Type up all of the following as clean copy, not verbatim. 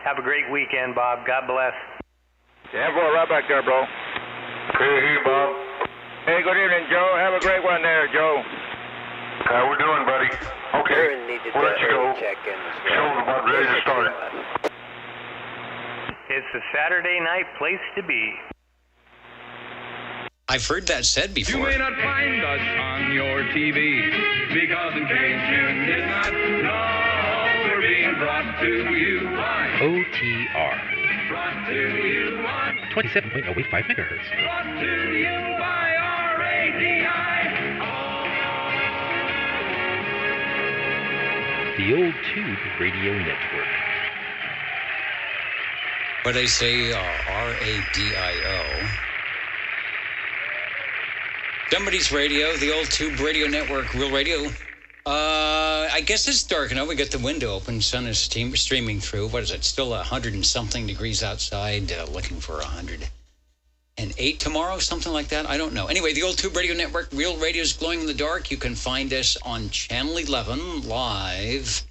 Have a great weekend, Bob. God bless. Yeah, boy, right back there, bro. Hey, Bob. Hey, good evening, Joe. Have a great one there, Joe. How we doing, buddy? Okay, we'll let you go. Show them about ready to start. It's a Saturday night place to be. I've heard that said before. You may not find us on your TV, because in case you did not know, we're being brought to you by OTR. Brought to you by 27.085 megahertz. Brought to you by RADI. The Old Tube Radio Network. What they say, RADIO. Somebody's radio, the Old Tube Radio Network, Real Radio. I guess it's dark now. We got the window open. Sun is streaming through. What is it? Still 100 and something degrees outside. Looking for 108 tomorrow, something like that. I don't know. Anyway, the Old Tube Radio Network, Real Radio is glowing in the dark. You can find us on Channel 11 live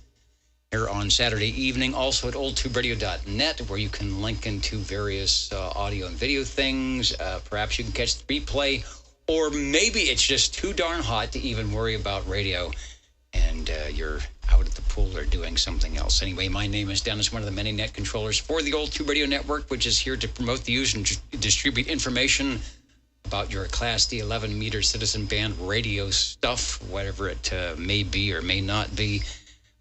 here on Saturday evening. Also at oldtuberadio.net, where you can link into various audio and video things. Perhaps you can catch the replay. Or maybe it's just too darn hot to even worry about radio, and you're out at the pool or doing something else. Anyway, my name is Dennis, one of the many net controllers for the Old Tube Radio Network, which is here to promote the use and distribute information about your Class D 11-meter citizen band radio stuff, whatever it may be or may not be.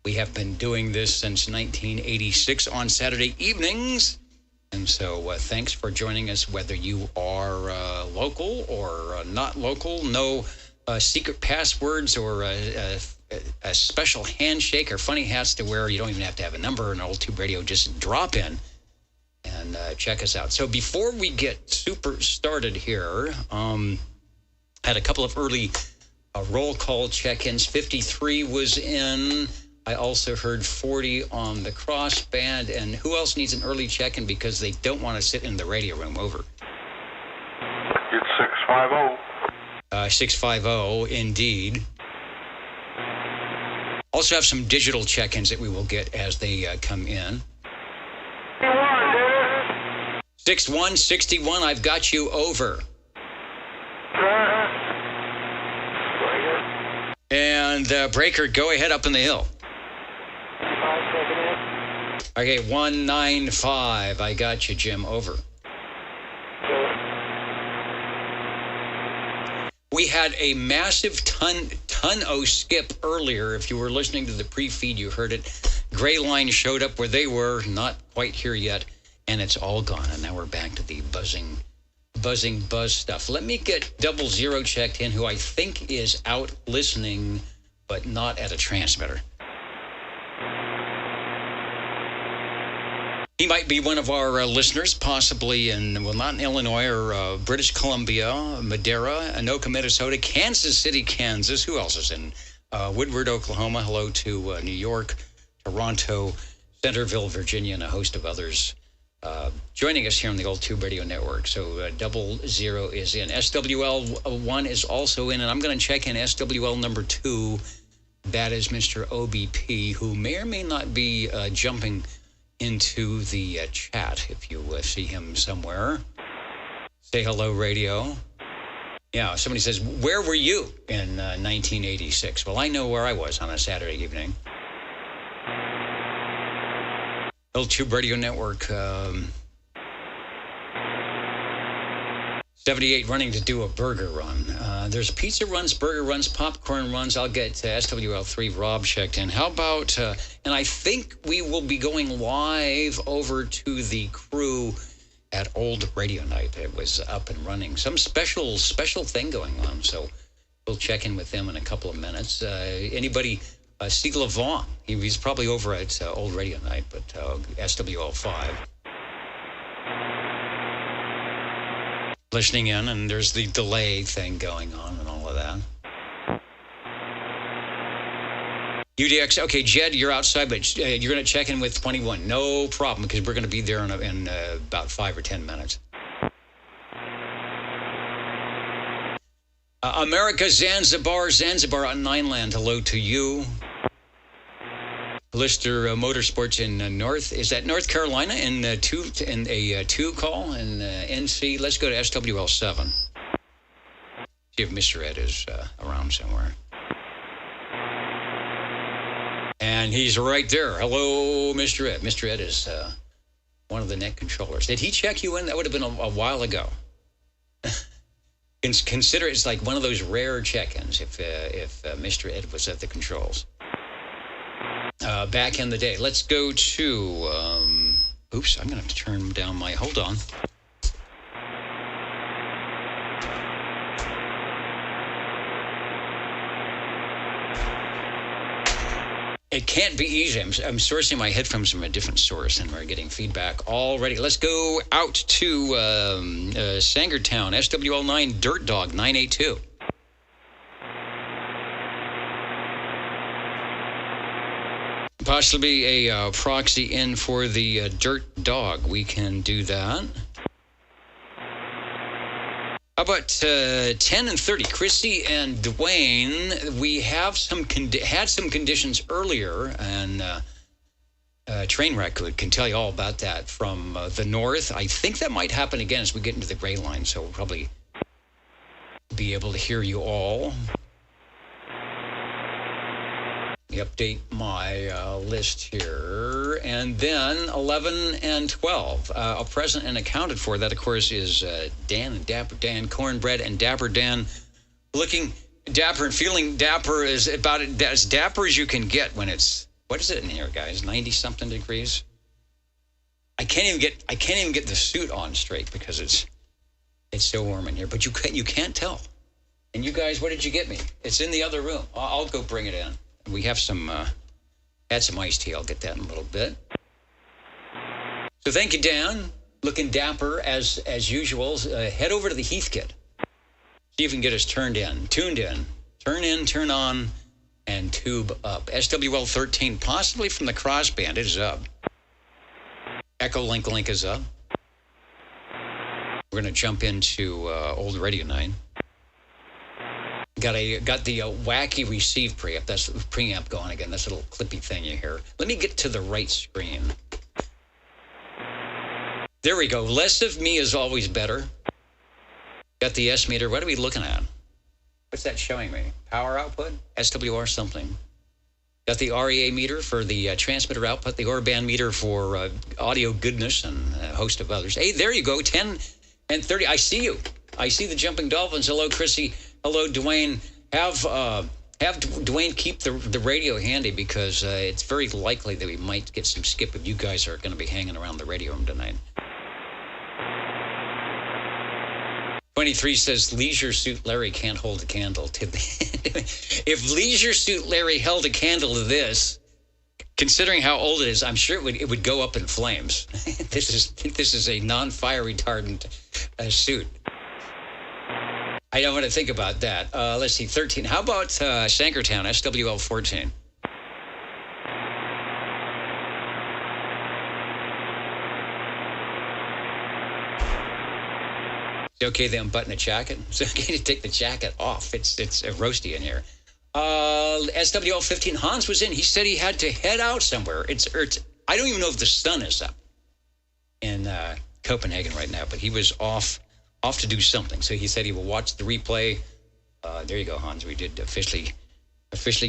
We have been doing this since 1986 on Saturday evenings. And so thanks for joining us, whether you are local or not local. No secret passwords or a special handshake or funny hats to wear. You don't even have to have a number in Old Tube Radio. Just drop in and check us out. So before we get super started here, had a couple of early roll call check-ins. 53 was in. I also heard 40 on the cross band. And who else needs an early check-in because they don't want to sit in the radio room? Over. It's 650. 650, indeed. Also have some digital check-ins that we will get as they come in. 6161, I've got you. Over. And Breaker, go ahead up in the hill. Okay, 195. I got you, Jim. Over. We had a massive ton-o skip earlier. If you were listening to the pre-feed, you heard it. Gray line showed up where they were, not quite here yet, and it's all gone. And now we're back to the buzzing buzz stuff. Let me get 00 checked in, who I think is out listening, but not at a transmitter. He might be one of our listeners, possibly not in Illinois or British Columbia, Madera, Anoka, Minnesota, Kansas City, Kansas. Who else is in Woodward, Oklahoma? Hello to New York, Toronto, Centerville, Virginia, and a host of others joining us here on the Old Tube Radio Network. So 00 is in. SWL1 is also in, and I'm going to check in SWL number 2. That is Mr. OBP, who may or may not be jumping into the chat. If you see him somewhere, say hello, radio. Yeah, somebody says, where were you in 1986? Well, I know where I was on a Saturday evening. Old Tube Radio Network, 78 running to do a burger run. There's pizza runs, burger runs, popcorn runs. I'll get SWL3 Rob checked in. How about, and I think we will be going live over to the crew at Old Radio Night. It was up and running. Some special thing going on. So we'll check in with them in a couple of minutes. Anybody, Steve Vaughn, he's probably over at Old Radio Night, but SWL5. Listening in, and there's the delay thing going on and all of that. UDX, okay, Jed, you're outside, but you're going to check in with 21. No problem, because we're going to be there in about 5 or 10 minutes. America, Zanzibar on Nineland, hello to you. Lister Motorsports in North Carolina in a 2 call in NC. Let's go to SWL7. See if Mr. Ed is around somewhere. And he's right there. Hello, Mr. Ed. Mr. Ed is one of the net controllers. Did he check you in? That would have been a while ago. Consider it's like one of those rare check-ins if Mr. Ed was at the controls. Back in the day. Let's go to... oops, I'm going to have to turn down my... Hold on. It can't be easy. I'm sourcing my headphones from a different source, and we're getting feedback already. Let's go out to Sangertown, SWL9 Dirt Dog 982. Possibly a proxy in for the Dirt Dog. We can do that. How about 10 and 30? Chrissy and Dwayne, we have had some conditions earlier, and Trainwreck can tell you all about that from the north. I think that might happen again as we get into the gray line, so we'll probably be able to hear you all. Update my list here. And then 11 and 12. Present and accounted for. That, of course, is Dan and Dapper Dan, Cornbread and Dapper Dan. Looking dapper and feeling dapper is about as dapper as you can get when it's, what is it in here, guys? 90-something degrees? I can't even get the suit on straight because it's so warm in here. But you can't tell. And you guys, what did you get me? It's in the other room. I'll go bring it in. We have had some iced tea. I'll get that in a little bit. So thank you, Dan. Looking dapper as usual. Head over to the Heathkit. See if we can get us tuned in, turn in, turn on, and tube up. SWL 13, possibly from the crossband. It is up. Echo Link is up. We're going to jump into old Radio 9. Got the wacky receive preamp. That's the preamp going again. That's a little clippy thing you hear. Let me get to the right screen. There we go. Less of me is always better. Got the S meter. What are we looking at? What's that showing me? Power output? SWR something. Got the REA meter for the transmitter output, the Orban meter for audio goodness, and a host of others. Hey, there you go. 10 and 30. I see you. I see the Jumping Dolphins. Hello, Chrissy. Hello, Dwayne. Have Dwayne keep the radio handy because it's very likely that we might get some skip if you guys are going to be hanging around the radio room tonight. 23 says Leisure Suit Larry can't hold a candle to if Leisure Suit Larry held a candle to this, considering how old it is, I'm sure it would go up in flames. This is a non-fire retardant suit. I don't want to think about that. Let's see, 13. How about Sangertown, SWL 14? It's okay to unbutton the jacket. It's okay to take the jacket off. It's roasty in here. SWL 15, Hans was in. He said he had to head out somewhere. I don't even know if the sun is up in Copenhagen right now, but he was off to do something. So he said he will watch the replay. There you go, Hans. We did officially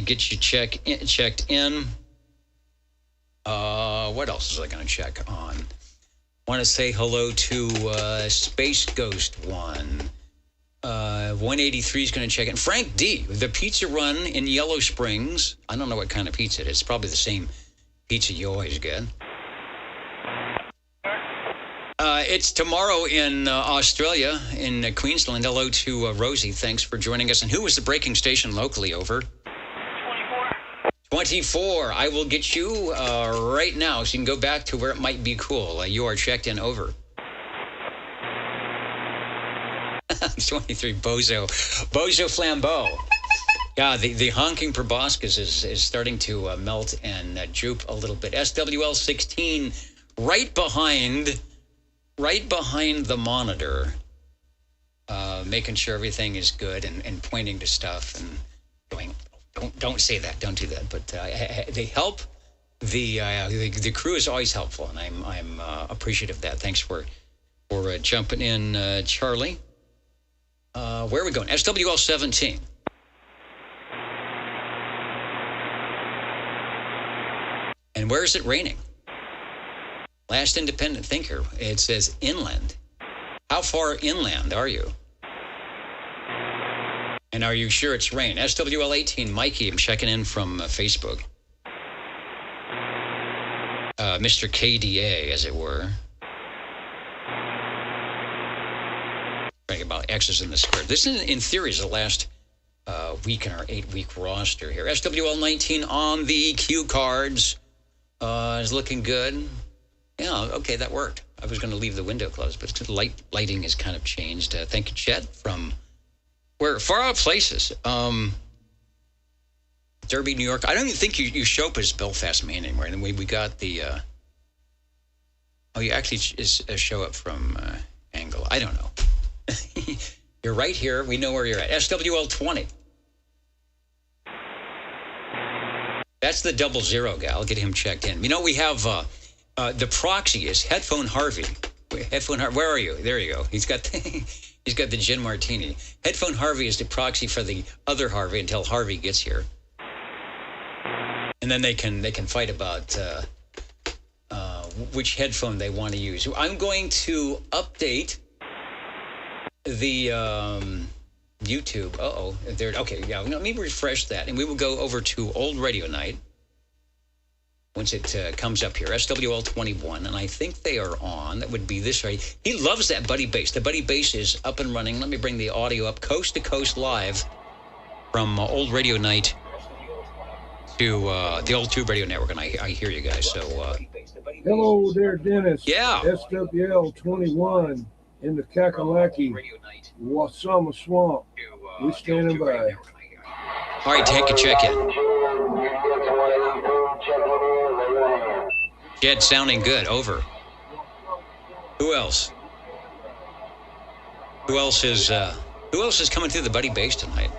get you checked in. What else was I going to check on? Want to say hello to Space Ghost 1. 183 is going to check in. Frank D, the pizza run in Yellow Springs. I don't know what kind of pizza it is. It's probably the same pizza you always get. It's tomorrow in Australia, in Queensland. Hello to Rosie. Thanks for joining us. And who was the breaking station locally? Over. 24. I will get you right now so you can go back to where it might be cool. You are checked in. Over. 23. Bozo Flambeau. Yeah, the honking proboscis is starting to melt and droop a little bit. SWL 16, right behind the monitor, making sure everything is good and pointing to stuff and going, don't say that, don't do that. But they help the crew is always helpful, and I'm appreciative of that. Thanks for jumping in, Charlie. Where are we going? SWL 17. And where is it raining? Last independent thinker. It says inland. How far inland are you? And are you sure it's rain? SWL 18, Mikey, I'm checking in from Facebook. Mr. KDA, as it were. Talking about X's in the square. This, in theory, is the last week in our 8-week roster here. SWL 19 on the cue cards is looking good. Yeah, okay, that worked. I was going to leave the window closed, but lighting has kind of changed. Thank you, Chet, from where far out places. Derby, New York. I don't even think you show up as Belfast, Maine anymore. And we got the. You actually show up from Angle. I don't know. You're right here. We know where you're at. SWL 20. That's the 00 gal. Get him checked in. You know, we have the proxy is Headphone Harvey. Where are you? There you go. He's got the gin martini. Headphone Harvey is the proxy for the other Harvey until Harvey gets here. And then they can fight about which headphone they want to use. I'm going to update the YouTube. There. Okay, yeah. Let me refresh that, and we will go over to Old Radio Night once it comes up here. SWL 21, and I think they are on. That would be this right. He loves that Buddy Bass. The Buddy Bass is up and running. Let me bring the audio up, coast to coast live from Old Radio Night to the Old Tube Radio Network, and I hear you guys. So, hello there, Dennis. Yeah. SWL 21 in the Kakalaki, Wasama Swamp. We're standing by. All right, take a check in. Jed sounding good. Over. Who else? Who else is coming through the Buddy Bass tonight?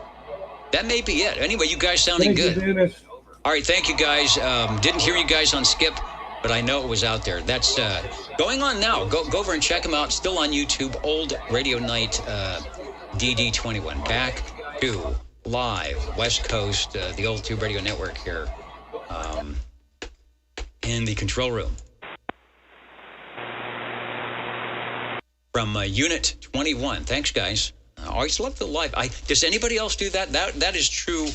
That may be it. Anyway, you guys sounding good. Thank you, Dennis. All right, thank you guys. Didn't hear you guys on Skip, but I know it was out there. That's going on now. Go over and check them out. Still on YouTube. Old Radio Night DD21. Back to live West Coast, the Old Tube Radio Network here in the control room. From Unit 21. Thanks, guys. I always love the live. Does anybody else do that? That is true.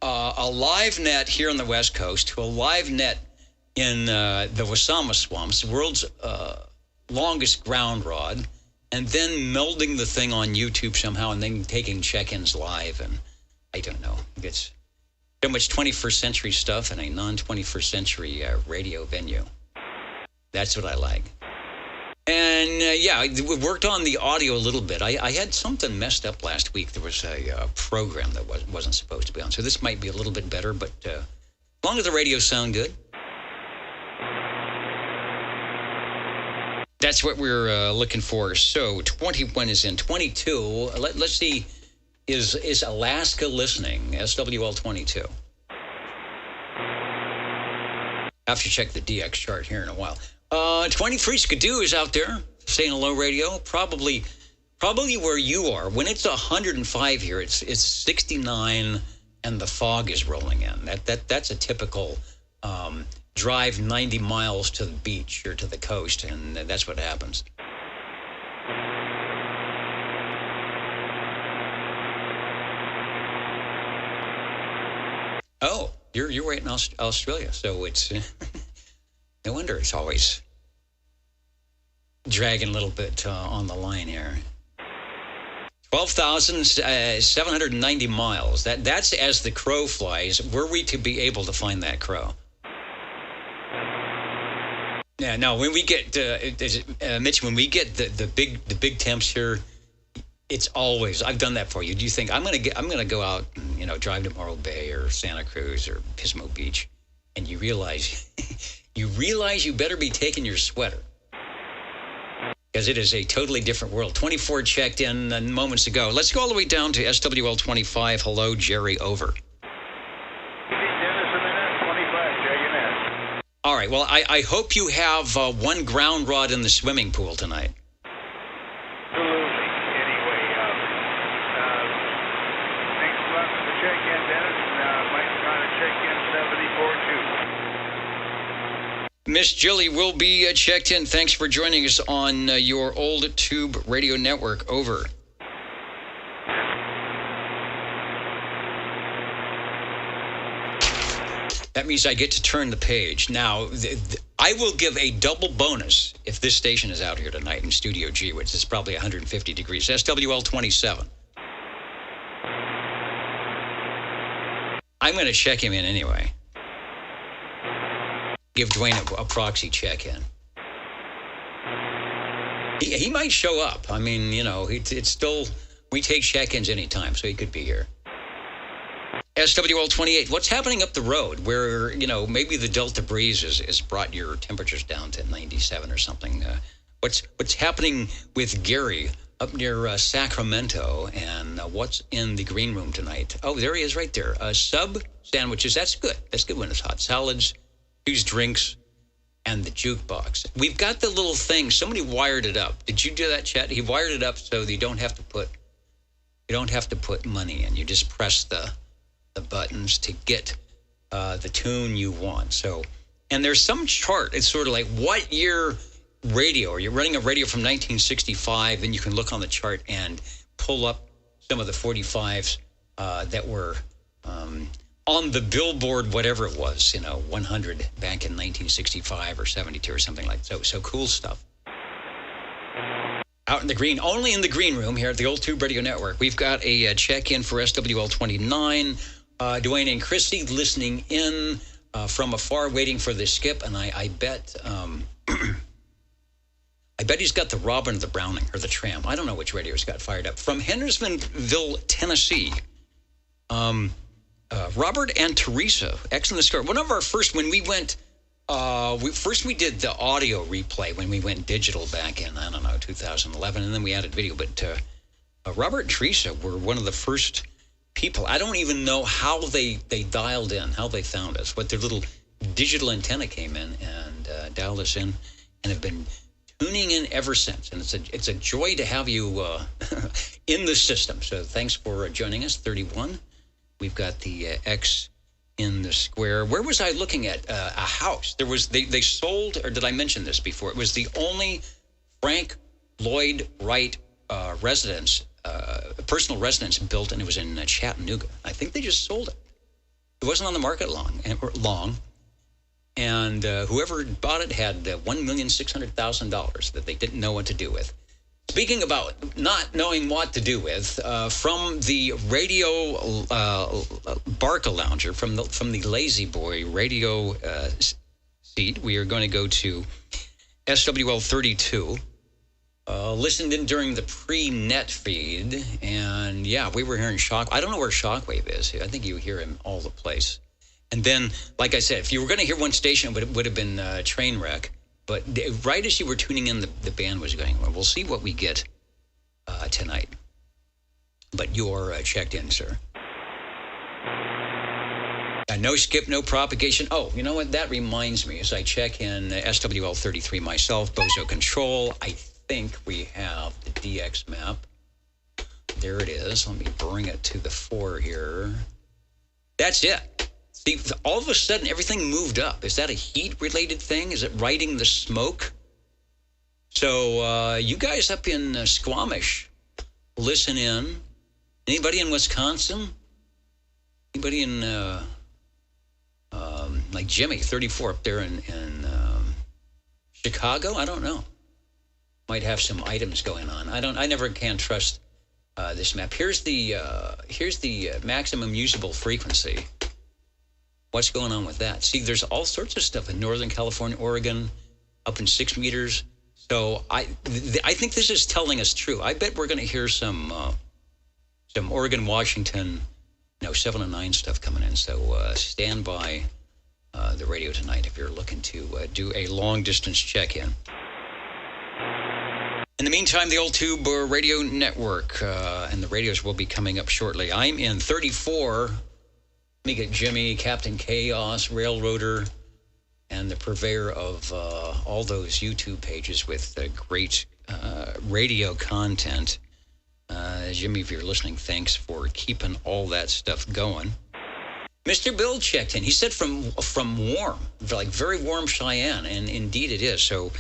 A live net here on the West Coast to a live net in the Wasama Swamps, the world's longest ground rod, and then melding the thing on YouTube somehow and then taking check-ins live. And I don't know. It's so much 21st century stuff in a non-21st century radio venue. That's what I like. And, we worked on the audio a little bit. I had something messed up last week. There was a program that wasn't supposed to be on. So this might be a little bit better, but as long as the radios sound good. That's what we're looking for. So 21 is in. 22, let's see, is Alaska listening? SWL 22. I have to check the DX chart here in a while. 23 Skidoo is out there saying hello, radio. Probably where you are. When it's 105 here, it's 69, and the fog is rolling in. That's a typical drive 90 miles to the beach or to the coast, and that's what happens. Oh, you're right in Australia, so it's no wonder it's always dragging a little bit on the line here. 12,790 miles. That's as the crow flies. Were we to be able to find that crow? Yeah, no. When we get Mitch, when we get the big temps here, it's always. I've done that for you. Do you think I'm gonna go out and drive to Morro Bay or Santa Cruz or Pismo Beach, and you realize you better be taking your sweater because it is a totally different world. 24 checked in moments ago. Let's go all the way down to SWL 25. Hello, Jerry. Over. All right. Well, I hope you have one ground rod in the swimming pool tonight. Absolutely. Anyway, thanks a lot for the check-in, Dennis. Might try to check in 74 too. Miss Jilly will be checked in. Thanks for joining us on your old tube radio network. Over. That means I get to turn the page. Now, I will give a double bonus if this station is out here tonight in Studio G, which is probably 150 degrees. SWL 27. I'm going to check him in anyway. Give Dwayne a proxy check-in. He might show up. I mean, you know, it's still, we take check-ins anytime, so he could be here. SWL 28, what's happening up the road where, you know, maybe the Delta breeze has brought your temperatures down to 97 or something? What's happening with Gary up near Sacramento, and what's in the green room tonight? Oh, there he is right there. Sub sandwiches, that's good. That's good when it's hot. Salads, juice drinks, and the jukebox. We've got the little thing. Somebody wired it up. Did you do that, Chet? He wired it up so that you don't have to put money in. You just press the buttons to get the tune you want. So, and there's some chart. It's sort of like what year radio, or you're running a radio from 1965, then you can look on the chart and pull up some of the 45s that were on the Billboard, whatever it was, 100 back in 1965 or 72 or something like that. So cool stuff. Out in the green, only in the green room here at the Old Tube Radio Network. We've got a check-in for SWL 29. Dwayne and Christy listening in from afar, waiting for the skip, and I bet I bet he's got the Robin or the Browning or the Tram. I don't know which radio's got fired up. From Hendersonville, Tennessee, Robert and Teresa, X in the Scar. One of our first, when we went, we did the audio replay when we went digital back in, 2011, and then we added video. But Robert and Teresa were one of the first people. I don't even know how they dialed in, how they found us, but their little digital antenna came in and dialed us in, and have been tuning in ever since. And it's a joy to have you in the system. So thanks for joining us. 31. We've got the X in the square. Where was I looking at? A house. There was they sold, or did I mention this before? It was the only Frank Lloyd Wright residence. Personal residence built, and it was in Chattanooga. I think they just sold it. It wasn't on the market long, and whoever bought it had $1,600,000 that they didn't know what to do with. Speaking about not knowing what to do with, from the radio Barca Lounger, from the Lazy Boy radio seat, we are going to go to SWL 32. Listened in during the pre-net feed, and yeah, we were hearing I don't know where Shockwave is. I think you hear him all the place. And then, like I said, if you were going to hear one station, it would have been Trainwreck. But right as you were tuning in, the band was going. Well, we'll see what we get tonight. But you're checked in, sir. No skip, no propagation. Oh, you know what? That reminds me, as I check in SWL 33 myself, Bozo Control, I think we have the DX map. There it is. Let me bring it to the fore here. That's it. See, all of a sudden, everything moved up. Is that a heat-related thing? Is it riding the smoke? So you guys up in Squamish, listen in. Anybody in Wisconsin? Anybody in, like Jimmy, 34 up there in Chicago? I don't know. Might have some items going on. I never can trust this map. Here's the maximum usable frequency. What's going on with that? See, there's all sorts of stuff in Northern California, Oregon, up in 6 meters. So I think this is telling us true. I bet we're going to hear some Oregon, Washington, 7 and 9 stuff coming in. So stand by the radio tonight if you're looking to do a long distance check-in. In the meantime, the Old Tube Radio Network and the radios will be coming up shortly. I'm in 34. Let me get Jimmy, Captain Chaos, Railroader, and the purveyor of all those YouTube pages with great radio content. Jimmy, if you're listening, thanks for keeping all that stuff going. Mr. Bill checked in. He said from warm, like very warm Cheyenne, and indeed it is. So,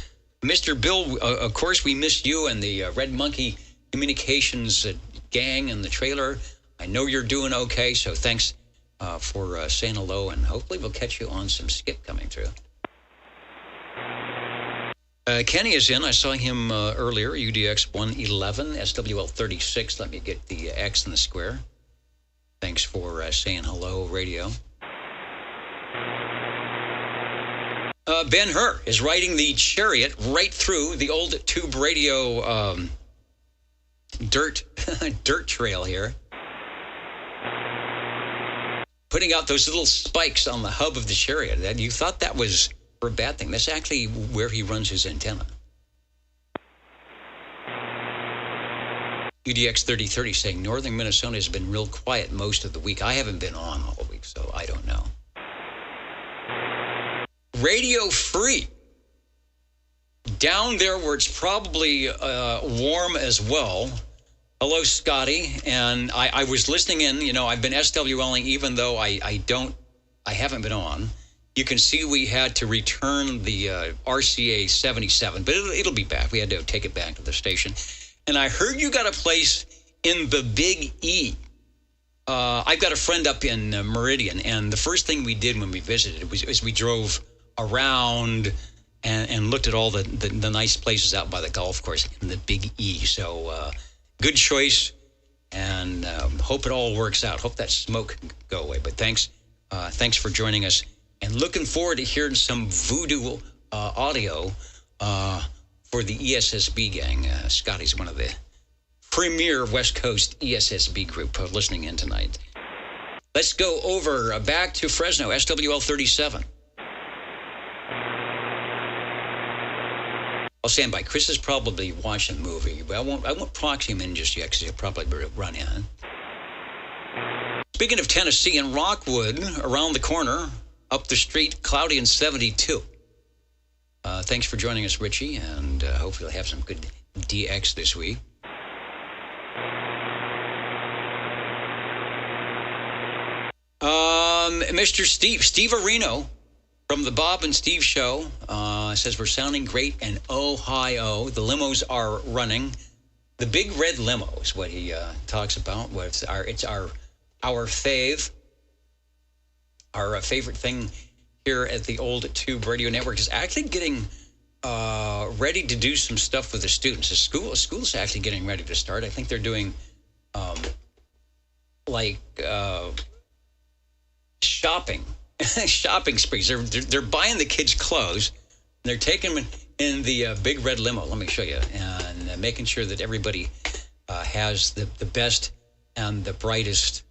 Mr. Bill, of course, we missed you and the Red Monkey Communications gang and the trailer. I know you're doing okay, so thanks for saying hello, and hopefully we'll catch you on some skip coming through. Kenny is in. I saw him earlier, UDX 111, SWL 36. Let me get the X in the square. Thanks for saying hello, radio. Ben Hur is riding the Chariot right through the old tube radio dirt trail here. Putting out those little spikes on the hub of the Chariot. And you thought that was a bad thing. That's actually where he runs his antenna. UDX 3030 saying northern Minnesota has been real quiet most of the week. I haven't been on all week, so I don't know. Radio Free. Down there where it's probably warm as well. Hello, Scotty. And I was listening in. You know, I've been SWLing even though I haven't been on. You can see we had to return the RCA 77, but it'll be back. We had to take it back to the station. And I heard you got a place in the Big E. I've got a friend up in Meridian, and the first thing we did when we visited was we drove around and looked at all the nice places out by the golf course in the Big E. So good choice, and hope it all works out. Hope that smoke can go away. But thanks for joining us. And looking forward to hearing some voodoo audio for the ESSB gang. Scotty's one of the premier West Coast ESSB group listening in tonight. Let's go over back to Fresno, SWL 37. I'll stand by. Chris is probably watching a movie, but I won't proxy him in just yet because he'll probably run in. Speaking of Tennessee, in Rockwood, around the corner, up the street, cloudy and 72. Thanks for joining us, Richie, and hopefully we'll have some good DX this week. Mr. Steve Areno from the Bob and Steve Show says we're sounding great in Ohio. The limos are running. The big red limo is what he talks about. It's our fave. Our favorite thing here at the Old Tube Radio Network is actually getting ready to do some stuff with the students. The school's actually getting ready to start. I think they're doing shopping sprees. They're buying the kids clothes. And they're taking them in the big red limo. Let me show you, and making sure that everybody has the best and the brightest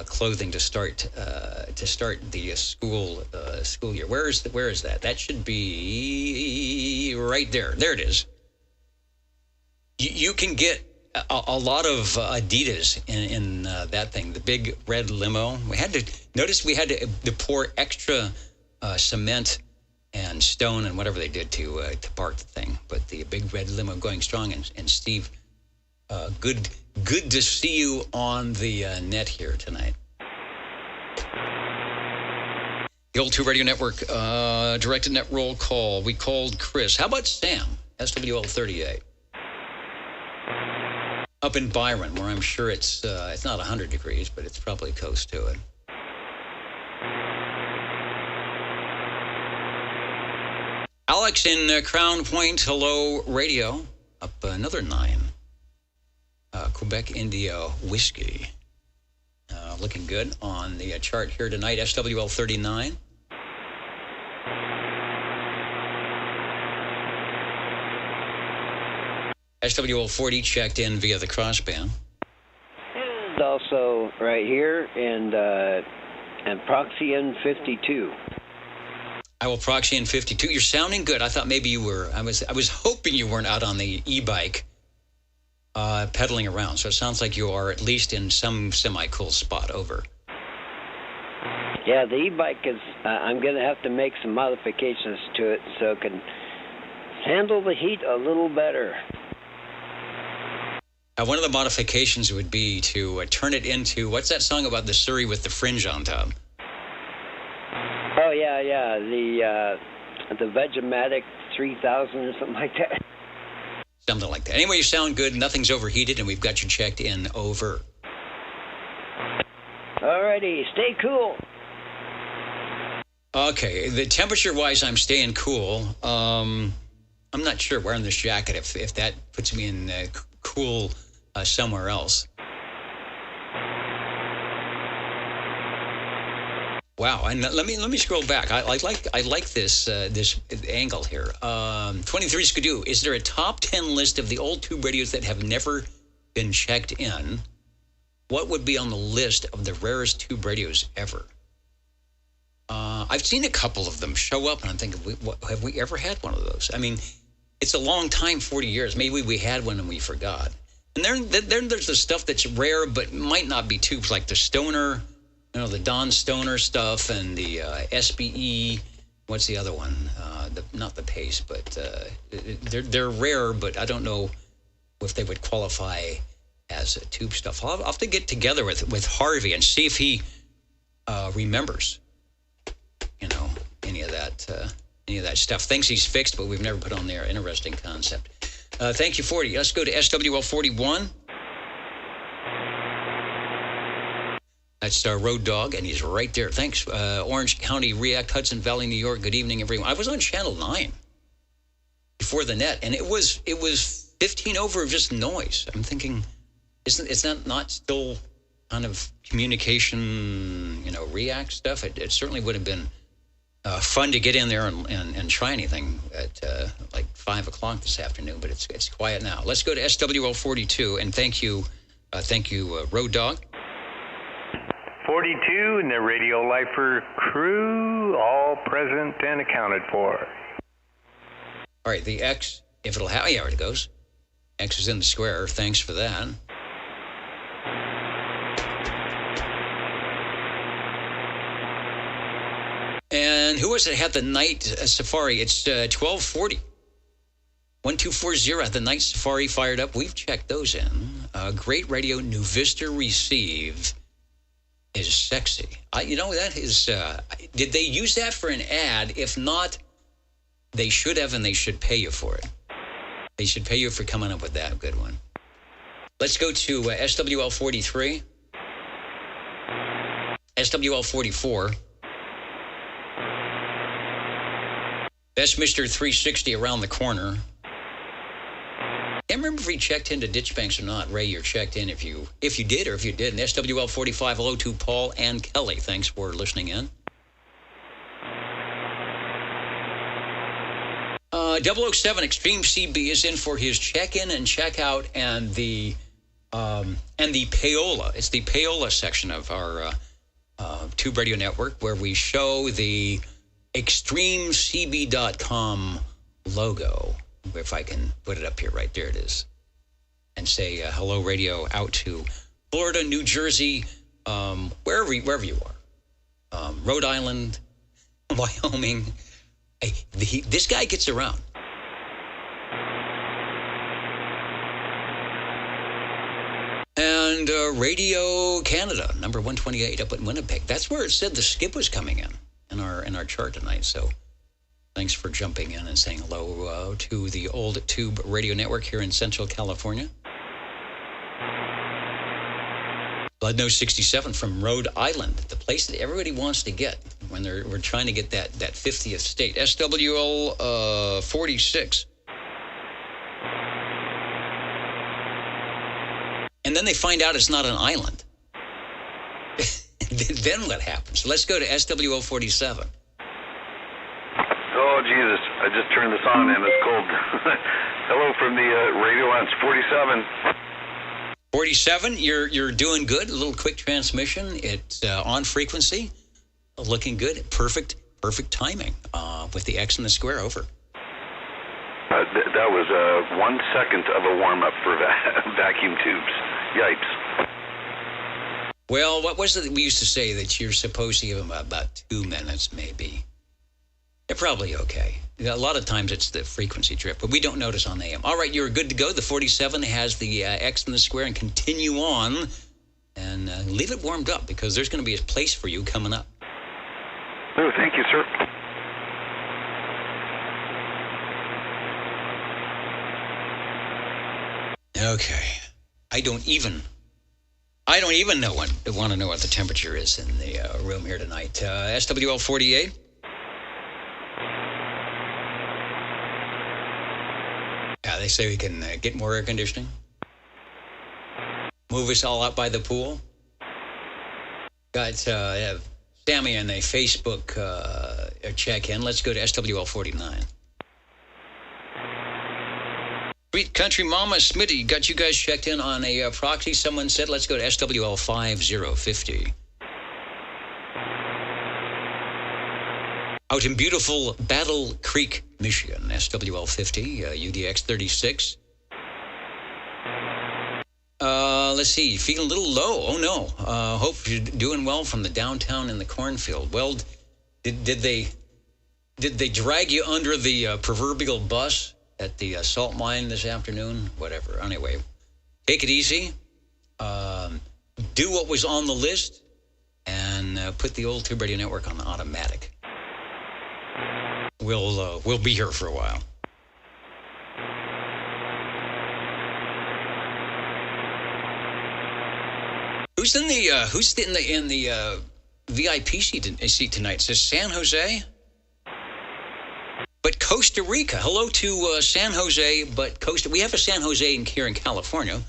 clothing to start the school year. Where is that? That should be right there. There it is. You can get a lot of Adidas in that thing, the big red limo. We had to pour extra cement and stone and whatever they did to park the thing. But the big red limo going strong, and Steve, good to see you on the net here tonight. The Old Tube Radio Network directed net roll call. We called Chris. How about Sam, SWL 38? Up in Byron, where I'm sure it's not 100 degrees, but it's probably close to it. Alex in Crown Point, hello, radio. Up another 9. Quebec India whiskey. Looking good on the chart here tonight, SWL 39. SWL 40 checked in via the crossband. And also right here, and proxy in 52. I will proxy in 52. You're sounding good. I thought maybe you were. I was hoping you weren't out on the e-bike pedaling around. So it sounds like you are at least in some semi-cool spot. Over. Yeah, the e-bike is, I'm going to have to make some modifications to it so it can handle the heat a little better. One of the modifications would be to turn it into, what's that song about the Surrey with the fringe on top? Oh, yeah, the Vegematic 3000 or something like that. Something like that. Anyway, you sound good. Nothing's overheated, and we've got you checked in. Over. Alrighty, stay cool. Okay, the temperature-wise, I'm staying cool. I'm not sure wearing this jacket if that puts me in cool somewhere else. Wow, and let me scroll back. I like this this angle here. 23 Skidoo. Is there a top 10 list of the old tube radios that have never been checked in? What would be on the list of the rarest tube radios ever? I've seen a couple of them show up, and I'm thinking, have we ever had one of those? I mean, it's a long time, 40 years. Maybe we had one and we forgot. And then there's the stuff that's rare but might not be tubes, like the Stoner, the Don Stoner stuff, and the SBE. What's the other one? Not the Pace, but they're rare, but I don't know if they would qualify as tube stuff. I'll have to get together with Harvey and see if he remembers, any of that stuff. Thinks he's fixed, but we've never put on there. Interesting concept. Thank you, 40. Let's go to SWL 41. That's our Road Dog, and he's right there. Thanks, Orange County React, Hudson Valley, New York. Good evening, everyone. I was on Channel 9 before the net, and it was 15 over of just noise. I'm thinking, it's not still kind of communication, React stuff? It certainly would have been fun to get in there and try anything at like 5 o'clock this afternoon, but it's quiet now. Let's go to SWL 42, and thank you, Road Dog. 42 and the Radio Lifer crew, all present and accounted for. All right, the X, if it'll have, there it goes. X is in the square. Thanks for that. And who was it had the night safari? It's 1240. 1240 had the night safari fired up. We've checked those in. Great radio, New Vista Receive is sexy. That is, did they use that for an ad? If not, they should have, and they should pay you for it. They should pay you for coming up with that good one. Let's go to SWL 43. SWL 44. That's Mr. 360 around the corner. I can't remember if he checked into Ditchbanks or not. Ray, you're checked in if you did or if you didn't. SWL 45, hello to Paul and Kelly. Thanks for listening in. 007 Extreme CB is in for his check-in and check-out, and the payola. It's the payola section of our Tube Radio Network, where we show the extremecb.com logo. If I can put it up here, right there it is, and say hello radio out to Florida, New Jersey, wherever you are, Rhode Island, Wyoming. Hey, this guy gets around. And Radio Canada, number 128 up at Winnipeg. That's where it said the skip was coming in our chart tonight. So thanks for jumping in and saying hello to the old Tube Radio Network here in Central California. Blood Nose 67 from Rhode Island, the place that everybody wants to get when we're trying to get that 50th state. SWL 46. And then they find out it's not an island. Then what happens? Let's go to SWL 47. Oh, Jesus. I just turned this on and it's cold. Hello from the radio lens 47. 47, you're doing good. A little quick transmission. It's on frequency. Looking good. Perfect timing with the X and the square over. That was 1 second of a warm-up for vacuum tubes. Yipes. Well, what was it we used to say that you're supposed to give them about 2 minutes, maybe? They're probably okay. A lot of times it's the frequency drift, but we don't notice on AM. All right, you're good to go. The 47 has the X in the square, and continue on and leave it warmed up because there's going to be a place for you coming up. Oh, thank you, sir. Okay. I don't even want to know what the temperature is in the room here tonight. SWL 48. Yeah, they say we can get more air conditioning. Move us all out by the pool. Got Sammy and the Facebook check-in. Let's go to SWL 49. Sweet Country Mama Smitty got you guys checked in on a proxy. Someone said, let's go to SWL 5050. Out in beautiful Battle Creek, Michigan, SWL 50, UDX 36. Let's see, feeling a little low. Oh, no. Hope you're doing well from the downtown in the cornfield. Well, did they drag you under the proverbial bus at the salt mine this afternoon? Whatever. Anyway, take it easy. Do what was on the list and put the old Tube Radio Network on the automatic. We'll be here for a while. Who's in the VIP seat tonight? It says San Jose. But Costa Rica. Hello to San Jose, but we have a San Jose here in California,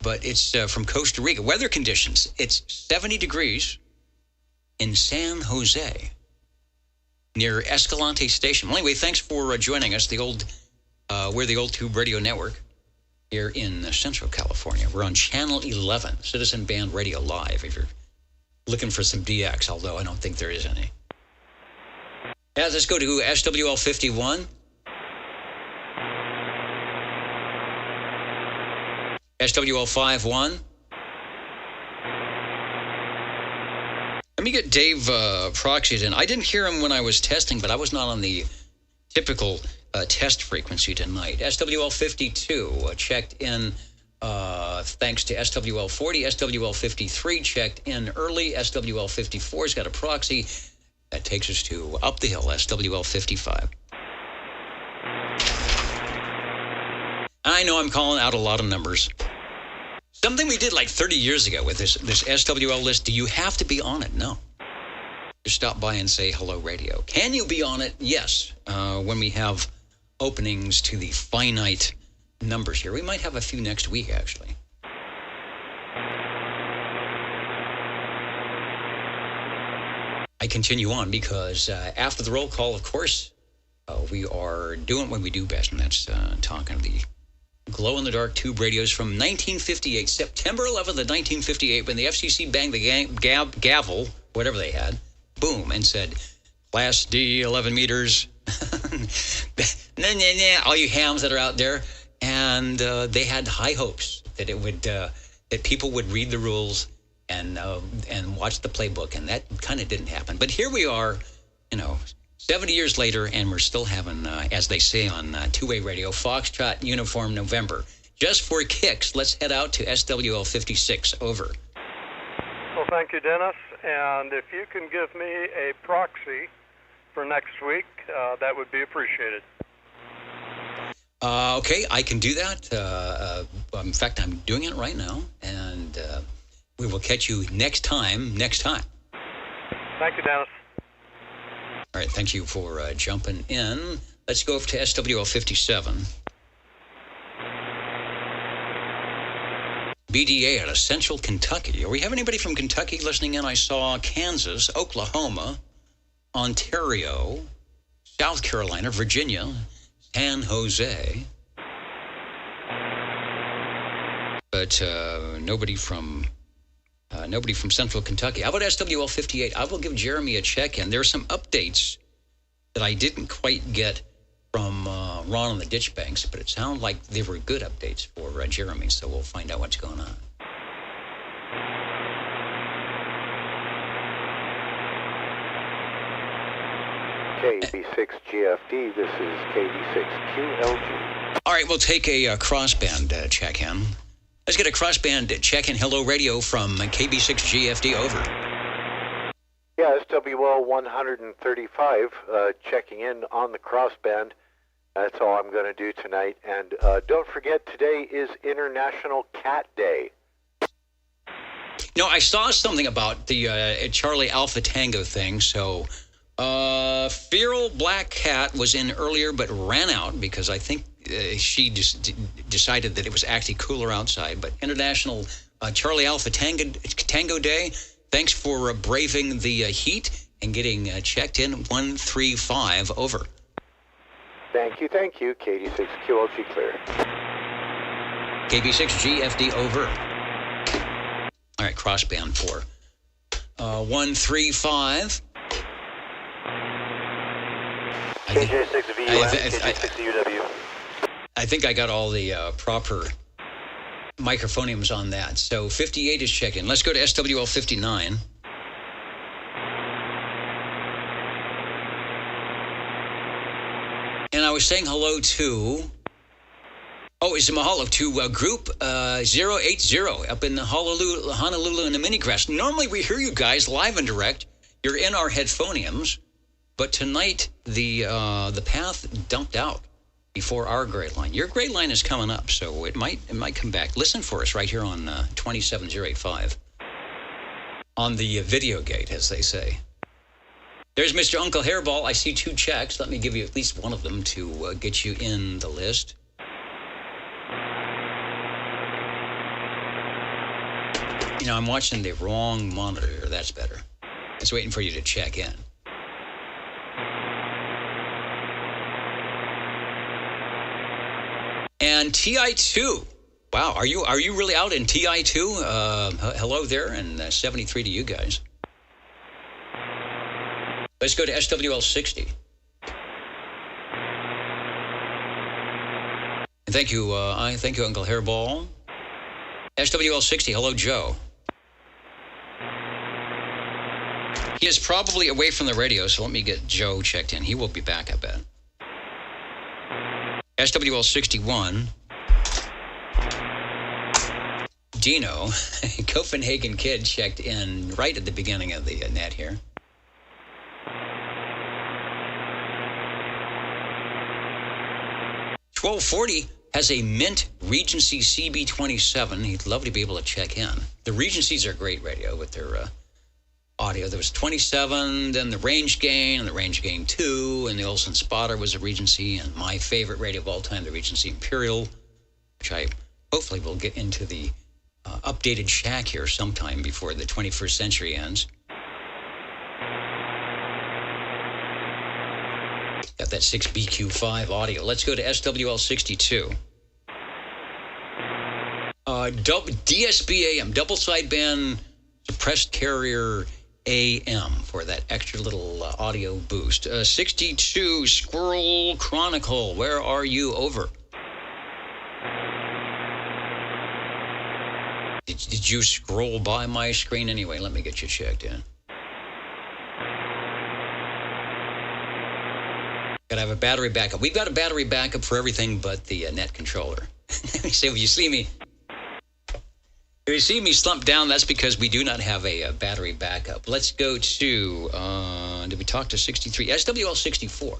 but it's from Costa Rica. Weather conditions, it's 70 degrees in San Jose, near Escalante Station. Well, anyway, thanks for joining us. We're the Old Tube Radio Network here in Central California. We're on Channel 11, Citizen Band Radio Live, if you're looking for some DX, although I don't think there is any. Yeah, let's go to SWL 51. SWL 51. Let me get Dave proxied in. I didn't hear him when I was testing, but I was not on the typical test frequency tonight. SWL 52 checked in thanks to SWL 40. SWL 53 checked in early. SWL 54's got a proxy. That takes us to Up the Hill, SWL 55. I know I'm calling out a lot of numbers. Something we did like 30 years ago with this SWL list. Do you have to be on it? No. Just stop by and say hello, radio. Can you be on it? Yes. When we have openings to the finite numbers here. We might have a few next week, actually. I continue on because after the roll call, of course, we are doing what we do best, and that's talking to the glow-in-the-dark tube radios from 1958, September 11th of 1958, when the FCC banged the gavel, whatever they had, boom, and said, Class D, 11 meters, all you hams that are out there, and they had high hopes that it would that people would read the rules and watch the playbook, and that kind of didn't happen. But here we are, 70 years later, and we're still having, as they say on two-way radio, Foxtrot Uniform November. Just for kicks, let's head out to SWL 56. Over. Well, thank you, Dennis. And if you can give me a proxy for next week, that would be appreciated. Okay, I can do that. In fact, I'm doing it right now, and we will catch you next time. Thank you, Dennis. All right, thank you for jumping in. Let's go over to SWL 57. BDA out of Central Kentucky. Do we have anybody from Kentucky listening in? I saw Kansas, Oklahoma, Ontario, South Carolina, Virginia, San Jose. But nobody from Central Kentucky. How about SWL 58? I will give Jeremy a check-in. There are some updates that I didn't quite get from Ron on the Ditch Banks, but it sounded like they were good updates for Jeremy, so we'll find out what's going on. KB6GFD, this is KD6QLG. All right, we'll take a crossband check-in. Let's get a crossband check-in. Hello, radio from KB6GFD, over. Yeah, SWL 135, checking in on the crossband. That's all I'm going to do tonight. And don't forget, today is International Cat Day. No, I saw something about the Charlie Alpha Tango thing. So, Feral Black Cat was in earlier but ran out because I think she just decided that it was actually cooler outside. But International Charlie Alpha Tango Day. Thanks for braving the heat and getting checked in. 135, over. Thank you. KD6QLG clear. KB6GFD, over. All right, crossband for 135. KJ6VUM, KJ6UW. I think I got all the proper microphoniums on that. So 58 is check-in. Let's go to SWL 59. And I was saying hello to... Oh, it's a mahalo to group 080 up in Honolulu in the mini-grass. Normally we hear you guys live and direct. You're in our headphoniums. But tonight the path dumped out before our gray line. Your gray line is coming up, so it might come back. Listen for us right here on 27085 on the video gate, as they say. There's Mr. Uncle Hairball. I see 2 checks. Let me give you at least one of them to get you in the list. You know, I'm watching the wrong monitor. That's better. I was waiting for you to check in. And TI2. Wow, are you really out in TI2? Hello there, and 73 to you guys. Let's go to SWL 60. And thank you, Uncle Hairball. SWL 60, hello, Joe. He is probably away from the radio, so let me get Joe checked in. He will be back, I bet. SWL 61. Dino, Copenhagen Kid, checked in right at the beginning of the net here. .1240 has a Mint Regency CB27. He'd love to be able to check in. The Regencies are great radio with their audio. There was 27, then the Range Gain, and the Range Gain 2, and the Olsen Spotter was a Regency, and my favorite radio of all time, the Regency Imperial, which I hopefully will get into the updated shack here sometime before the 21st century ends. Got that 6BQ5 audio. Let's go to SWL 62. DSB AM, double sideband suppressed carrier AM for that extra little audio boost. 62 Squirrel Chronicle, where are you? Over. Did you scroll by my screen anyway? Let me get you checked in. Gotta have a battery backup. We've got a battery backup for everything but the net controller. So if you see me slump down, that's because we do not have a battery backup. Let's go to, did we talk to 63? SWL 64.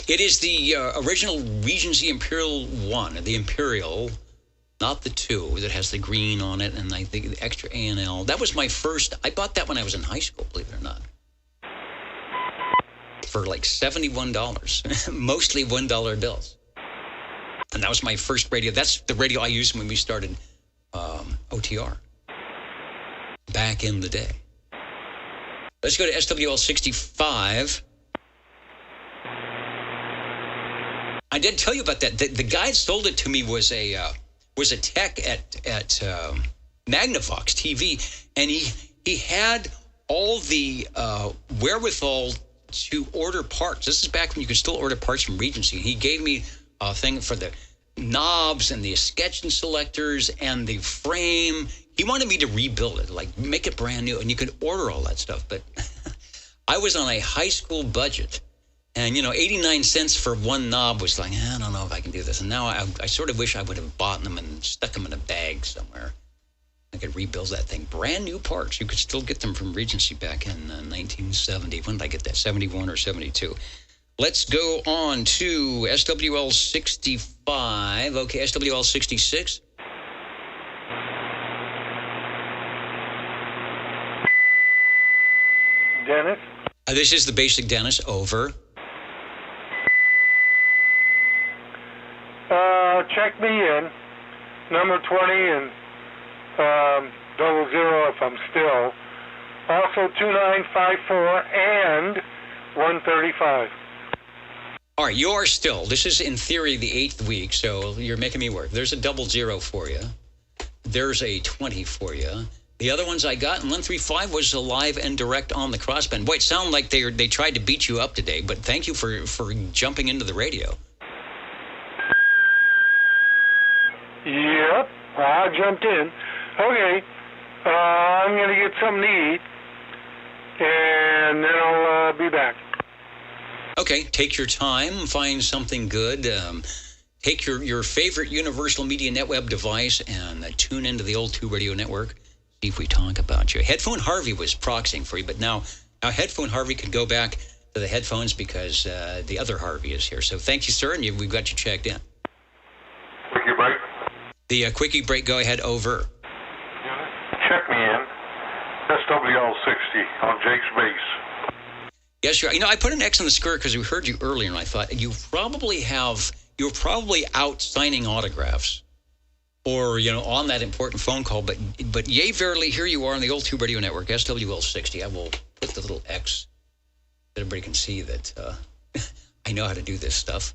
It is the original Regency Imperial 1, the Imperial, not the 2, that has the green on it, and I think the extra A&L. That was my first, I bought that when I was in high school, believe it or not. For like $71, mostly $1 bills. And that was my first radio. That's the radio I used when we started OTR back in the day. Let's go to SWL 65. I did tell you about that. The guy that sold it to me was a tech at Magnavox TV, and he had all the wherewithal to order parts. This is back when you could still order parts from Regency. He gave me a thing for the knobs and the escutcheon selectors and the frame. He wanted me to rebuild it, like make it brand new, and you could order all that stuff. But I was on a high school budget. And, 89 cents for one knob was like, I don't know if I can do this. And now I sort of wish I would have bought them and stuck them in a bag somewhere. I could rebuild that thing. Brand new parts. You could still get them from Regency back in 1970. When did I get that? 71 or 72. Let's go on to SWL 65. Okay, SWL 66. Dennis? This is the basic Dennis. Over. Check me in. Number 20 and 00 if I'm still. Also 2954 and 135. All right, you are still. This is, in theory, the 8th week, so you're making me work. There's a 00 for you. There's a 20 for you. The other ones I got, and 135 was live and direct on the crossband. Boy, it sounded like they tried to beat you up today, but thank you for jumping into the radio. Yep, I jumped in. Okay, I'm going to get something to eat, and then I'll be back. Okay, take your time, find something good. Take your favorite Universal Media NetWeb device and tune into the old 2 Radio Network. See if we talk about you. Headphone Harvey was proxying for you, but now Headphone Harvey could go back to the headphones because the other Harvey is here. So thank you, sir, and we've got you checked in. Quickie break. The quickie break, go ahead, over. Check me in. SWL 60 on Jake's base. Yes, sure. I put an X on the skirt because we heard you earlier, and I thought you're probably out signing autographs or, on that important phone call. But yea, verily, here you are on the old 2 Radio Network, SWL 60. I will put the little X so everybody can see that I know how to do this stuff.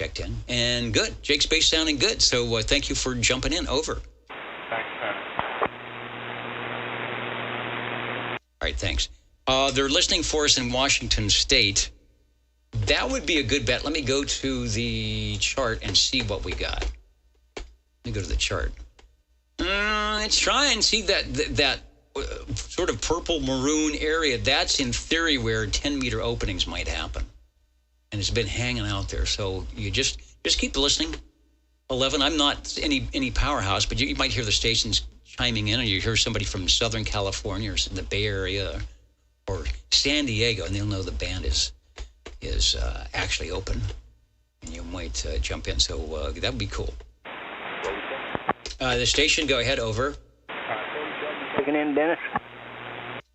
Checked in. And good. Jake's base sounding good. So thank you for jumping in. Over. Thanks, man. All right, thanks. They're listening for us in Washington State. That would be a good bet. Let me go to the chart and see what we got. Let me go to the chart. Let's try and see that sort of purple maroon area. That's in theory where 10-meter openings might happen. And it's been hanging out there. So you just keep listening. 11, I'm not any powerhouse, but you might hear the stations chiming in, or you hear somebody from Southern California or the Bay Area or San Diego, and they'll know the band is actually open. And you might jump in. So that would be cool. The station, go ahead, over. Checking in, Dennis.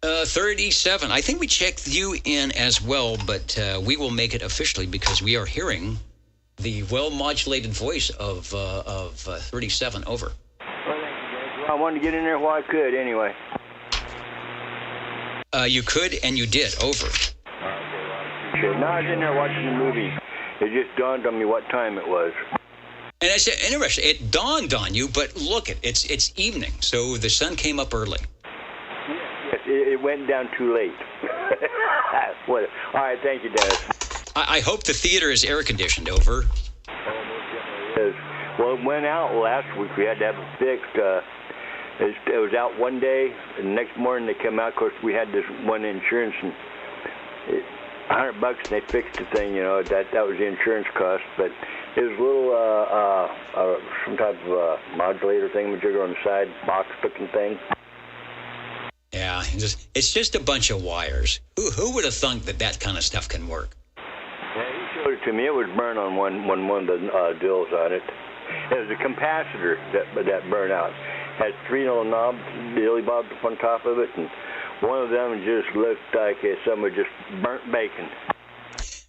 37. I think we checked you in as well, but we will make it officially because we are hearing the well-modulated voice of 37. Over. Well, I wanted to get in there while I could, anyway. You could, and you did. Over. No, I was in there watching the movie. It just dawned on me what time it was. And I said, interesting. It dawned on you, but look, it's evening, so the sun came up early. Yes, it went down too late. All right, thank you, Dennis. I hope the theater is air-conditioned. Over. Oh, most definitely is. Well, it went out last week. We had to have it fixed. It was out one day, and the next morning they came out. Of course, we had this one insurance, and $100, and they fixed the thing. That was the insurance cost, but it was a little some type of modulator thingamajigger on the side, box-looking thing. Yeah, it's just a bunch of wires. Who would have thunk that kind of stuff can work? Yeah, he showed it to me. It was burned on one of the dills on it. It was a capacitor that burned out. Had 3 little knobs, dilly bobs up on top of it, and one of them just looked like somebody just burnt bacon.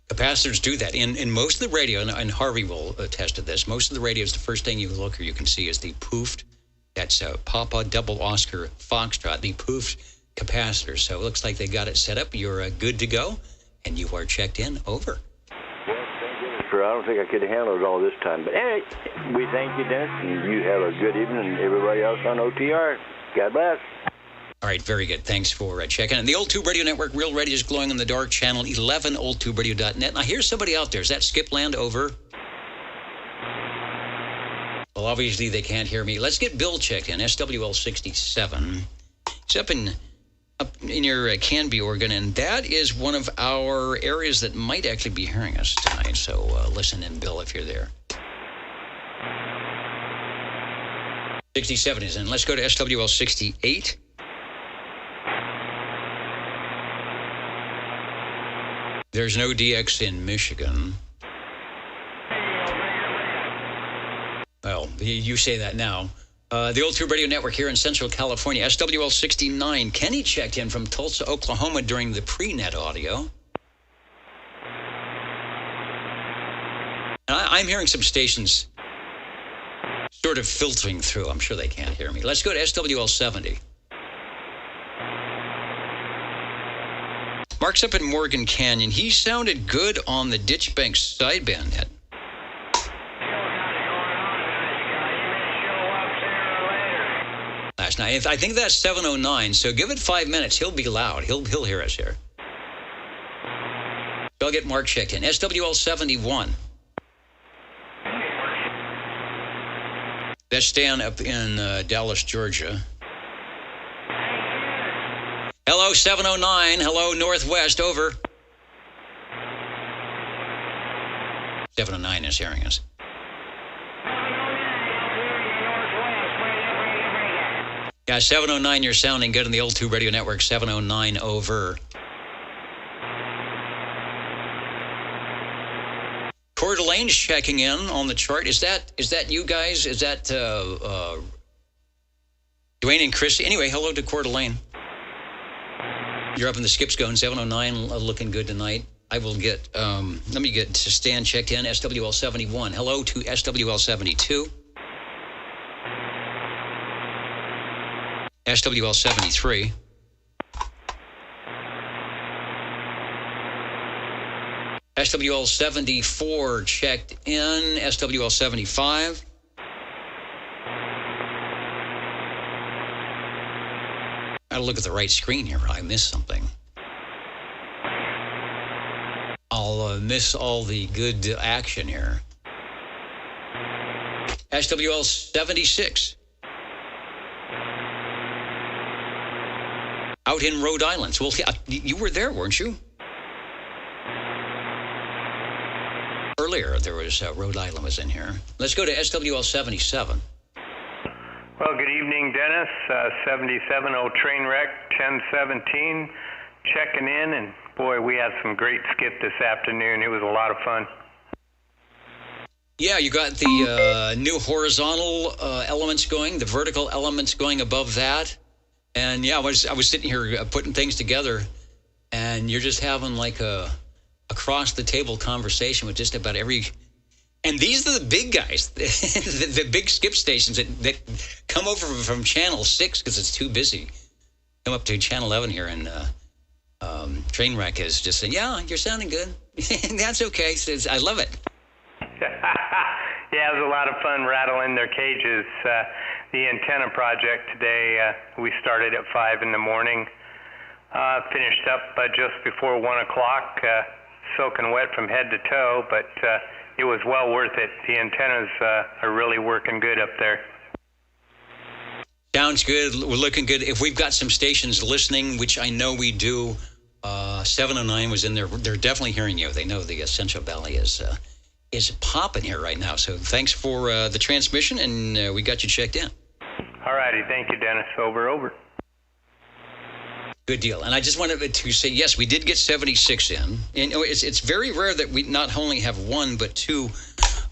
Capacitors do that. In most of the radio, and Harvey will attest to this, most of the radios, the first thing you look or you can see is the poofed, that's Papa Double Oscar Foxtrot, the poofed capacitor. So it looks like they got it set up. You're good to go, and you are checked in. Over. Well, thank you, sir. I don't think I could have handled it all this time. But anyway, we thank you, Dennis, and you have a good evening, and everybody else on OTR. God bless. All right, very good. Thanks for checking in. The Old Tube Radio Network, Real Radio is glowing in the dark, channel 11, oldtuberadio.net. Now, here's somebody out there. Is that Skip Land? Over. Well, obviously, they can't hear me. Let's get Bill checked in, SWL 67. He's up in up in your Canby, Oregon, and that is one of our areas that might actually be hearing us tonight. So listen in, Bill, if you're there. 67 is in. Let's go to SWL 68. There's no DX in Michigan. Well, you say that now. The Old Tube Radio Network here in Central California, SWL 69. Kenny checked in from Tulsa, Oklahoma during the pre-net audio. And I'm hearing some stations sort of filtering through. I'm sure they can't hear me. Let's go to SWL 70. Mark's up in Morgan Canyon. He sounded good on the Ditchbank sideband net. Last night. I think that's 709, so give it 5 minutes. He'll be loud. He'll hear us here. I'll get Mark checked in. SWL 71. That's Stan up in Dallas, Georgia. Hello, 709. Hello, Northwest. Over. 709 is hearing us. Yeah, 709, you're sounding good on the Old Tube Radio Network. 709, over. Coeur d'Alene's checking in on the chart. Is that you guys? Is that Dwayne and Chris? Anyway, hello to Coeur d'Alene. You're up in the Skips going 709, looking good tonight. I will get, let me get to Stan checked in, SWL 71. Hello to SWL 72. SWL 73. SWL 74 checked in. SWL 75. Gotta look at the right screen here. I missed something. I'll miss all the good action here. SWL 76. Out in Rhode Island. So you were there, weren't you? Earlier, there was Rhode Island was in here. Let's go to SWL 77. Well, good evening, Dennis. 77, old train wreck, 1017, checking in. And, boy, we had some great skip this afternoon. It was a lot of fun. Yeah, you got the new horizontal elements going, the vertical elements going above that. And yeah, I was sitting here putting things together, and you're just having like a across the table conversation with just about every. And these are the big guys, the big skip stations that come over from Channel 6 because it's too busy. Come up to Channel 11 here, and Trainwreck is just saying, "Yeah, you're sounding good. That's okay." Says, "I love it." Yeah, it was a lot of fun rattling their cages. The antenna project today, we started at 5 in the morning, finished up just before 1 o'clock, soaking wet from head to toe, but it was well worth it. The antennas are really working good up there. Sounds good. We're looking good. If we've got some stations listening, which I know we do, 709 was in there. They're definitely hearing you. They know the Central Valley is popping here right now. So thanks for the transmission, and we got you checked in. All righty. Thank you, Dennis. Over. Good deal. And I just wanted to say, yes, we did get 76 in. And it's very rare that we not only have one, but two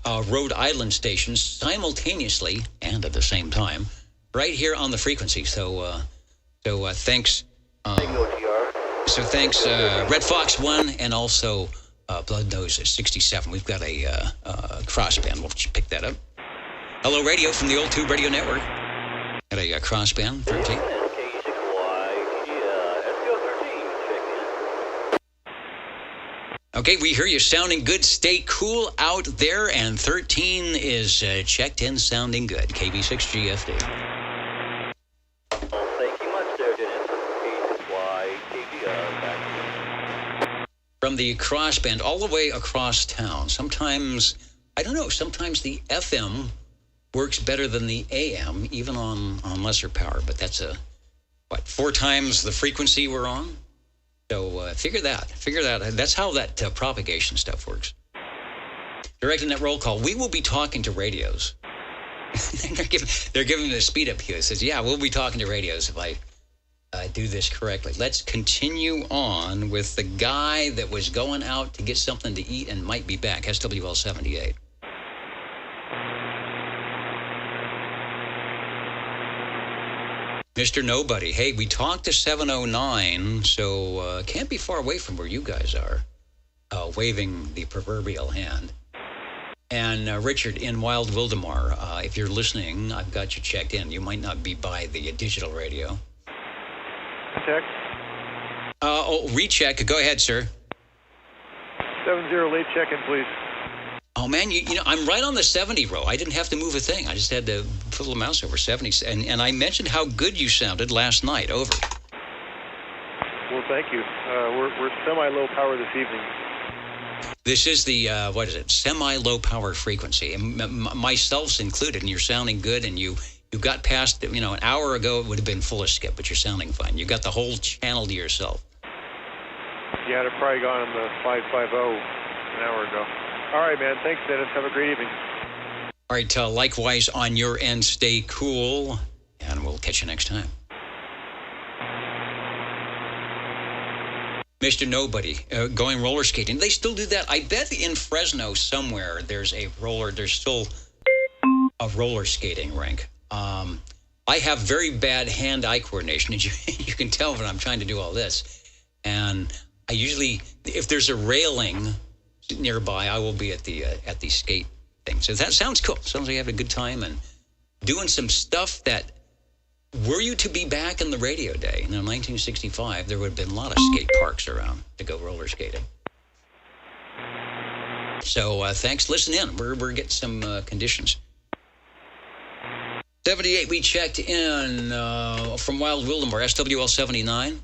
Rhode Island stations simultaneously and at the same time right here on the frequency. So thanks. So thanks, Red Fox 1 and also Blood Nose 67. We've got a crossband. We'll pick that up. Hello, radio from the Old Tube Radio Network. Got a crossband 13. Okay, we hear you sounding good. Stay cool out there. And 13 is checked in, sounding good. KB6GFD. Thank you much there, Dennis. From the crossband all the way across town. Sometimes, I don't know, sometimes the FM works better than the AM, even on lesser power. But that's 4 times the frequency we're on? So figure that. That's how that propagation stuff works. Directing that roll call, we will be talking to radios. they're giving the speed up here. It says, yeah, we'll be talking to radios if I do this correctly. Let's continue on with the guy that was going out to get something to eat and might be back, SWL 78. Mr. Nobody, hey, we talked to 709, so can't be far away from where you guys are, waving the proverbial hand. And Richard in Wild Wildemar, if you're listening, I've got you checked in. You might not be by the digital radio. Check. Recheck. Go ahead, sir. 70 late check-in, please. Oh, man, you know, I'm right on the 70 row. I didn't have to move a thing. I just had to put a little mouse over 70. And I mentioned how good you sounded last night. Over. Well, thank you. We're semi-low power this evening. This is the, semi-low power frequency. And myself's included, and you're sounding good, and you got past, an hour ago it would have been full of skip, but you're sounding fine. You got the whole channel to yourself. Yeah, I'd have probably gone on the 550 an hour ago. All right, man. Thanks, Dennis. Have a great evening. All right. Likewise, on your end, stay cool, and we'll catch you next time. Mr. Nobody, going roller skating. They still do that. I bet in Fresno somewhere there's still a roller skating rink. I have very bad hand-eye coordination, and you can tell when I'm trying to do all this. And I usually, if there's a railing nearby, I will be at the skate thing. So that sounds cool. Sounds like you have a good time and doing some stuff that, were you to be back in the radio day, in 1965, there would have been a lot of skate parks around to go roller skating. So thanks. Listen in. We're getting some conditions. 78, we checked in from Wild Wildemar, SWL 79.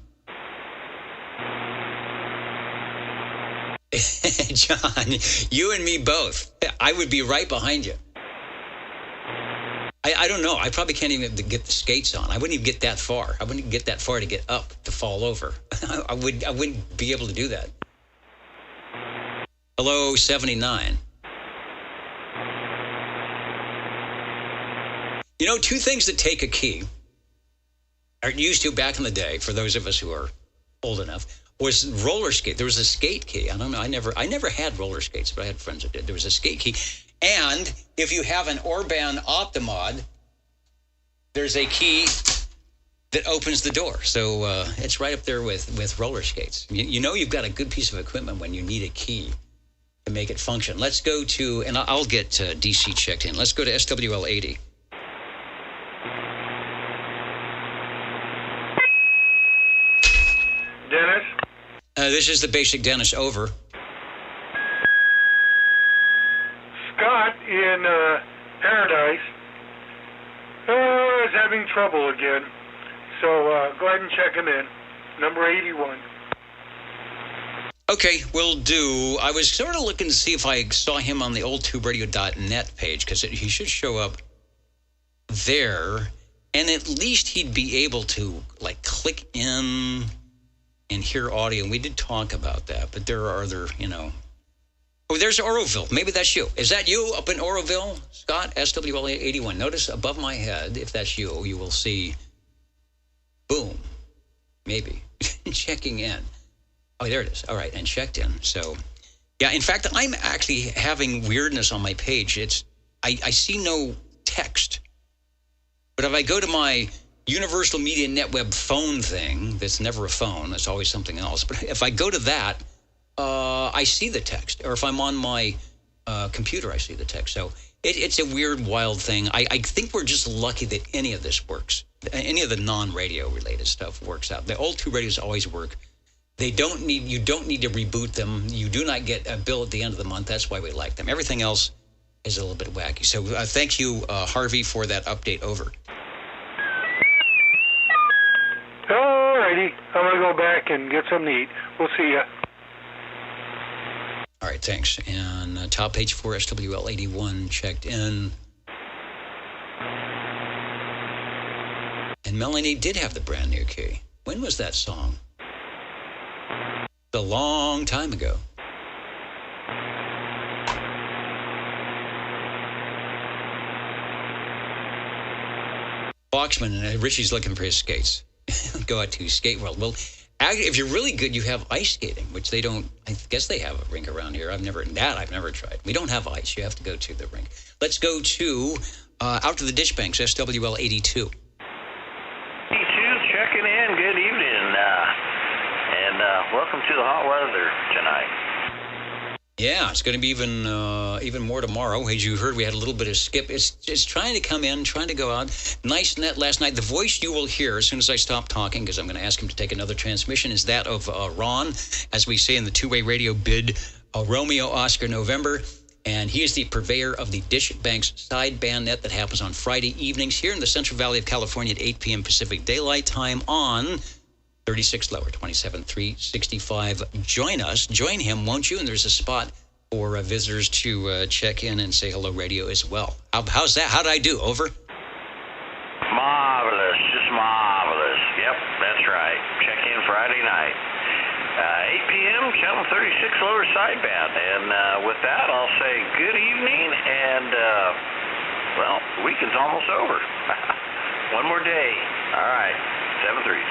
John, you and me both. I would be right behind you. I don't know. I probably can't even get the skates on. I wouldn't even get that far. I wouldn't even get that far to get up to fall over. I wouldn't be able to do that. Hello, 79. You know, 2 things that take a key, or used to back in the day, for those of us who are old enough, was roller skate. There was a skate key. I don't know. I never had roller skates, but I had friends that did. There was a skate key. And if you have an Orban Optimod, there's a key that opens the door. So it's right up there with roller skates. You know you've got a good piece of equipment when you need a key to make it function. Let's go to, and I'll get DC checked in. Let's go to SWL 80. Dennis? This is the basic Dennis, over. Scott in Paradise is having trouble again. So go ahead and check him in. Number 81. Okay, will do. I was sort of looking to see if I saw him on the oldtuberadio.net page, because he should show up there, and at least he'd be able to, click in and hear audio. And we did talk about that, but there are other, Oh, there's Oroville. Maybe that's you. Is that you up in Oroville, Scott? SWL 81. Notice above my head, if that's you, you will see, boom, maybe, checking in. Oh, there it is. All right, and checked in. So, yeah, in fact, I'm actually having weirdness on my page. I see no text. But if I go to my Universal Media Netweb phone thing, that's never a phone, that's always something else. But if I go to that, I see the text. Or if I'm on my computer, I see the text. So it's a weird, wild thing. I think we're just lucky that any of this works. Any of the non-radio related stuff works out. The old 2 radios always work. You don't need to reboot them. You do not get a bill at the end of the month. That's why we like them. Everything else is a little bit wacky. So thank you, Harvey, for that update. Over. All righty. I'm going to go back and get something to eat. We'll see ya. All right, thanks. And top page 4, SWL 81 checked in. And Melanie did have the brand new key. When was that song? A long time ago. Boxman, Richie's looking for his skates. Go out to Skate World. Well, actually, if you're really good, you have ice skating, which they don't. I guess they have a rink around here. I've never tried. We don't have ice. You have to go to the rink. Let's go to out to the ditch banks. SWL 82. 82 checking in. Good evening, and welcome to the hot weather tonight. Yeah, it's going to be even more tomorrow. As you heard, we had a little bit of skip. It's trying to come in, trying to go out. Nice net last night. The voice you will hear as soon as I stop talking, because I'm going to ask him to take another transmission, is that of Ron, as we say in the two-way radio bid, Romeo Oscar November. And he is the purveyor of the Dish Banks sideband net that happens on Friday evenings here in the Central Valley of California at 8 p.m. Pacific Daylight Time on 36 lower, 27,365. Join him, won't you? And there's a spot for visitors to check in and say hello radio as well. How's that? How did I do? Over? Marvelous, just marvelous. Yep, that's right. Check in Friday night. 8 p.m., channel 36 lower sideband. And with that, I'll say good evening, and, well, the weekend's almost over. One more day. All right, 7-3.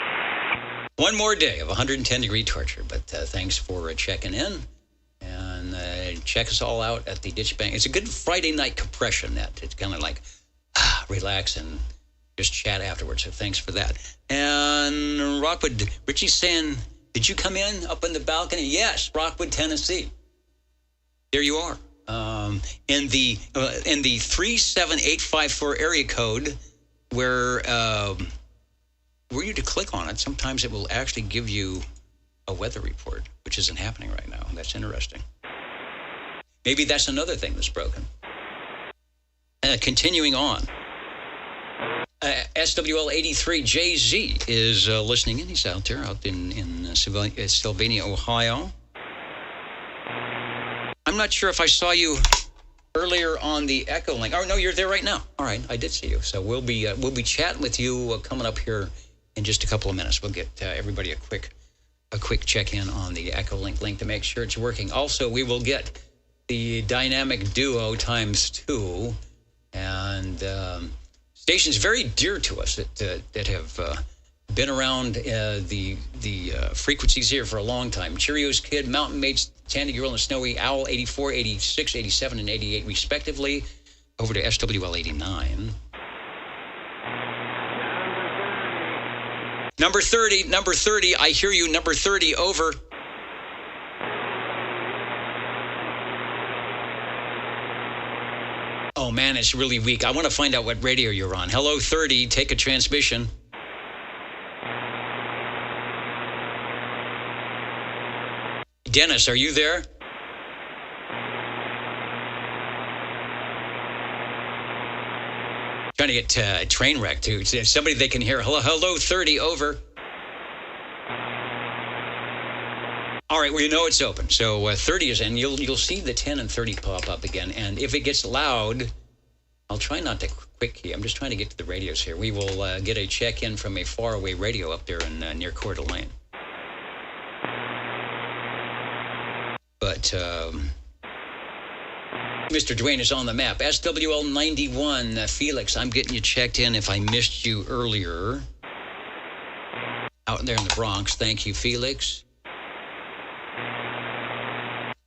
One more day of 110-degree torture, but thanks for checking in. And check us all out at the Ditch Bank. It's a good Friday night compression net. It's kind of like relax and just chat afterwards, so thanks for that. And Rockwood, Richie's saying, did you come in up in the balcony? Yes, Rockwood, Tennessee. There you are. In the 37854 area code where were you to click on it, sometimes it will actually give you a weather report, which isn't happening right now. That's interesting. Maybe that's another thing that's broken. Continuing on. SWL 83 JZ is listening in. He's out there, out in Sylvania, Ohio. I'm not sure if I saw you earlier on the Echo link. Oh, no, you're there right now. All right, I did see you. So we'll be chatting with you coming up here in just a couple of minutes. We'll get everybody a quick check-in on the Echo link to make sure it's working. Also, we will get the Dynamic Duo ×2 and stations very dear to us that have been around the frequencies here for a long time. Cheerios Kid, Mountain Mates, Sandy Girl, and Snowy Owl, 84, 86, 87, and 88, respectively. Over to SWL 89. Number 30, I hear you, number 30, over. Oh, man, it's really weak. I want to find out what radio you're on. Hello, 30, take a transmission. Dennis, are you there? Trying to get a train wreck, too. Somebody they can hear. Hello, 30, over. All right, well, you know it's open. So 30 is in. You'll see the 10 and 30 pop up again. And if it gets loud, I'll try not to quick key. I'm just trying to get to the radios here. We will get a check-in from a faraway radio up there in near Coeur d'Alene. But Mr. Dwayne is on the map. SWL 91, Felix, I'm getting you checked in if I missed you earlier. Out there in the Bronx. Thank you, Felix.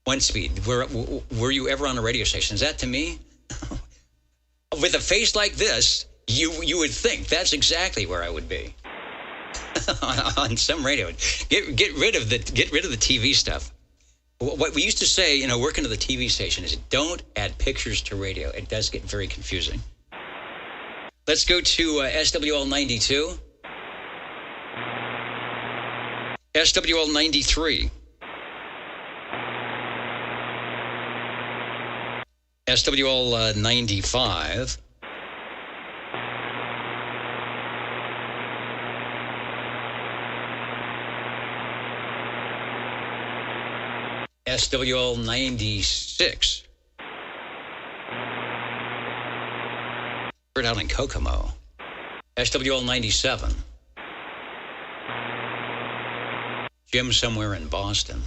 One speed. Were you ever on a radio station? Is that to me? With a face like this, you would think that's exactly where I would be. On some radio. Get rid of the TV stuff. What we used to say, working at the TV station is don't add pictures to radio. It does get very confusing. Let's go to SWL 92. SWL 93. SWL 95. SWL 96. We're out in Kokomo. SWL 97. Jim somewhere in Boston.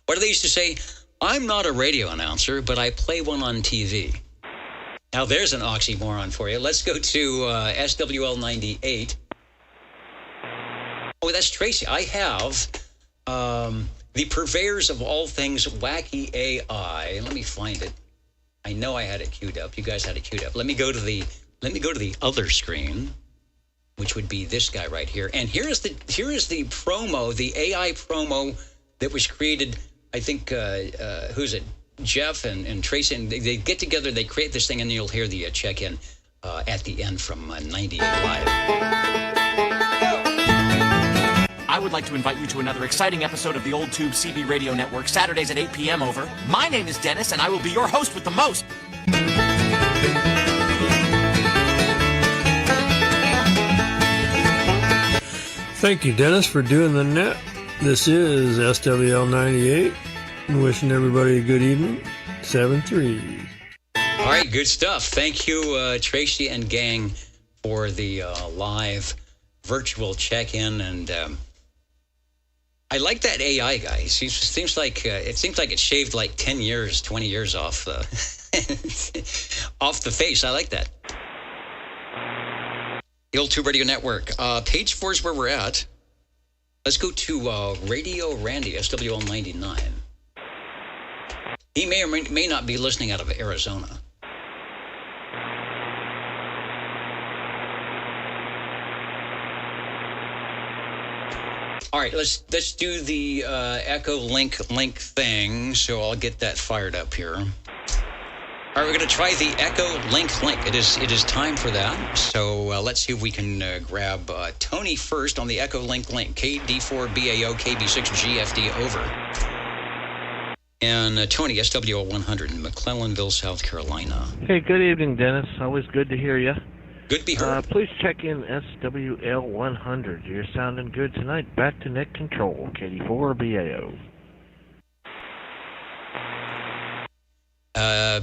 What do they used to say? I'm not a radio announcer, but I play one on TV. Now there's an oxymoron for you. Let's go to SWL 98. Oh, that's Tracy. I have the purveyors of all things wacky AI. Let me find it. I know I had it queued up. You guys had it queued up. Let me go to the other screen, which would be this guy right here. And here is the promo, the AI promo that was created. I think who's it? Jeff and Tracy, and they get together. They create this thing, and you'll hear the check-in at the end from 98 Live. I would like to invite you to another exciting episode of the Old Tube CB Radio Network, Saturdays at 8 p.m. over. My name is Dennis, and I will be your host with the most. Thank you, Dennis, for doing the net. This is SWL 98. Wishing everybody a good evening. 7-3. All right, good stuff. Thank you, Tracy and gang, for the live virtual check-in, and I like that AI guy. It seems like it shaved like 10 years, 20 years off off the face. I like that. The Old Tube Radio Network. Page 4 is where we're at. Let's go to Radio Randy, SWL 99. He may or may not be listening out of Arizona. All right, let's do the Echo link thing. So I'll get that fired up here. All right, we're going to try the Echo link. It is time for that. So let's see if we can grab Tony first on the Echo link. KD4BAO KB6GFD over. And Tony, SWL 100 in McClellanville, South Carolina. Hey, good evening, Dennis. Always good to hear you. Good to be heard. Please check in SWL 100. You're sounding good tonight. Back to net control, KD4BAO.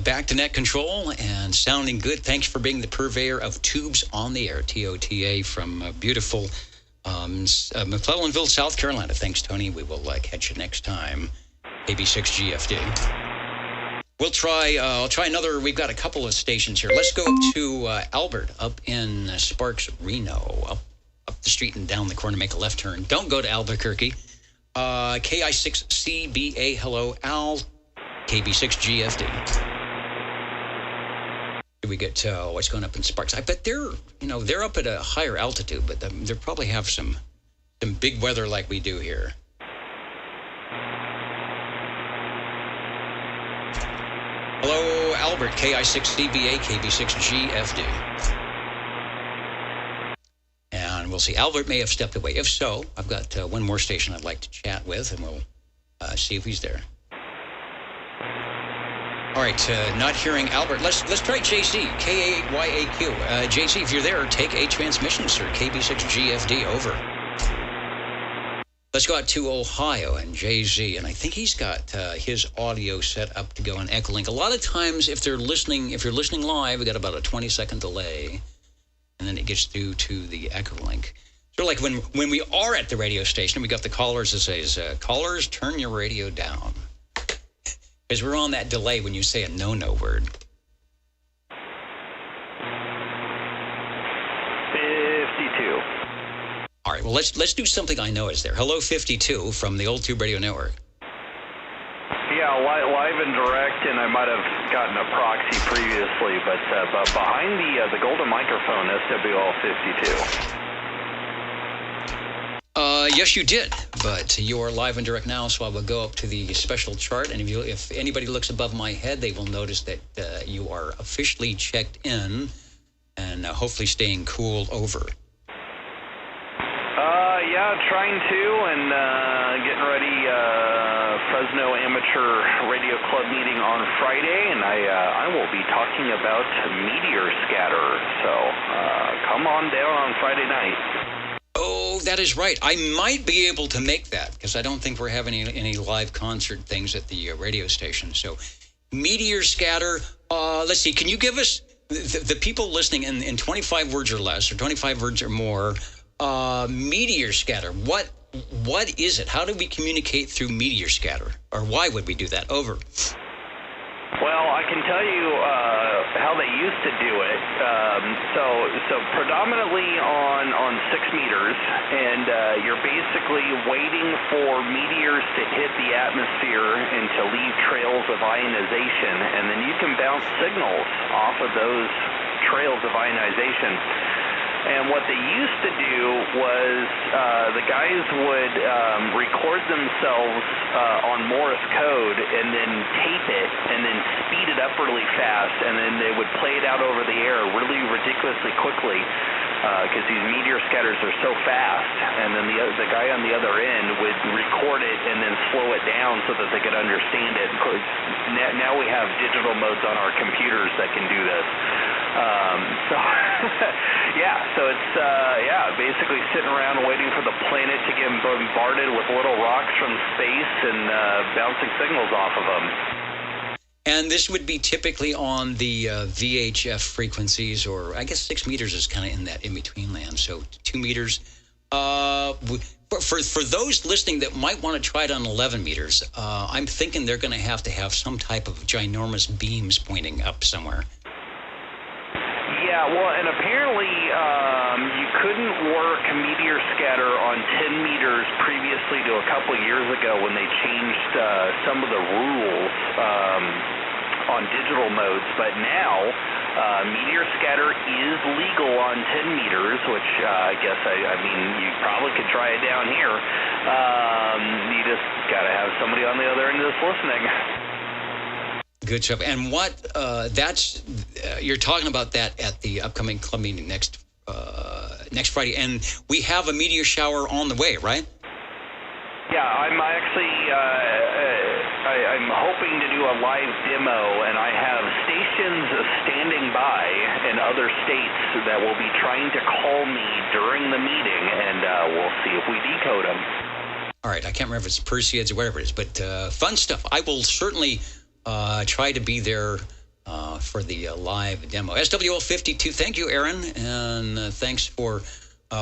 Back to net control and sounding good. Thanks for being the purveyor of tubes on the air, TOTA, from beautiful McClellanville, South Carolina. Thanks, Tony. We will catch you next time. AB6GFD. We'll try, I'll try another. We've got a couple of stations here. Let's go up to Albert up in Sparks, Reno, up the street and down the corner, make a left turn. Don't go to Albuquerque. KI6CBA, hello, Al, KB6GFD. We get what's going up in Sparks. I bet they're up at a higher altitude, but they probably have some big weather like we do here. Hello, Albert, KI6CBA, KB6GFD. And we'll see. Albert may have stepped away. If so, I've got one more station I'd like to chat with, and we'll see if he's there. All right, not hearing Albert. Let's try JC, KAYAQ. JC, if you're there, take a transmission, sir. KB6GFD, over. Let's go out to Ohio and JZ, and I think he's got his audio set up to go on Echolink. A lot of times, if you're listening live, we got about a 20-second delay, and then it gets through to the Echolink. So like when we are at the radio station, we got the callers that says, callers, turn your radio down. Because we're on that delay when you say a no-no word. 52. All right, well, let's do something I know is there. Hello, 52 from the Old Tube Radio Network. Yeah, live and direct, and I might have gotten a proxy previously, but behind the golden microphone, SWL 52. Yes, you did, but you are live and direct now, so I will go up to the special chart, and if anybody looks above my head, they will notice that you are officially checked in and hopefully staying cool over. Yeah, trying to, and getting ready. Fresno Amateur Radio Club meeting on Friday, and I will be talking about meteor scatter. So come on down on Friday night. Oh, that is right. I might be able to make that because I don't think we're having any live concert things at the radio station. So meteor scatter, let's see, can you give us, the people listening in 25 words or less, or 25 words or more, meteor scatter, what is it? How do we communicate through meteor scatter? Or why would we do that? Over. Well, I can tell you how they used to do it. So predominantly on 6 meters, and you're basically waiting for meteors to hit the atmosphere and to leave trails of ionization, and then you can bounce signals off of those trails of ionization. And what they used to do was the guys would record themselves on Morse code and then tape it and then speed it up really fast, and then they would play it out over the air really ridiculously quickly because these meteor scatters are so fast. And then the guy on the other end would record it and then slow it down so that they could understand it. Now we have digital modes on our computers that can do this. So it's basically sitting around waiting for the planet to get bombarded with little rocks from space and bouncing signals off of them. And this would be typically on the VHF frequencies, or I guess 6 meters is kind of in that in-between land. So 2 meters. For those listening that might want to try it on 11 meters, I'm thinking they're going to have some type of ginormous beams pointing up somewhere. Yeah, well, and apparently you couldn't work meteor scatter on 10 meters previously to a couple of years ago when they changed some of the rules on digital modes. But now meteor scatter is legal on 10 meters, which I guess, I mean, you probably could try it down here. You just got to have somebody on the other end of this listening. Good stuff. And what you're talking about that at the upcoming club meeting next Friday, and we have a meteor shower on the way, right? Yeah, I'm actually I'm hoping to do a live demo, and I have stations standing by in other states that will be trying to call me during the meeting, and we'll see if we decode them. All right, I can't remember if it's Perseids or whatever it is, but fun stuff. I will certainly try to be there for the live demo. SWL 52, thank you, Aaron, and thanks for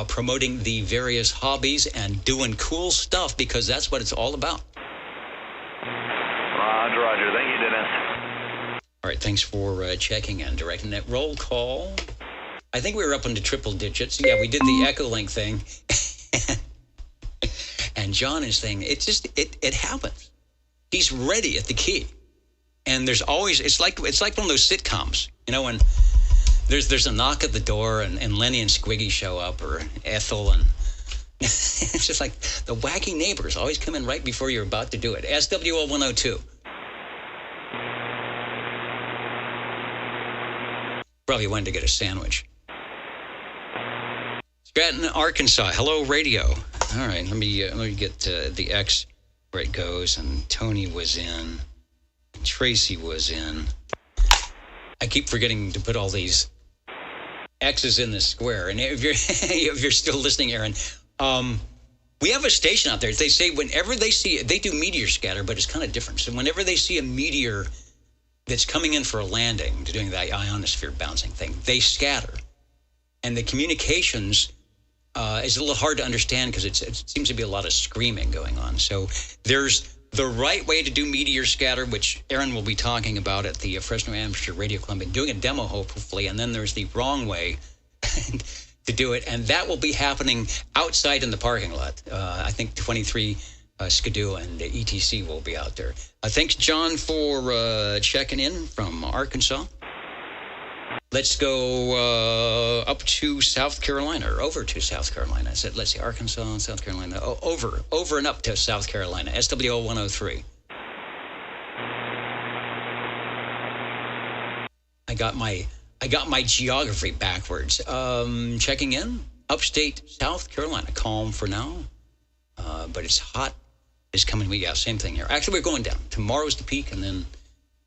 promoting the various hobbies and doing cool stuff, because that's what it's all about. Roger. Thank you, Dennis. All right, thanks for checking and directing that roll call. I think we were up into triple digits. Yeah, we did the Echolink thing. And John is saying, it happens. He's ready at the key. And there's always, it's like one of those sitcoms, you know, when there's a knock at the door and Lenny and Squiggy show up, or Ethel, and it's just like the wacky neighbors always come in right before you're about to do it. SWL 102. Probably wanted to get a sandwich. Stratton, Arkansas. Hello, radio. All right, let me get the X where it goes. And Tony was in. Tracy was in. I keep forgetting to put all these X's in the square. And if you're still listening, Aaron, we have a station out there. They say whenever they see it, they do meteor scatter, but it's kind of different. So whenever they see a meteor that's coming in for a landing, to doing the ionosphere bouncing thing, they scatter. And the communications is a little hard to understand because it seems to be a lot of screaming going on. So there's the right way to do meteor scatter, which Aaron will be talking about at the Fresno Amateur Radio Club and doing a demo, hopefully. And then there's the wrong way to do it. And that will be happening outside in the parking lot. I think 23 Skidoo and ETC will be out there. Thanks, John, for checking in from Arkansas. Let's go up to South Carolina, or over to South Carolina. I said, let's see, Arkansas and South Carolina. Over and up to South Carolina. SWL 103. I got my geography backwards. Checking in, upstate South Carolina. Calm for now, but it's hot. It's coming. Yeah, same thing here. Actually, we're going down. Tomorrow's the peak, and then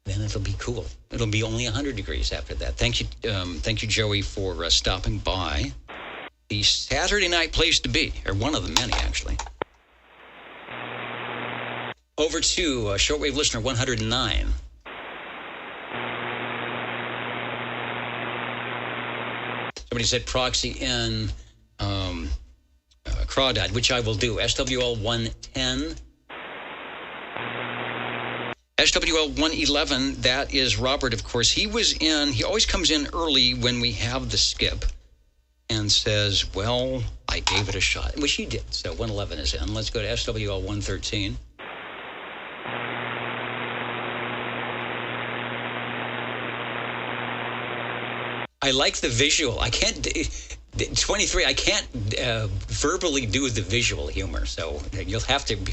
it'll be cool. It'll be only 100 degrees after that. Thank you, Joey, for stopping by. the Saturday night place to be, or one of the many, actually. Over to shortwave listener 109. Somebody said proxy in Crawdad, which I will do. SWL 110. SWL 111, that is Robert, of course. He always comes in early when we have the skip and says, well, I gave it a shot, which he did. So 111 is in. Let's go to SWL 113. I like the visual. I can't, 23, I can't verbally do the visual humor. So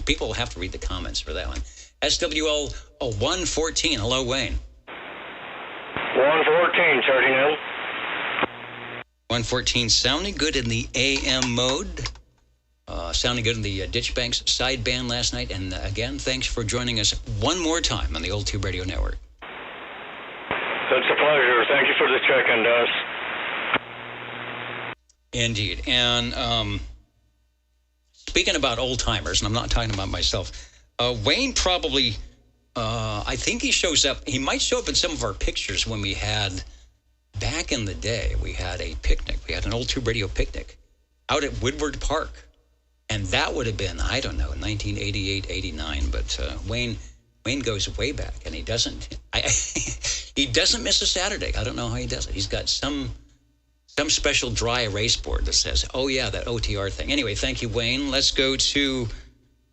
people will have to read the comments for that one. SWL 114. Hello, Wayne. 114, starting in. 114, sounding good in the AM mode. Sounding good in the Ditchbanks sideband last night. And again, thanks for joining us one more time on the Old Tube Radio Network. It's a pleasure. Thank you for the check-in, Dennis. Indeed. And speaking about old-timers, and I'm not talking about myself, Wayne probably, I think he shows up, he might show up in some of our pictures when we had, back in the day, we had a picnic. We had an Old Tube Radio picnic out at Woodward Park. And that would have been, I don't know, 1988, 89. But Wayne goes way back, and he doesn't miss a Saturday. I don't know how he does it. He's got some special dry erase board that says, oh, yeah, that OTR thing. Anyway, thank you, Wayne. Let's go to,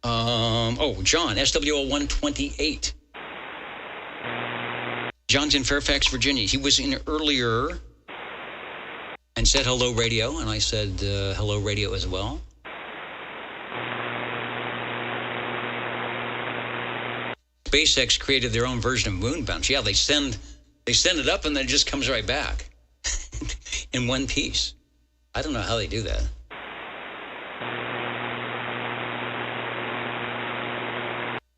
John, SWL 128. John's in Fairfax, Virginia. He was in earlier and said hello, radio, and I said hello, radio as well. SpaceX created their own version of moon bounce. Yeah, they send it up and then it just comes right back in one piece. I don't know how they do that.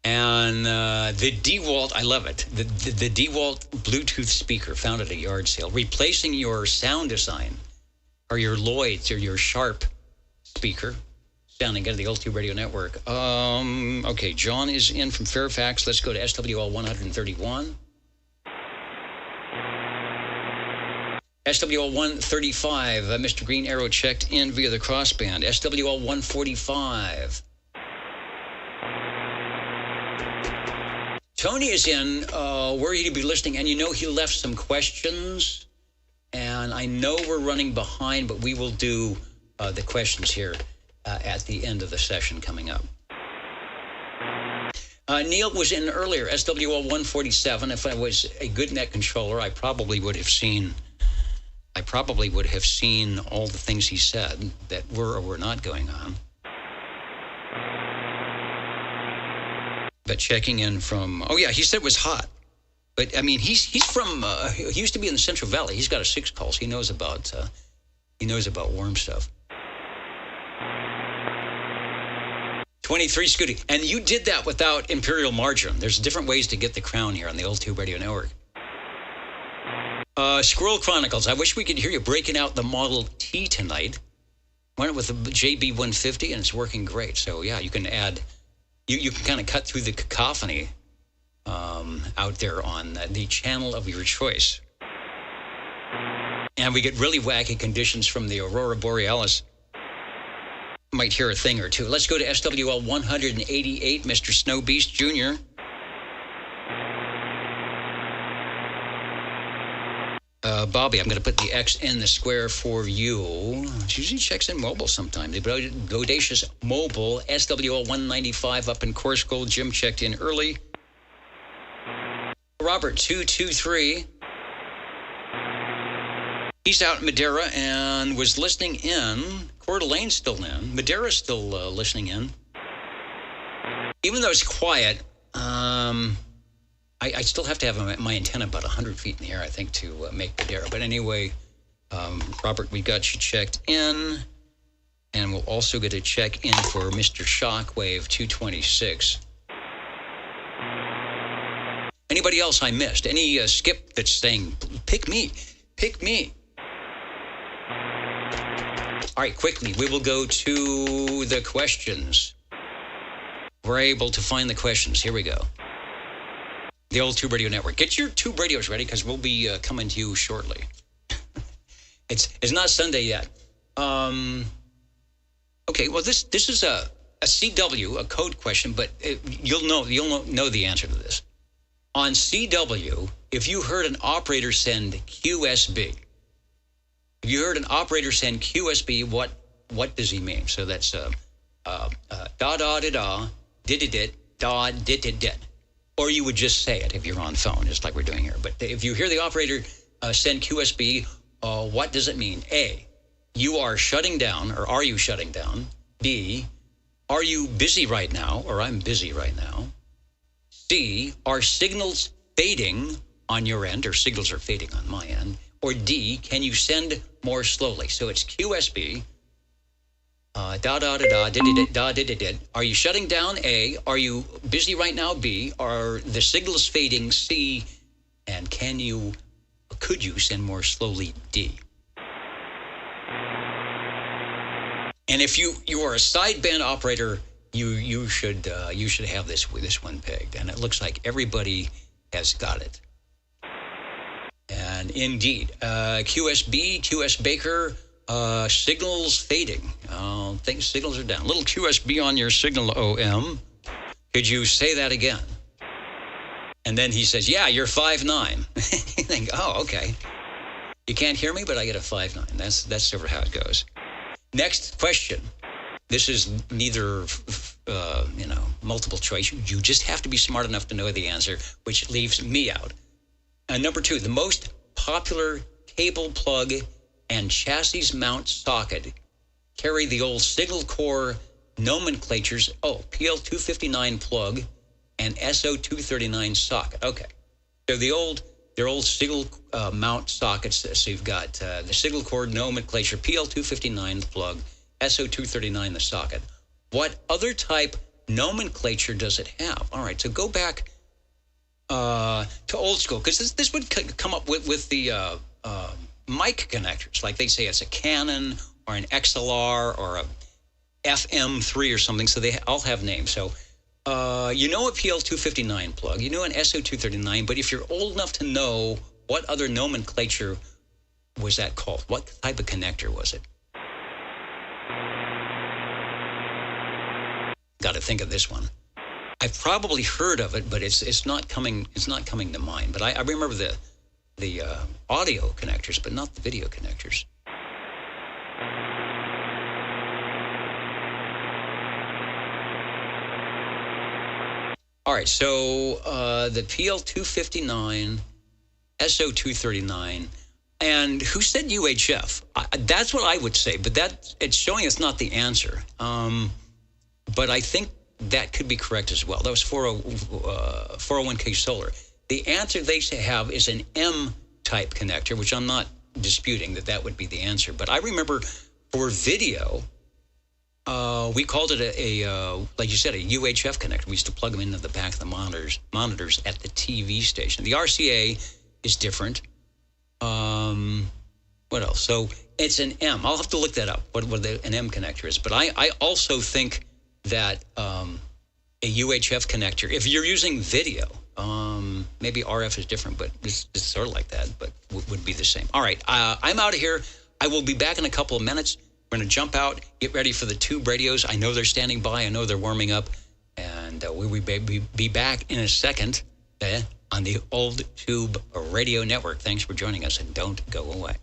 And the DeWalt, I love it. The DeWalt Bluetooth speaker found at a yard sale, replacing your sound design or your Lloyd's or your Sharp speaker. Sounding good at the Old Tube Radio Network. Okay, John is in from Fairfax. Let's go to SWL 131. SWL 135. Mr. Green Arrow checked in via the crossband. SWL 145. Tony is in, worried he'd be listening, and he left some questions. And I know we're running behind, but we will do the questions here at the end of the session coming up. Neil was in earlier, SWL 147. If I was a good net controller, I probably would have seen all the things he said that were or were not going on. But checking in from, he said it was hot. But I mean, he's from, he used to be in the Central Valley. He's got a 6 pulse. He knows about warm stuff. 23 Scooty. And you did that without Imperial Margarine. There's different ways to get the crown here on the Old Tube Radio Network. Squirrel Chronicles. I wish we could hear you breaking out the Model T tonight. Went with the JB150, and it's working great. So, yeah, you can add, you can kind of cut through the cacophony out there on the channel of your choice. And we get really wacky conditions from the Aurora Borealis. Might hear a thing or two. Let's go to SWL 188, Mr. Snow Beast Jr. Bobby, I'm going to put the X in the square for you. She usually checks in mobile sometime. The Bodacious Mobile, SWL 195 up in Coarse Gold. Jim checked in early. Robert 223. He's out in Madeira and was listening in. Coeur d'Alene's still in. Madeira's still listening in. Even though it's quiet, I still have to have my antenna about 100 feet in the air, I think, to make Madeira. But anyway, Robert, we got you checked in. And we'll also get a check in for Mr. Shockwave 226. Anybody else I missed? Any skip that's saying, pick me. All right, quickly, we will go to the questions. We're able to find the questions. Here we go. The Old Tube Radio Network. Get your tube radios ready because we'll be coming to you shortly. It's not Sunday yet. Okay, well, this is a CW, a code question, but you'll know the answer to this. On CW, if you heard an operator send QSB, what does he mean? So that's da-da-da-da, did-did-did, da-did-did-did. Or you would just say it if you're on phone, just like we're doing here. But if you hear the operator send QSB, what does it mean? A, you are shutting down, or are you shutting down? B, are you busy right now, or I'm busy right now? C, are signals fading on your end, or signals are fading on my end? Or D, can you send more slowly? So it's QSB, da-da-da-da, Are you shutting down? A, are you busy right now? B, are the signals fading? C, and could you send more slowly? D. And if you are a sideband operator, you should have this one pegged. And it looks like everybody has got it. And indeed, QSB, QS Baker, signals fading. Think signals are down. Little QSB on your signal, OM. Could you say that again? And then he says, yeah, you're 5'9". You think, oh, okay. You can't hear me, but I get a 5'9". That's sort of how it goes. Next question. This is neither, multiple choice. You just have to be smart enough to know the answer, which leaves me out. Number 2, the most popular cable plug and chassis mount socket carry the old signal core nomenclatures. PL259 plug and SO239 socket. Okay. So they're old signal mount sockets. So you've got the signal core nomenclature, PL259 the plug, SO239 the socket. What other type nomenclature does it have? All right, so go back to old school, because this would come up with the mic connectors. Like they say it's a Canon or an XLR or a FM3 or something, so they all have names. So a PL259 plug, an SO239, but if you're old enough to know, what other nomenclature was that called? What type of connector was it? Got to think of this one. I've probably heard of it, but it's not coming to mind. But I remember the audio connectors, but not the video connectors. All right, so the PL259, SO239, and who said UHF? That's what I would say, but it's showing it's not the answer. But I think that could be correct as well. That was 401k solar. The answer they have is an M-type connector, which I'm not disputing that would be the answer. But I remember for video, we called it like you said, a UHF connector. We used to plug them into the back of the monitors at the TV station. The RCA is different. What else? So it's an M. I'll have to look that up, what an M connector is. But I also think that a UHF connector, if you're using video, maybe RF is different, but it's sort of like that, but would be the same. All right, I'm out of here. I will be back in a couple of minutes. We're going to jump out, get ready for the tube radios. I know they're standing by. I know they're warming up. And we will be back in a second on the Old Tube Radio Network. Thanks for joining us, and don't go away.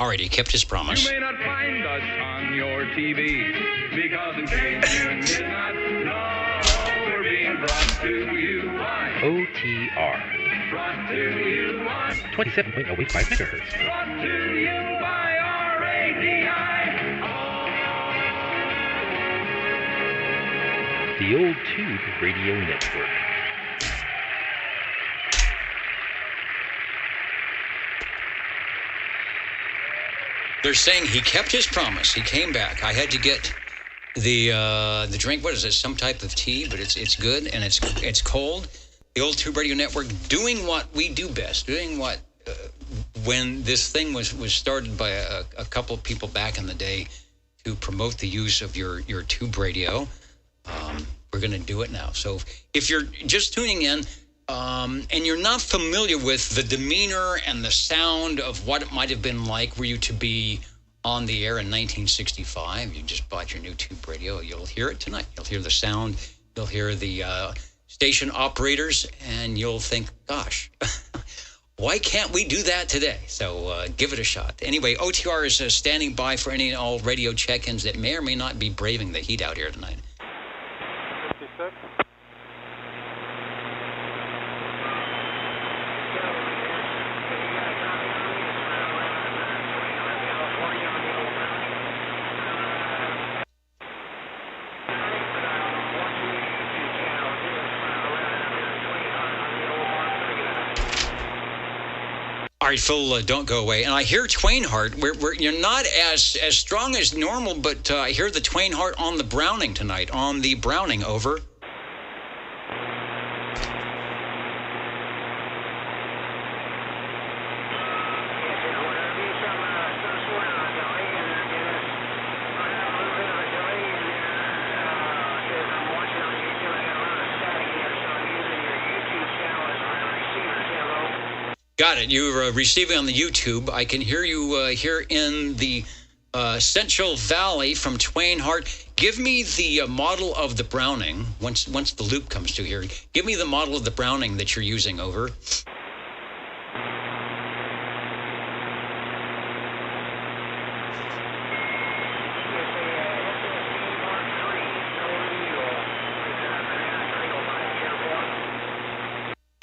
All right, he kept his promise. You may not find us on your TV because in case you did not know, we're being brought to you by OTR. Brought to you by 27.085 megahertz. Brought to you by RADI. The Old Tube Radio Network. They're saying he kept his promise. He came back. I had to get the drink. What is it? Some type of tea, but it's good and it's cold. The Old Tube Radio Network doing what we do best. Doing what when this thing was started by a couple of people back in the day to promote the use of your tube radio. We're going to do it now. So if you're just tuning in and you're not familiar with the demeanor and the sound of what it might have been like were you to be on the air in 1965, you just bought your new tube radio, you'll hear it tonight. You'll hear the sound, you'll hear the station operators, and you'll think, gosh, why can't we do that today? So give it a shot. Anyway, OTR is standing by for any and all radio check-ins that may or may not be braving the heat out here tonight. 56. All right, Phil, don't go away. And I hear Twainhart. You're not as strong as normal, but I hear the Twainhart on the Browning tonight. On the Browning, over. Got it. You're receiving on the YouTube. I can hear you here in the Central Valley from Twainhart. Give me the model of the Browning. Once the loop comes to here, give me the model of the Browning that you're using, over.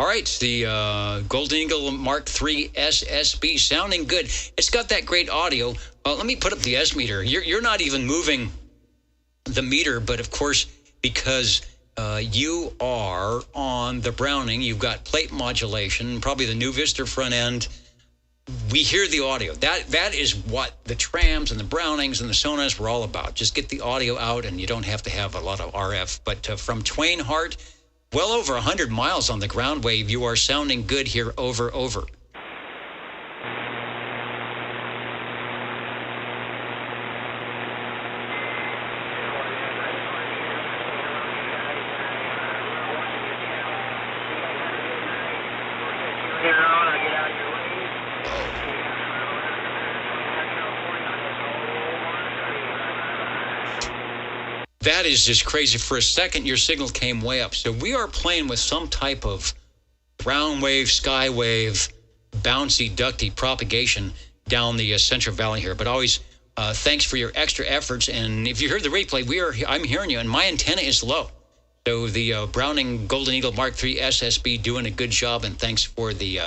All right, the Golden Eagle Mark III SSB sounding good. It's got that great audio. Let me put up the S meter. You're not even moving the meter, but of course, because you are on the Browning, you've got plate modulation, probably the new Vista front end. We hear the audio. That is what the trams and the Brownings and the Sonas were all about. Just get the audio out, and you don't have to have a lot of RF. But from Twainhart, well over 100 miles on the ground wave, you are sounding good here, over. That is just crazy. For a second, your signal came way up. So we are playing with some type of ground wave, sky wave, bouncy, ducty propagation down the Central Valley here. But always, thanks for your extra efforts. And if you heard the replay, I'm hearing you, and my antenna is low. So the Browning Golden Eagle Mark III SSB doing a good job, and thanks for the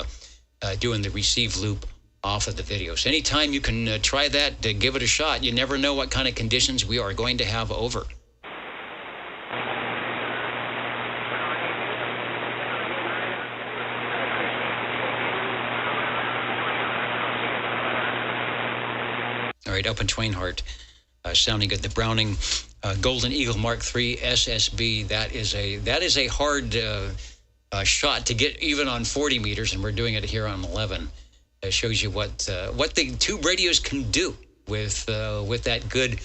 doing the receive loop off of the video. So anytime you can try that, give it a shot. You never know what kind of conditions we are going to have, over. All right, up in Twainhart, sounding good. The Browning Golden Eagle Mark III SSB. That is a hard shot to get even on 40 meters, and we're doing it here on 11. It shows you what the tube radios can do with that good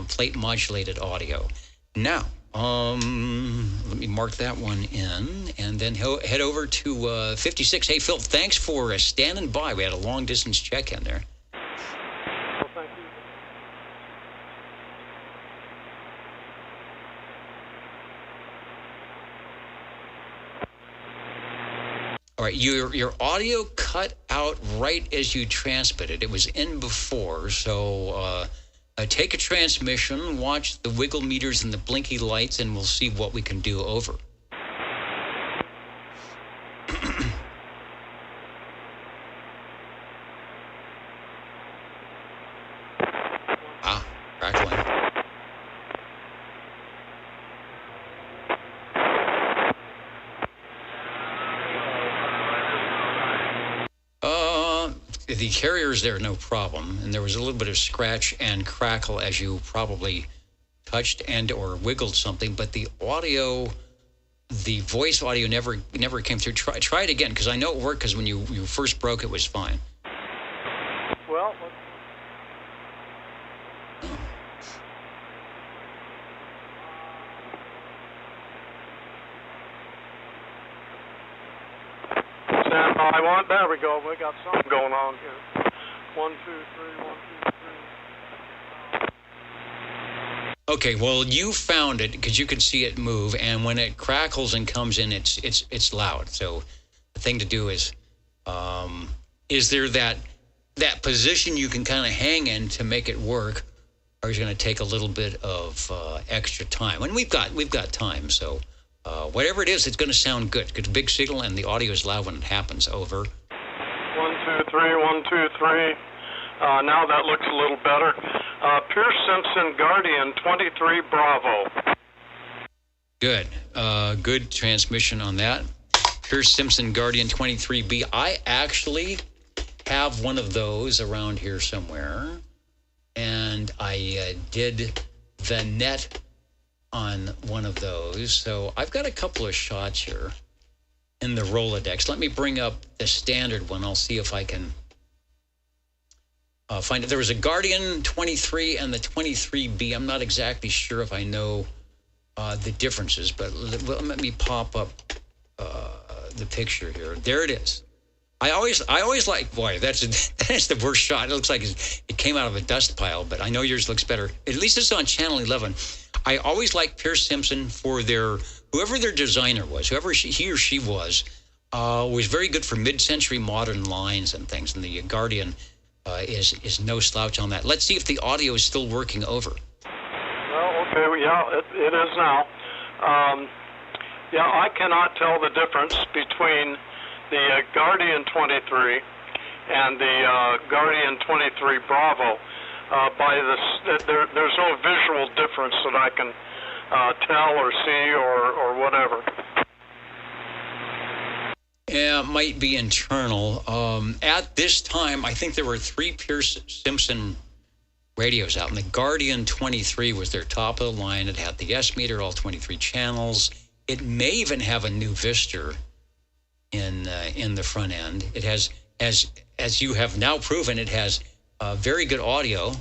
plate modulated audio. Now, let me mark that one in, and then head over to 56. Hey, Phil, thanks for standing by. We had a long distance check in there. All All right, your audio cut out right as you transmitted. It was in before, so take a transmission, watch the wiggle meters and the blinky lights, and we'll see what we can do. Over. Crackling. The carrier's there, no problem. And there was a little bit of scratch and crackle as you probably touched and or wiggled something. But the audio, the voice audio never came through. Try it again, because I know it worked, because when you first broke, it was fine. Well, stand by one. There we go. We got something going on here. 1, 2, 3, 1, 2, 3. Okay, well, you found it because you can see it move, and when it crackles and comes in, it's loud. So the thing to do is there that position you can kind of hang in to make it work, or is it going to take a little bit of extra time? And we've got time, so whatever it is, it's going to sound good. It's a big signal, and the audio is loud when it happens. Over. 1, 2, 3, 1, 2, 3. Now that looks a little better. Pierce Simpson Guardian 23 Bravo. Good. Good transmission on that. Pierce Simpson Guardian 23B. I actually have one of those around here somewhere, and I did the net on one of those. So I've got a couple of shots here in the Rolodex. Let me bring up the standard one. I'll see if I can find it. There was a Guardian 23 and the 23B. I'm not exactly sure if I know the differences, but let me pop up the picture here. There it is. I always like, boy, that's the worst shot. It looks like it came out of a dust pile, but I know yours looks better. At least it's on Channel 11. I always like Pierce Simpson for whoever their designer was, whoever he or she was very good for mid-century modern lines and things, and the Guardian is no slouch on that. Let's see if the audio is still working. Over. Well, okay, yeah, it is now. I cannot tell the difference between the Guardian 23 and the Guardian 23 Bravo. There's no visual difference that I can tell or see or whatever. Yeah, it might be internal. At this time, I think there were 3 Pierce Simpson radios out, and the Guardian 23 was their top of the line. It had the S meter, all 23 channels. It may even have a new Vister in the front end. It has, as you have now proven, it has very good audio,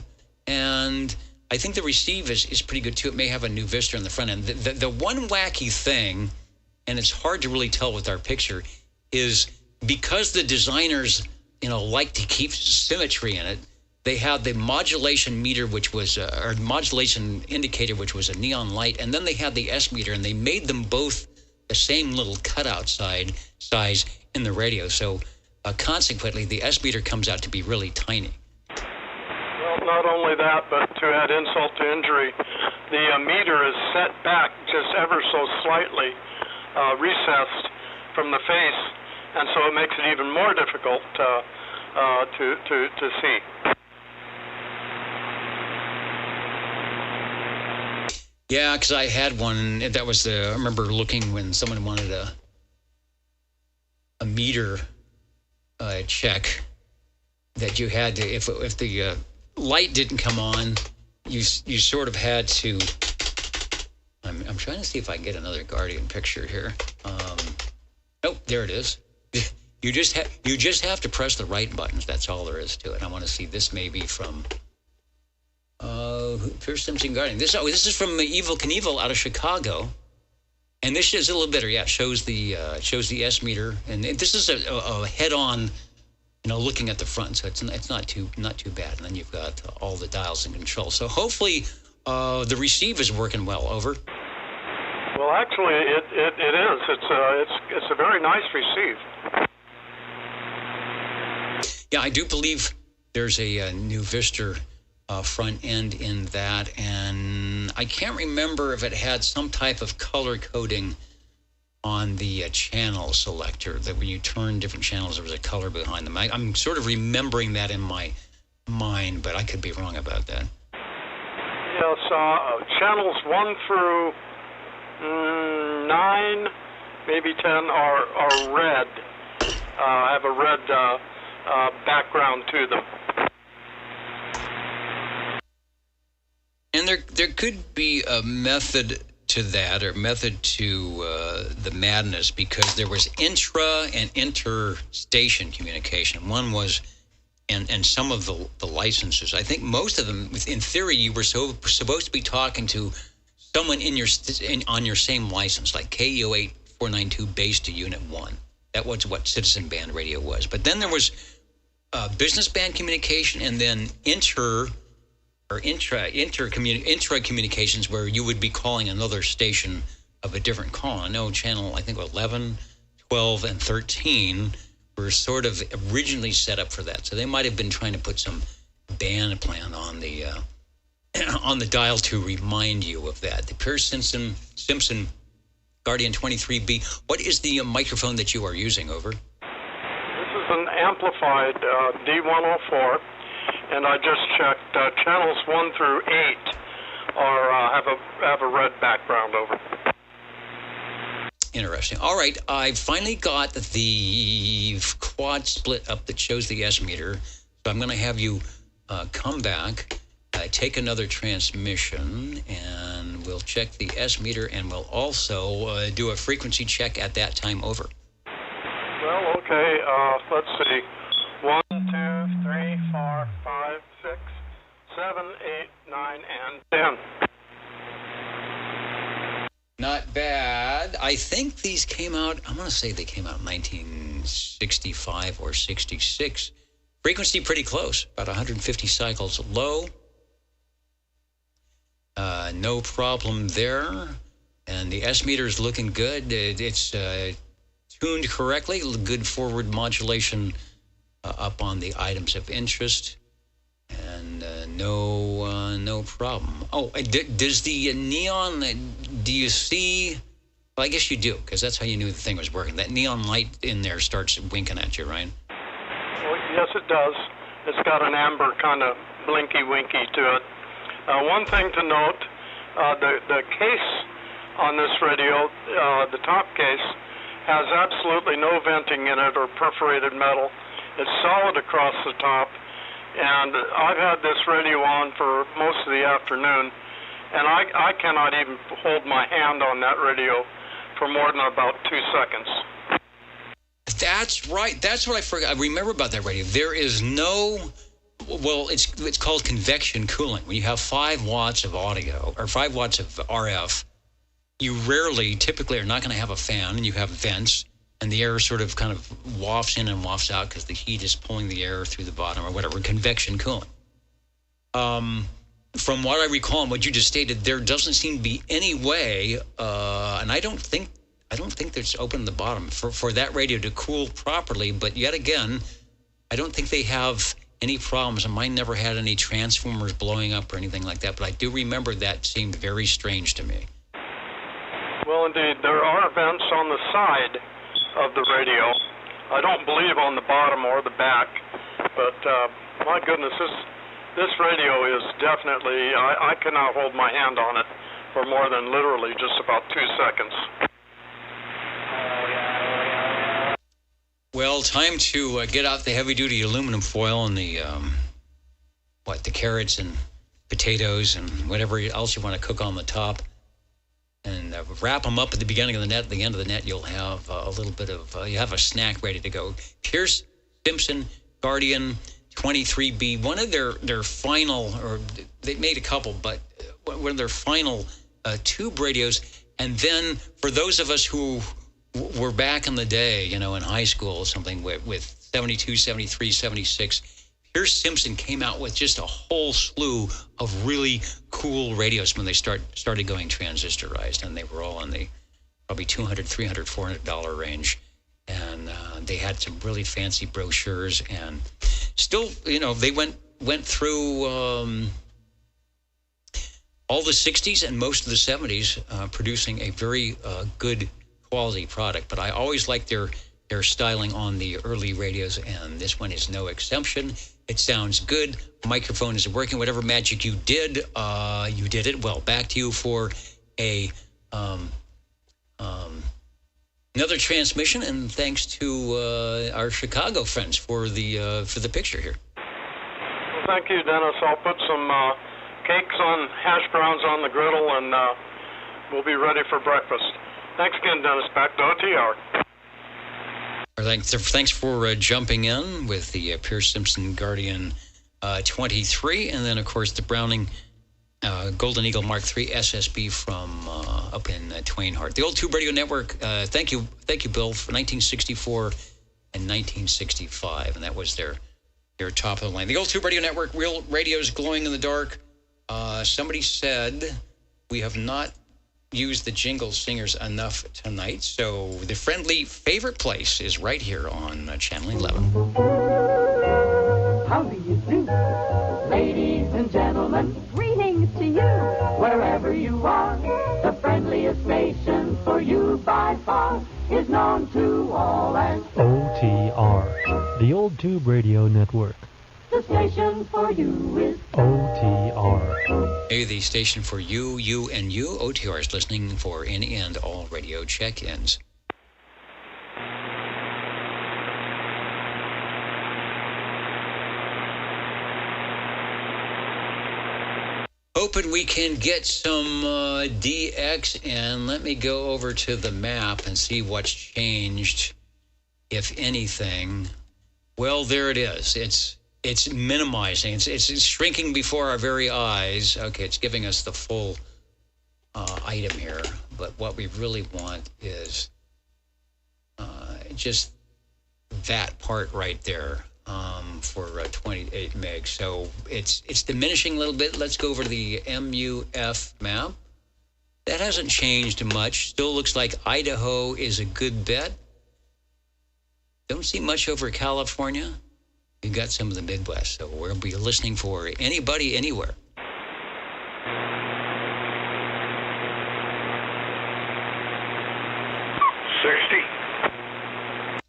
and I think the receive is pretty good too. It may have a new Vister in the front end. The one wacky thing, and it's hard to really tell with our picture, is because the designers, like to keep symmetry in it, they had the modulation meter, which was, or modulation indicator, which was a neon light, and then they had the S meter, and they made them both the same little cutout size in the radio. So consequently, the S meter comes out to be really tiny. Well, not only that, but to add insult to injury, the meter is set back just ever so slightly, recessed from the face, and so it makes it even more difficult to see. Yeah, because I had one that was I remember looking when someone wanted a meter check that you had to, if the light didn't come on, you sort of had to. I'm trying to see if I can get another Guardian picture here. Nope, there it is. You just have to press the right buttons. That's all there is to it. I want to see this maybe from Pierce Simpson Guardian. This is from Evel Knievel out of Chicago, and this is a little better. Yeah, it shows the S meter, and this is a head-on, looking at the front, so it's not too bad. And then you've got all the dials and control. So hopefully the receive is working well. Over. Well, actually, it is. It's a very nice receive. Yeah, I do believe there's a new Vista front end in that, and I can't remember if it had some type of color coding on the channel selector, that when you turn different channels, there was a color behind them. I'm sort of remembering that in my mind, but I could be wrong about that. Yes, channels 1 through 9, maybe 10 are red. Have a red background to them. And there could be a method to that, or method to the madness, because there was intra and inter-station communication. One was, and some of the licenses, I think most of them, in theory, you were supposed to be talking to someone on your same license, like KU8 492 base to Unit 1. That was what Citizen Band Radio was. But then there was business band communication, and then intra communications, where you would be calling another station of a different call. I know channel, I think 11, 12, and 13 were sort of originally set up for that. So they might have been trying to put some band plan on the on the dial to remind you of that. The Pierce Simpson Guardian 23B. What is the microphone that you are using? Over. This is an amplified D104. And I just checked channels 1 through 8 have a red background. Over. Interesting. All right, I finally got the quad split up that shows the S meter. So I'm going to have you come back, take another transmission, and we'll check the S meter, and we'll also do a frequency check at that time. Over. Well, okay. Let's see. 1, 2, 3, 4, 5, 6, 7, 8, 9, and 10. Not bad. I think these came out, I'm going to say they came out in 1965 or 66. Frequency pretty close, about 150 cycles low. No problem there. And the S meter is looking good. It's tuned correctly. Good forward modulation up on the items of interest, and no problem. Oh, does the neon? Do you see? Well, I guess you do, because that's how you knew the thing was working. That neon light in there starts winking at you, right? Well, yes, it does. It's got an amber kind of blinky-winky to it. One thing to note: the case on this radio, the top case, has absolutely no venting in it or perforated metal. It's solid across the top, and I've had this radio on for most of the afternoon, and I cannot even hold my hand on that radio for more than about 2 seconds. That's right. That's what I forgot. I remember about that radio. There is no, well, it's called convection cooling. When you have 5 watts of audio or 5 watts of RF, you typically are not going to have a fan, and you have vents. And the air sort of kind of wafts in and wafts out because the heat is pulling the air through the bottom or whatever, convection cooling. From what I recall and what you just stated, there doesn't seem to be any way, and I don't think there's open the bottom for that radio to cool properly. But yet again, I don't think they have any problems. And mine never had any transformers blowing up or anything like that. But I do remember that seemed very strange to me. Well, indeed, there are vents on the side of the radio. I don't believe on the bottom or the back, but my goodness, this radio is definitely, I cannot hold my hand on it for more than literally just about 2 seconds. Well, time to get out the heavy-duty aluminum foil and the carrots and potatoes and whatever else you want to cook on the top. And wrap them up at the beginning of the net. At the end of the net, you'll have a little bit of, you have a snack ready to go. Pierce Simpson Guardian 23B, one of their final, or they made a couple, but one of their final tube radios. And then for those of us who were back in the day, in high school or something with 72, 73, 76, Pierce Simpson came out with just a whole slew of really cool radios when they started going transistorized, and they were all in the probably $200, $300, $400 range. And they had some really fancy brochures, and still, they went through all the 60s and most of the 70s producing a very good quality product. But I always liked their styling on the early radios, and this one is no exception. It sounds good. Microphone is working. Whatever magic you did it well. Back to you for a another transmission, and thanks to our Chicago friends for the picture here. Well, thank you, Dennis. I'll put some cakes on hash browns on the griddle, and we'll be ready for breakfast. Thanks again, Dennis. Back to OTR. Thanks for jumping in with the Pierce Simpson Guardian 23, and then, of course, the Browning Golden Eagle Mark III SSB from up in Twain Harte. The Old Tube Radio Network, thank you, Bill, for 1964 and 1965, and that was their top of the line. The Old Tube Radio Network, real radios glowing in the dark. Somebody said we have not used the jingle singers enough tonight, so the friendly favorite place is right here on Channel 11. How do you do, ladies and gentlemen? Greetings to you, wherever you are. The friendliest station for you by far is known to all as OTR, the Old Tube Radio Network. The station for you is OTR. Hey, the station for you, and you. OTR is listening for any and all radio check-ins. Hoping we can get some DX, and let me go over to the map and see what's changed, if anything. Well, there it is. It's minimizing. It's shrinking before our very eyes. Okay, it's giving us the full item here. But what we really want is just that part right there for 28 megs. So it's diminishing a little bit. Let's go over to the MUF map. That hasn't changed much. Still looks like Idaho is a good bet. Don't see much over California. We've got some of the Midwest, so we'll be listening for anybody, anywhere.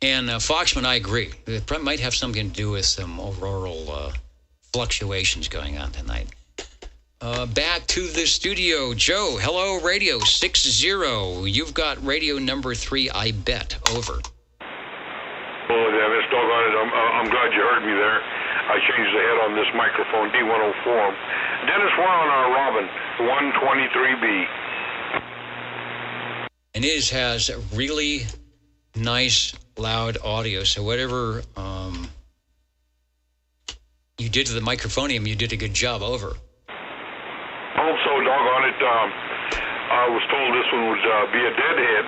And Foxman, I agree. It might have something to do with some auroral fluctuations going on tonight. Back to the studio. Joe, hello, radio 60. You've got radio number 3, I bet. Over. Well, Dennis, doggone it, I'm glad you heard me there. I changed the head on this microphone, D104. Dennis, we're on our Robin 123B. And it has really nice, loud audio. So whatever you did to the microphonium, you did a good job. Over. Also, doggone it, I was told this one would be a deadhead.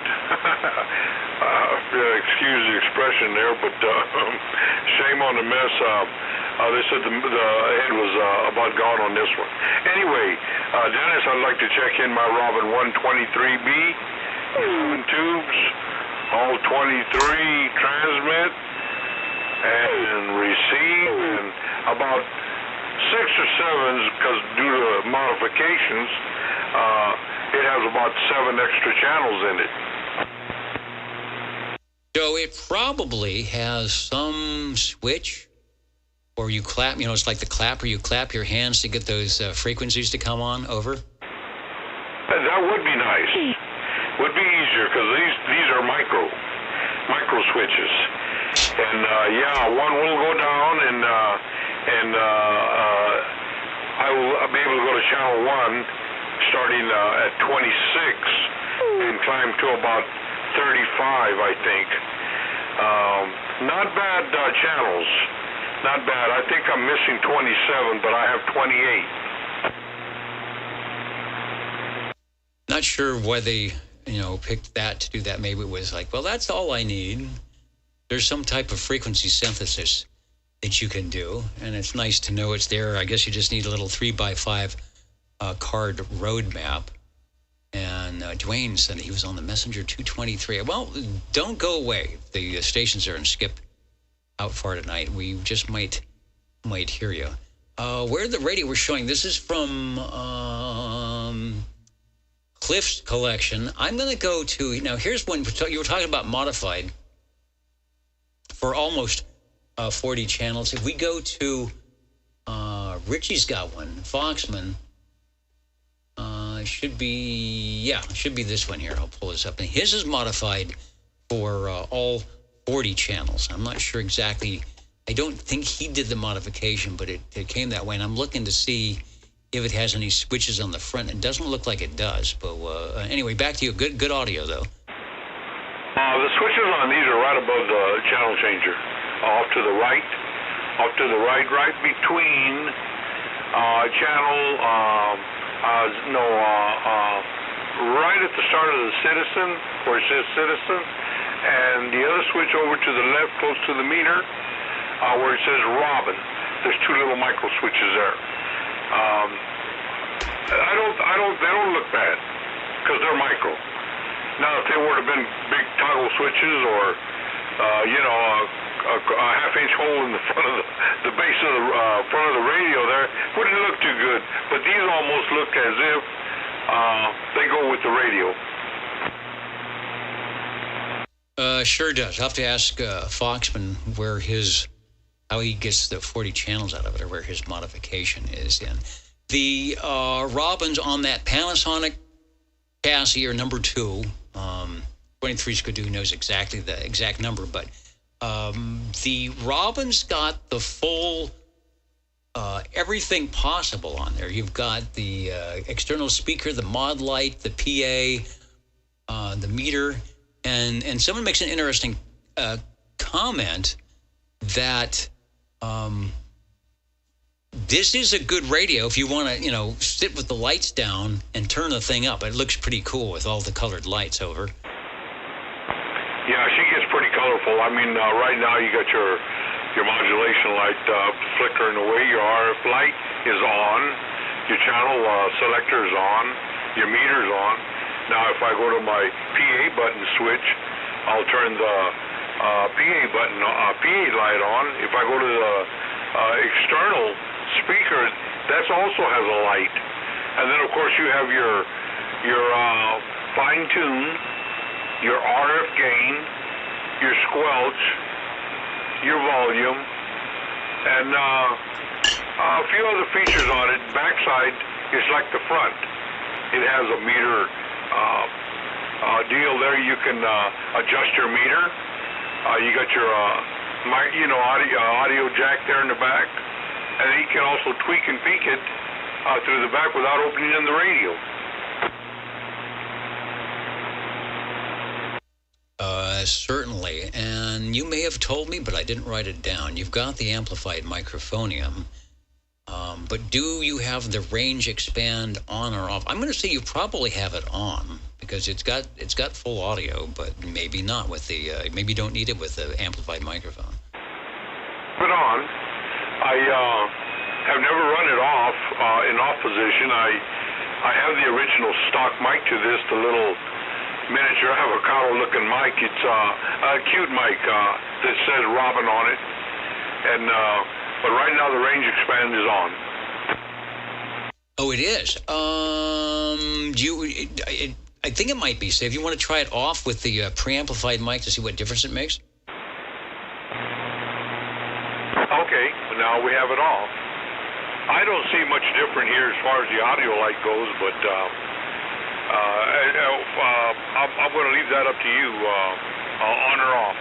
Excuse the expression there, but shame on the mess. They said the head was about gone on this one. Anyway, Dennis, I'd like to check in my Robin 123B. 7 tubes, all 23 transmit and receive, and about 6 or 7s, because due to modifications, it has about 7 extra channels in it. So it probably has some switch, or you clap, it's like the clap, or you clap your hands to get those frequencies to come on. Over. That would be nice. Would be easier, because these are micro switches. And one will go down, and I will be able to go to channel 1 starting at 26 and climb to about 35, I think. Not bad channels. Not bad. I think I'm missing 27, but I have 28. Not sure why they, picked that to do that. Maybe it was like, well, that's all I need. There's some type of frequency synthesis that you can do, and it's nice to know it's there. I guess you just need a little 3x5 card roadmap. And Dwayne said he was on the Messenger 223. Well, don't go away. The stations are and skip out far tonight. We just might might hear you. Where the radio we're showing, this is from Cliff's collection. I'm going to go to, now here's one, you were talking about modified for almost 40 channels. If we go to, Richie's got one, Foxman, should be this one here. I'll pull this up. And his is modified for all 40 channels. I'm not sure exactly. I don't think he did the modification, but it came that way. And I'm looking to see if it has any switches on the front. It doesn't look like it does. But anyway, back to you. Good audio, though. The switches on these are right above the channel changer. Off to the right, right between channel, right at the start of the Citizen, where it says Citizen, and the other switch over to the left, close to the meter, where it says Robin. There's two little micro switches there. They don't look bad, because they're micro. Now, if they would have been big toggle switches or, a half-inch hole in the front of the base of the front of the radio there, wouldn't look too good. But these almost look as if they go with the radio. Sure does. I'll have to ask Foxman how he gets the 40 channels out of it, or where his modification is in. The Robins on that Panasonic chassis are number 2. 23 Skidoo knows exactly the exact number, but the Robins got the full everything possible on there. You've got the external speaker, the mod light, the PA, the meter, and someone makes an interesting comment that this is a good radio if you want to, sit with the lights down and turn the thing up. It looks pretty cool with all the colored lights over. Yeah, she gets pretty colorful. I mean, right now you got your modulation light flickering away. Your RF light is on. Your channel selector is on. Your meter's on. Now, if I go to my PA button switch, I'll turn the PA light on. If I go to the external speaker, that also has a light. And then, of course, you have your fine tune, your RF gain, your squelch, your volume, and a few other features on it. Backside is like the front. It has a meter deal there. You can adjust your meter. You got your audio jack there in the back, and you can also tweak and peek it through the back without opening in the radio. Certainly, and you may have told me, but I didn't write it down. You've got the amplified microphonium, but do you have the range expand on or off? I'm going to say you probably have it on because it's got full audio, but maybe not with the maybe you don't need it with the amplified microphone. Put on. I have never run it off in off position. I have the original stock mic to this, the little miniature avocado-looking mic. It's a cute mic that says Robin on it, and but right now the range expand is on. Oh, it is. I think it might be. So if you want to try it off with the preamplified mic to see what difference it makes. Okay, now we have it off. I don't see much different here as far as the audio light goes, but I'm going to leave that up to you, on or off.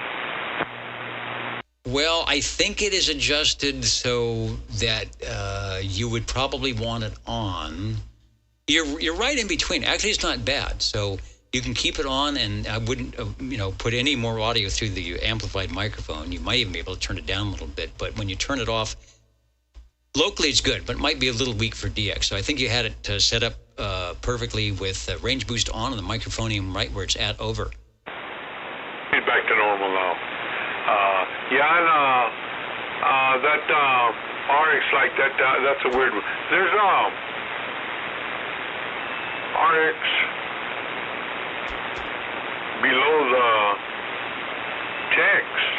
Well, I think it is adjusted so that you would probably want it on. You're right in between. Actually, it's not bad. So you can keep it on, and I wouldn't, put any more audio through the amplified microphone. You might even be able to turn it down a little bit. But when you turn it off, locally it's good, but it might be a little weak for DX. So I think you had it set up perfectly with range boost on and the microphonium right where it's at over. Get back to normal now. And that RX like that, that's a weird one. There's RX below the text.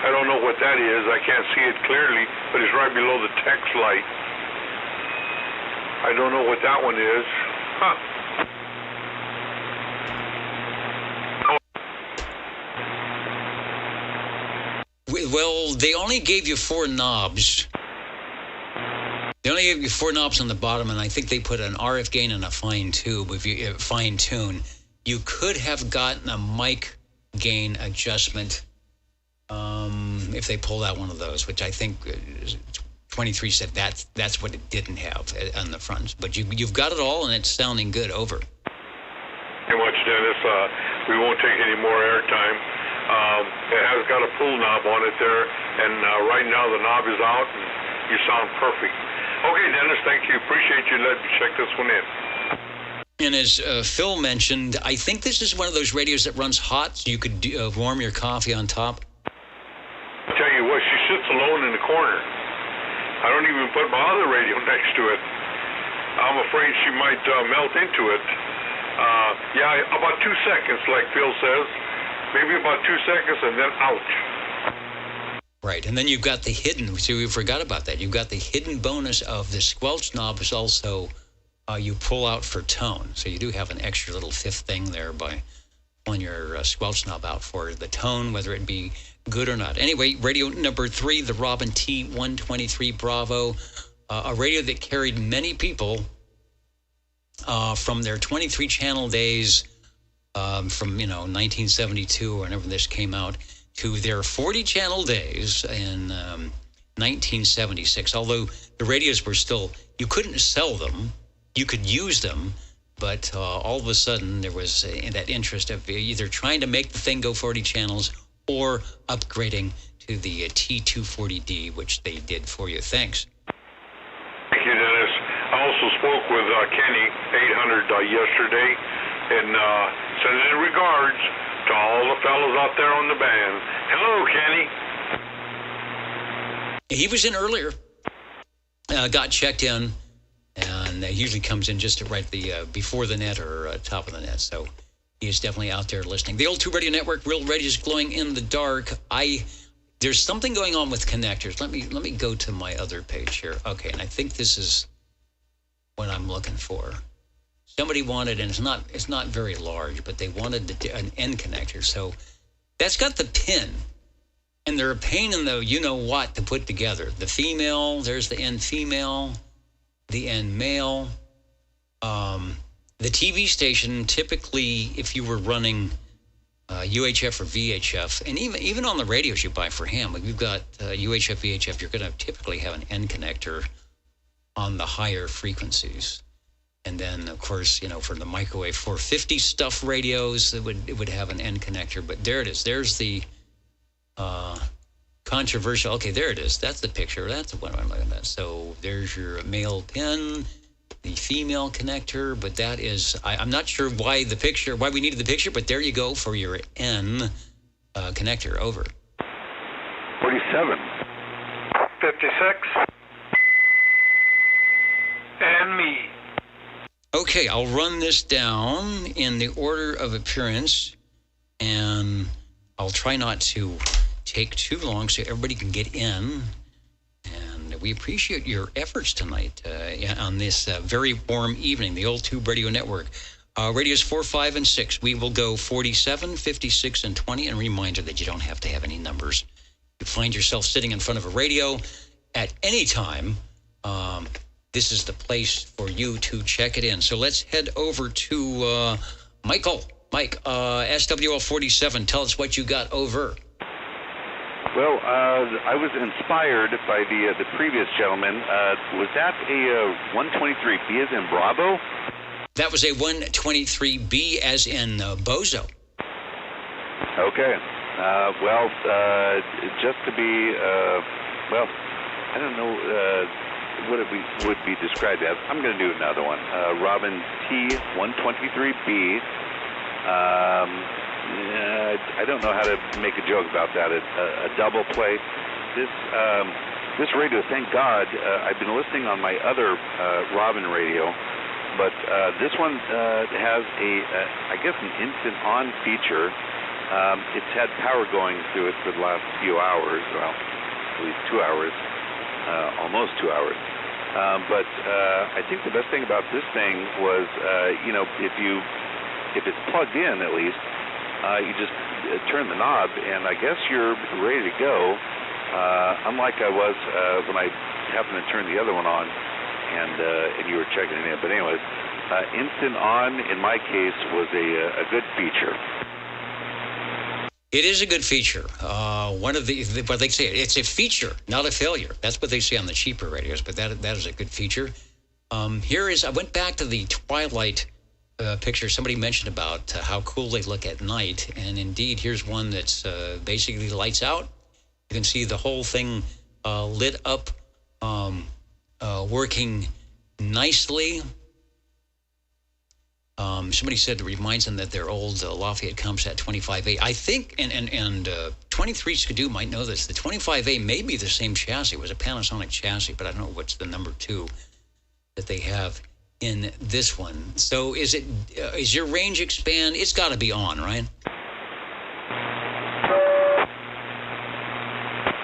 I don't know what that is. I can't see it clearly, but it's right below the text light. I don't know what that one is. Huh. Well, they only gave you 4 knobs. They only gave you 4 knobs on the bottom, and I think they put an RF gain and a fine tune. You could have gotten a mic gain adjustment if they pulled out one of those, which I think 23 said that's what it didn't have on the front. But you've got it all, and it's sounding good. Over. Very much, Dennis. We won't take any more airtime. It has got a pull knob on it there, and right now the knob is out, and you sound perfect. Okay, Dennis, thank you. Appreciate you letting me check this one in. And as Phil mentioned, I think this is one of those radios that runs hot, so you could warm your coffee on top. I tell you what, she sits alone in the corner. I don't even put my other radio next to it. I'm afraid she might melt into it. Yeah, about 2 seconds, like Phil says. Maybe about 2 seconds, and then ouch. Right, and then you've got the hidden, so we forgot about that. You've got the hidden bonus of the squelch knob is also you pull out for tone. So you do have an extra little fifth thing there by pulling your squelch knob out for the tone, whether it be good or not. Anyway, radio number 3, the Robin T123 Bravo, a radio that carried many people from their 23-channel days from, 1972 or whenever this came out to their 40-channel days in 1976. Although the radios were still, you couldn't sell them, you could use them, but all of a sudden there was that interest of either trying to make the thing go 40 channels or upgrading to the T240D, which they did for you. Thanks. Thank you, Dennis. I also spoke with Kenny 800 yesterday, and sending regards to all the fellows out there on the band. Hello, Kenny. He was in earlier, got checked in, and he usually comes in just right before the net or top of the net. So he is definitely out there listening. The Old Tube Radio Network, Real Radio is glowing in the dark. There's something going on with connectors. Let me go to my other page here. Okay, and I think this is what I'm looking for. Somebody wanted, and it's not very large, but they wanted an end connector. So that's got the pin, and they're a pain in the you-know-what to put together. The female, there's the end female, the end male. The TV station, typically, if you were running UHF or VHF, and even on the radios you buy for ham, if you've got UHF, VHF, you're going to typically have an end connector on the higher frequencies. And then, of course, for the microwave 450 stuff radios, it would have an end connector. But there it is. There's the controversial. Okay, there it is. That's the picture. That's the one I'm looking at. So there's your male pin, the female connector. But that is, I'm not sure why we needed the picture, but there you go for your N connector. Over. 47. 56. And me. Okay, I'll run this down in the order of appearance, and I'll try not to take too long so everybody can get in. And we appreciate your efforts tonight on this very warm evening, the Old Tube Radio Network. Radios 4, 5, and 6. We will go 47, 56, and 20. And a reminder that you don't have to have any numbers. You find yourself sitting in front of a radio at any time. This is the place for you to check it in. So let's head over to Michael. Mike, SWL 47, tell us what you got. Over. Well, I was inspired by the previous gentleman. Was that a 123B as in Bravo? That was a 123B as in Bozo. Okay. Well, just to be, I don't know what it would be described as. I'm going to do another one. Robin T123B. I don't know how to make a joke about that. A double play. This radio, thank God, I've been listening on my other Robin radio, but this one has I guess an instant on feature, It's had power going through it for the last few hours, well, at least 2 hours, almost 2 hours. But I think the best thing about this thing was, if it's plugged in at least, you just turn the knob, and I guess you're ready to go. Unlike I was when I happened to turn the other one on, and you were checking it in. But anyways, instant on in my case was a good feature. It is a good feature. One of the what they say, it's a feature, not a failure. That's what they say on the cheaper radios, but that is a good feature. I went back to the Twilight picture somebody mentioned about how cool they look at night, and indeed, here's one that's basically lights out. You can see the whole thing lit up, working nicely. Somebody said it reminds them that their old Lafayette ComSat 25A. I think, and 23 Skidoo might know this, the 25A may be the same chassis. It was a Panasonic chassis, but I don't know what's the number 2 that they have in this one. So is your range expand? It's got to be on, right?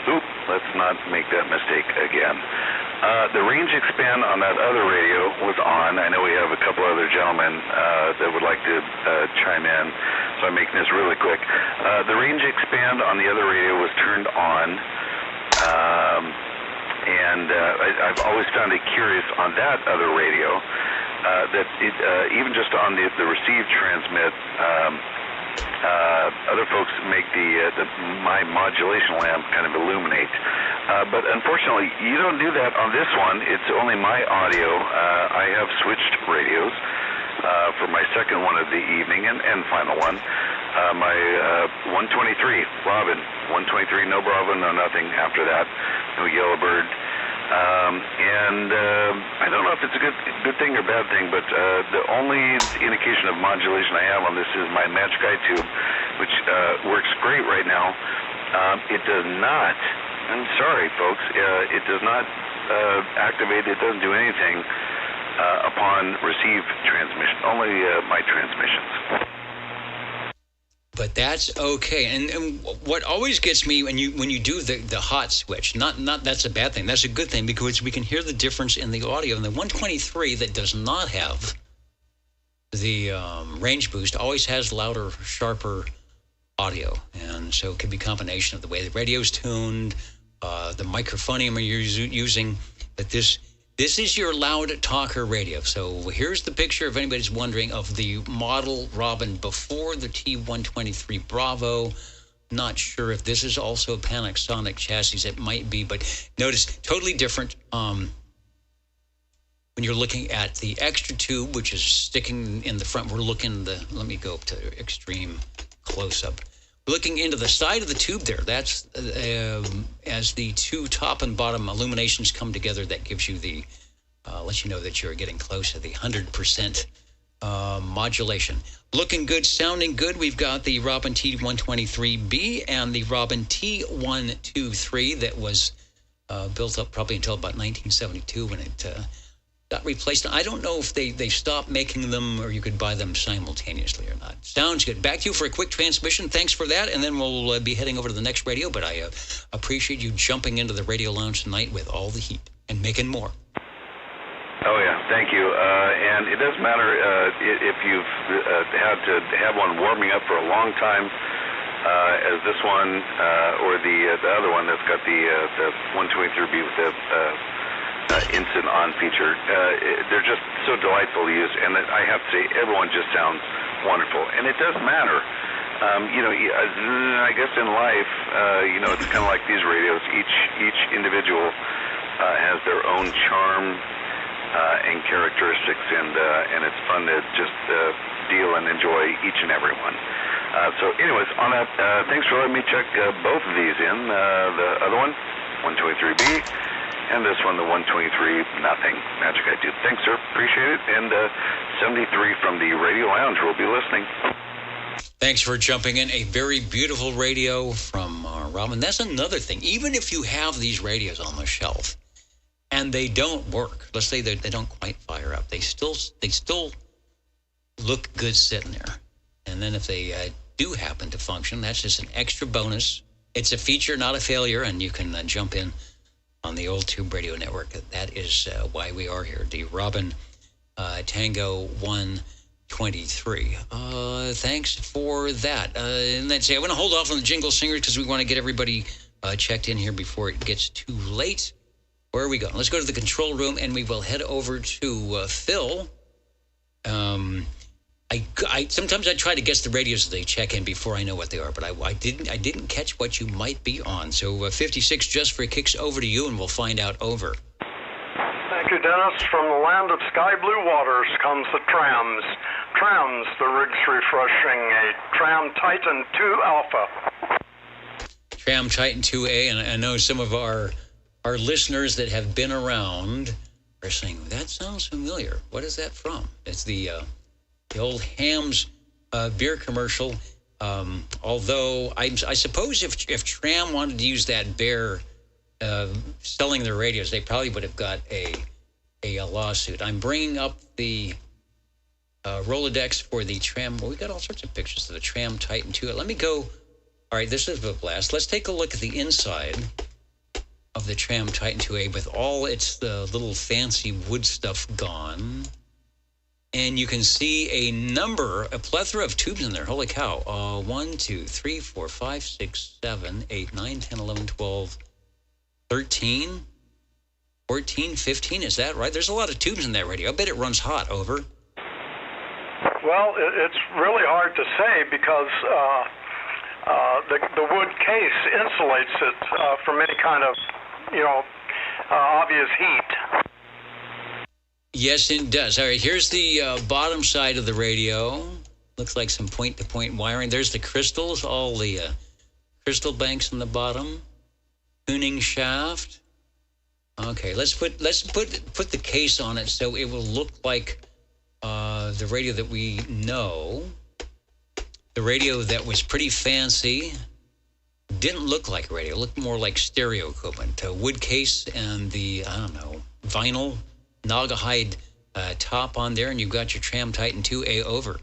Oop, let's not make that mistake again. The range expand on that other radio was on. I know we have a couple other gentlemen that would like to chime in, so I'm making this really quick. The range expand on the other radio was turned on, and I've always found it curious on that other radio that it, even just on the receive transmit, other folks make my modulation lamp kind of illuminate. But unfortunately, you don't do that on this one. It's only my audio. I have switched radios for my second one of the evening and final one. My 123 Robin, 123, no Bravo, no nothing after that, no Yellowbird. And I don't know if it's a good thing or bad thing, but the only indication of modulation I have on this is my Magic Eye tube, which works great right now. It does not, I'm sorry folks, it does not activate, it doesn't do anything upon receive transmission, only my transmissions. But that's okay. And what always gets me when you do the hot switch, not that's a bad thing. That's a good thing because we can hear the difference in the audio. And the 123 that does not have the range boost always has louder, sharper audio. And so it could be a combination of the way the radio's tuned, the microphonium you're using. But this is your loud talker radio. So here's the picture, if anybody's wondering, of the model Robin before the T123 Bravo. Not sure if this is also a Panasonic chassis. It might be, but notice totally different. When you're looking at the extra tube, which is sticking in the front, we're looking let me go up to extreme close-up. Looking into the side of the tube there, that's as the two top and bottom illuminations come together, that gives you the, lets you know that you're getting close to the 100% modulation. Looking good, sounding good. We've got the Robin T123B and the Robin T123 that was built up probably until about 1972 when it got replaced. I don't know if they stopped making them or you could buy them simultaneously or not. Sounds good. Back to you for a quick transmission. Thanks for that. And then we'll be heading over to the next radio. But I appreciate you jumping into the radio lounge tonight with all the heat and making more. Oh, yeah. Thank you. And it doesn't matter if you've had to have one warming up for a long time, as this one or the other one that's got the 123B with the instant on feature. They're just so delightful to use, and I have to say, everyone just sounds wonderful. And it doesn't matter. I guess in life, it's kind of like these radios. Each individual has their own charm and characteristics, and it's fun to just deal and enjoy each and every one. So anyways, on that, thanks for letting me check both of these in. The other one, 123B, and this one, the 123 nothing. Magic Eye Tube. Thanks, sir. Appreciate it. And 73 from the Radio Lounge will be listening. Thanks for jumping in. A very beautiful radio from Robin. That's another thing. Even if you have these radios on the shelf and they don't work, let's say they don't quite fire up, they still look good sitting there. And then if they do happen to function. That's just an extra bonus. It's a feature, not a failure, and you can jump in on the Old Tube Radio Network. That is why we are here. The Robin Tango 123. Thanks for that. And let's see, I want to hold off on the jingle singers because we want to get everybody checked in here before it gets too late. Where are we going? Let's go to the control room, and we will head over to Phil. I sometimes I try to guess the radios that they check in before I know what they are, but I didn't catch what you might be on. So 56 Just for Kicks, over to you, and we'll find out. Over. Thank you, Dennis. From the land of sky blue waters comes the trams. Trams, the rig's refreshing. A Tram Titan 2 Alpha. Tram Titan 2A, and I know some of our listeners that have been around are saying, that sounds familiar. What is that from? It's the old Hams beer commercial. Although I suppose if Tram wanted to use that bear selling their radios, they probably would have got a lawsuit. I'm bringing up the Rolodex for the Tram. Well, we got all sorts of pictures of the Tram Titan 2. Let me go. All right, this is a blast. Let's take a look at the inside of the Tram Titan 2A with all its little fancy wood stuff gone. And you can see a plethora of tubes in there. Holy cow. 1, 2, 3, 4, 5, 6, 7, 8, 9, 10, 11, 12, 13, 14, 15. Is that right? There's a lot of tubes in that radio. I bet it runs hot. Over. Well, it's really hard to say because the wood case insulates it from any kind of, obvious heat. Yes, it does. All right, here's the bottom side of the radio. Looks like some point-to-point wiring. There's the crystals, all the crystal banks on the bottom. Tuning shaft. Okay, let's put the case on it so it will look like the radio that we know. The radio that was pretty fancy. Didn't look like a radio. It looked more like stereo equipment. Wood case and the, vinyl Naugahyde top on there, and you've got your Tram Titan 2A. Over.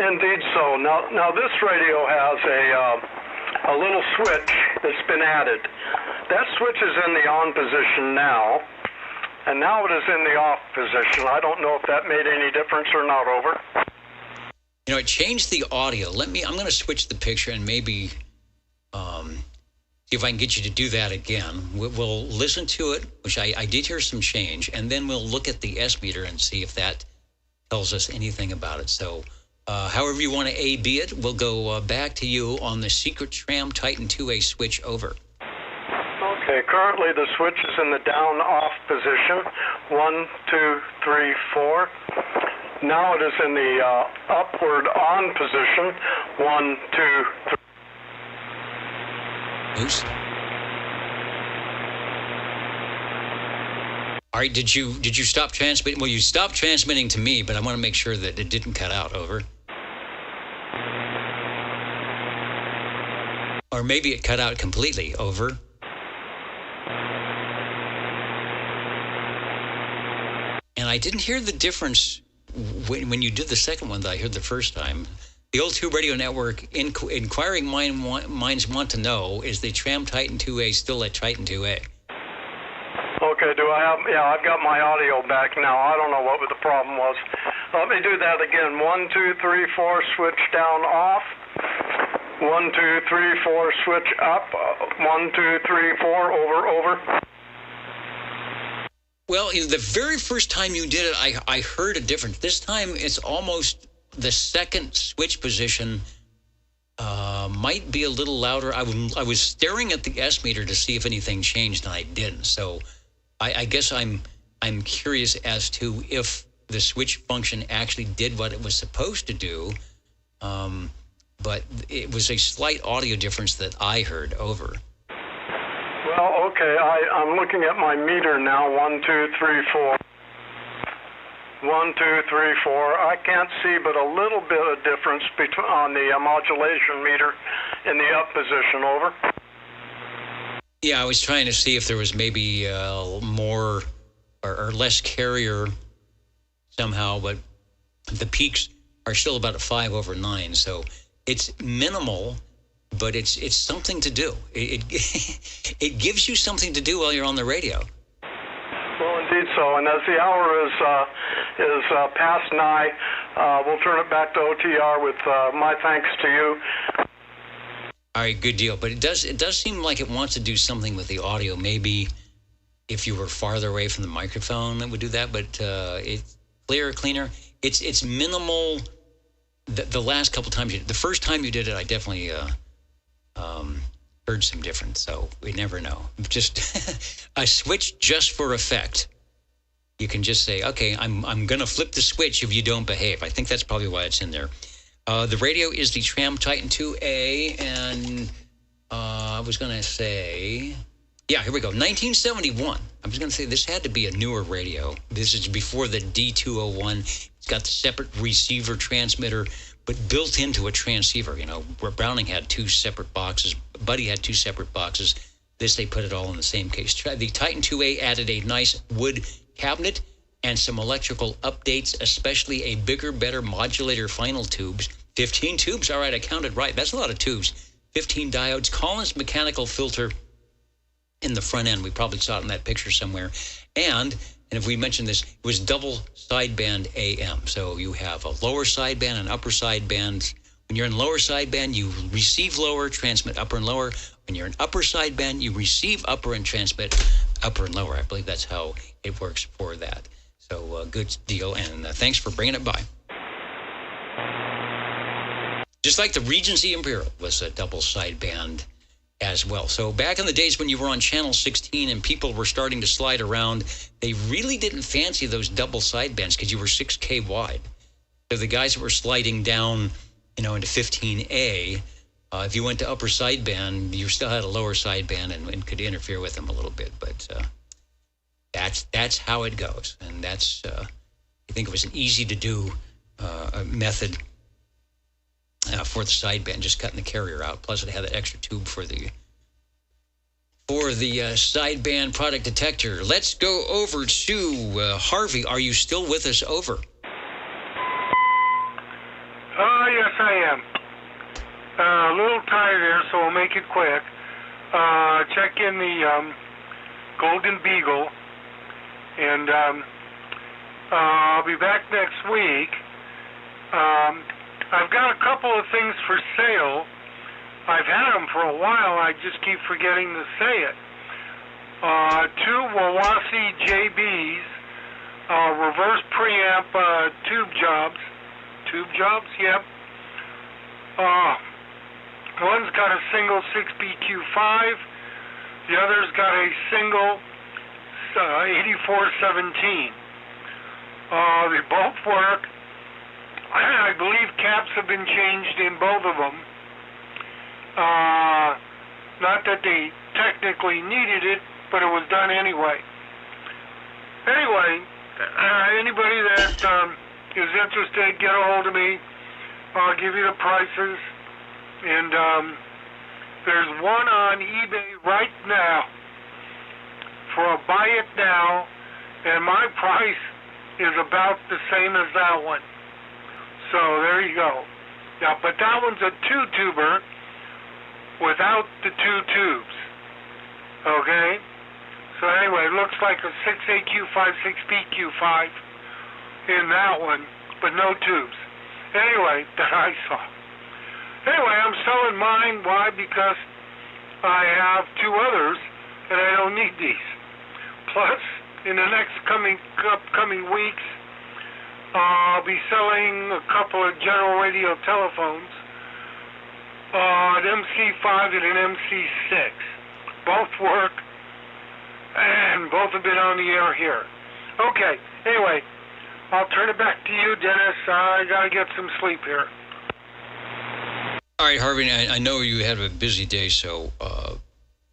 Indeed so. Now this radio has a little switch that's been added. That switch is in the on position now, and now it is in the off position. I don't know if that made any difference or not. Over. It changed the audio. I'm going to switch the picture and maybe see if I can get you to do that again. We'll listen to it, which I did hear some change, and then we'll look at the S meter and see if that tells us anything about it. So however you want to A-B it, we'll go back to you on the secret Tram Titan 2A switch. Over. Okay, currently the switch is in the down-off position. 1, 2, 3, 4. Now it is in the upward on position. 1, 2, 3. Oops. All right, did you stop transmitting? Well, you stopped transmitting to me, but I want to make sure that it didn't cut out. Over. Or maybe it cut out completely. Over. And I didn't hear the difference when you did the second one that I heard the first time. The Old Tube Radio Network, inquiring minds want to know, is the Tram Titan 2A still at Titan 2A? Okay, I've got my audio back now. I don't know what the problem was. Let me do that again. 1, 2, 3, 4, switch down, off. 1, 2, 3, 4, switch up. 1, 2, 3, 4, over. Well, the very first time you did it, I heard a difference. This time it's almost the second switch position might be a little louder. I was staring at the S meter to see if anything changed, and I didn't. So I guess I'm curious as to if the switch function actually did what it was supposed to do. But it was a slight audio difference that I heard. Over. Well, okay, I'm looking at my meter now. 1, 2, 3, 4. 1, 2, 3, 4. I can't see but a little bit of difference on the modulation meter in the up position. Over. Yeah, I was trying to see if there was maybe more or less carrier somehow, but the peaks are still about at 5 over 9. So it's minimal, but it's something to do. It gives you something to do while you're on the radio. Well, indeed so. And as the hour is past 9, we'll turn it back to OTR with my thanks to you. All right, good deal. But it does seem like it wants to do something with the audio. Maybe if you were farther away from the microphone, it would do that. But it's cleaner. It's minimal. The last couple times, the first time you did it, I definitely heard some difference. So we never know. Just a switch just for effect. You can just say, okay, I'm going to flip the switch if you don't behave. I think that's probably why it's in there. The radio is the Tram Titan 2A, and I was going to say, yeah, here we go, 1971. I was going to say this had to be a newer radio. This is before the D201. It's got the separate receiver transmitter, but built into a transceiver. You know, where Browning had 2 separate boxes, Buddy had 2 separate boxes. This, they put it all in the same case. The Titan 2A added a nice wood cabinet and some electrical updates, especially a bigger, better modulator final tubes. 15 tubes, all right, I counted right. That's a lot of tubes. 15 diodes, Collins mechanical filter in the front end. We probably saw it in that picture somewhere. And if we mentioned this, it was double sideband AM. So you have a lower sideband and upper sideband. When you're in lower sideband, you receive lower, transmit upper and lower. When you're in upper sideband, you receive upper and transmit upper and lower. I believe that's how it works for that. So good deal, and thanks for bringing it by. Just like the Regency Imperial was a double sideband as well. So back in the days when you were on Channel 16 and people were starting to slide around, they really didn't fancy those double sidebands because you were 6K wide. So the guys that were sliding down, into 15A, if you went to upper sideband, you still had a lower sideband and could interfere with them a little bit. But that's how it goes. And that's, I think it was an easy to do method for the sideband, just cutting the carrier out. Plus, it had that extra tube for the sideband product detector. Let's go over to Harvey. Are you still with us? Over. Yes, I am. A little tired here, so I'll make it quick. Check in the Golden Beagle, and I'll be back next week. I've got a couple of things for sale. I've had them for a while. I just keep forgetting to say it. 2 Wawasi JBs, reverse preamp tube jobs. Tube jobs, yep. One's got a single 6BQ5. The other's got a single 8417. They both work. I believe caps have been changed in both of them. Not that they technically needed it, but it was done anyway. Anyway, anybody that is interested, get a hold of me. I'll give you the prices. And there's one on eBay right now for a buy it now, and my price is about the same as that one. So there you go. Yeah, but that one's a 2-tuber without the 2 tubes. Okay? So anyway, it looks like a 6AQ5, 6BQ5 in that one, but no tubes. Anyway, that I saw. Anyway, I'm selling mine. Why? Because I have 2 others, and I don't need these. Plus, in the next upcoming weeks, I'll be selling a couple of General Radio telephones, an MC5 and an MC6. Both work, and both have been on the air here. Okay, anyway, I'll turn it back to you, Dennis. I got to get some sleep here. All right, Harvey, I know you had a busy day, so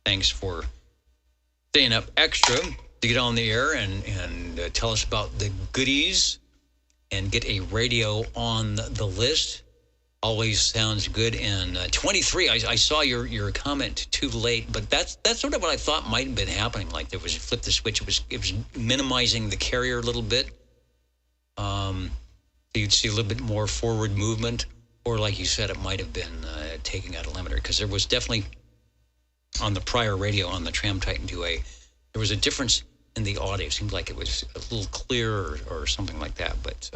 thanks for staying up extra to get on the air and tell us about the goodies and get a radio on the list. Always sounds good. And 23, I saw your comment too late, but that's sort of what I thought might have been happening. Like there was a flip the switch. It was minimizing the carrier a little bit. you'd see a little bit more forward movement, or like you said, it might have been taking out a limiter, because there was definitely on the prior radio on the Tram Titan 2A, there was a difference in the audio. It seemed like it was a little clearer or something like that. But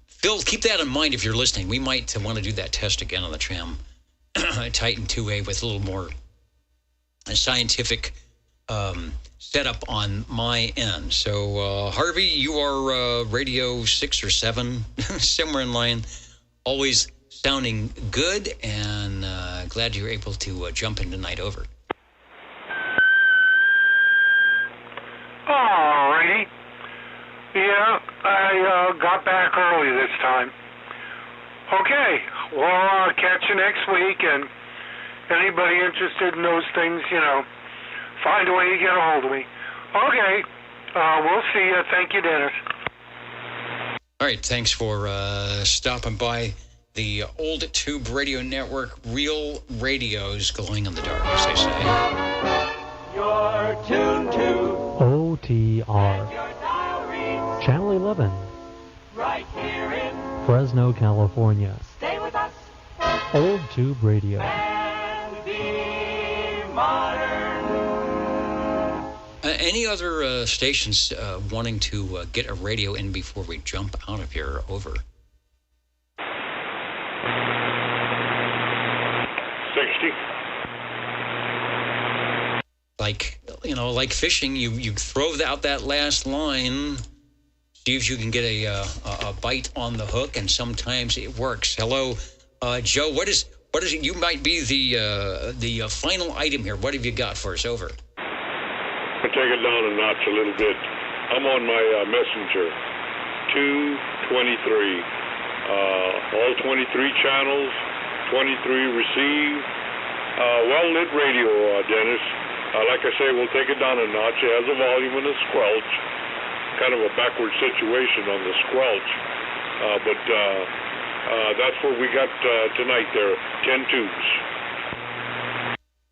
Phil, keep that in mind if you're listening. We might want to do that test again on the Tram Titan 2A with a little more scientific setup on my end. So, Harvey, you are radio 6 or 7, somewhere in line, always sounding good, and glad you're able to jump in tonight. Over. Alrighty. Yeah, I got back early this time. Okay, well, catch you next week, and anybody interested in those things, find a way to get a hold of me. Okay, we'll see you. Thank you, Dennis. All right, thanks for stopping by the Old Tube Radio Network. Real radios glowing in the dark, as they say. You're tuned to OTR. Channel 11. right here in Fresno, California. Stay with us Old Tube Radio. and be modern. Any other stations wanting to get a radio in before we jump out of here? Over. 60. Like fishing, you throw out that last line, see if you can get a bite on the hook, and sometimes it works. Hello, Joe. What is it? You might be the final item here. What have you got for us? Over. I take it down a notch a little bit. I'm on my messenger, 223. All 23 channels, 23 receive. Well-lit radio, Dennis. Like I say, we'll take it down a notch. It has a volume and a squelch. Kind of a backward situation on the squelch. But that's what we got tonight there, 10 tubes.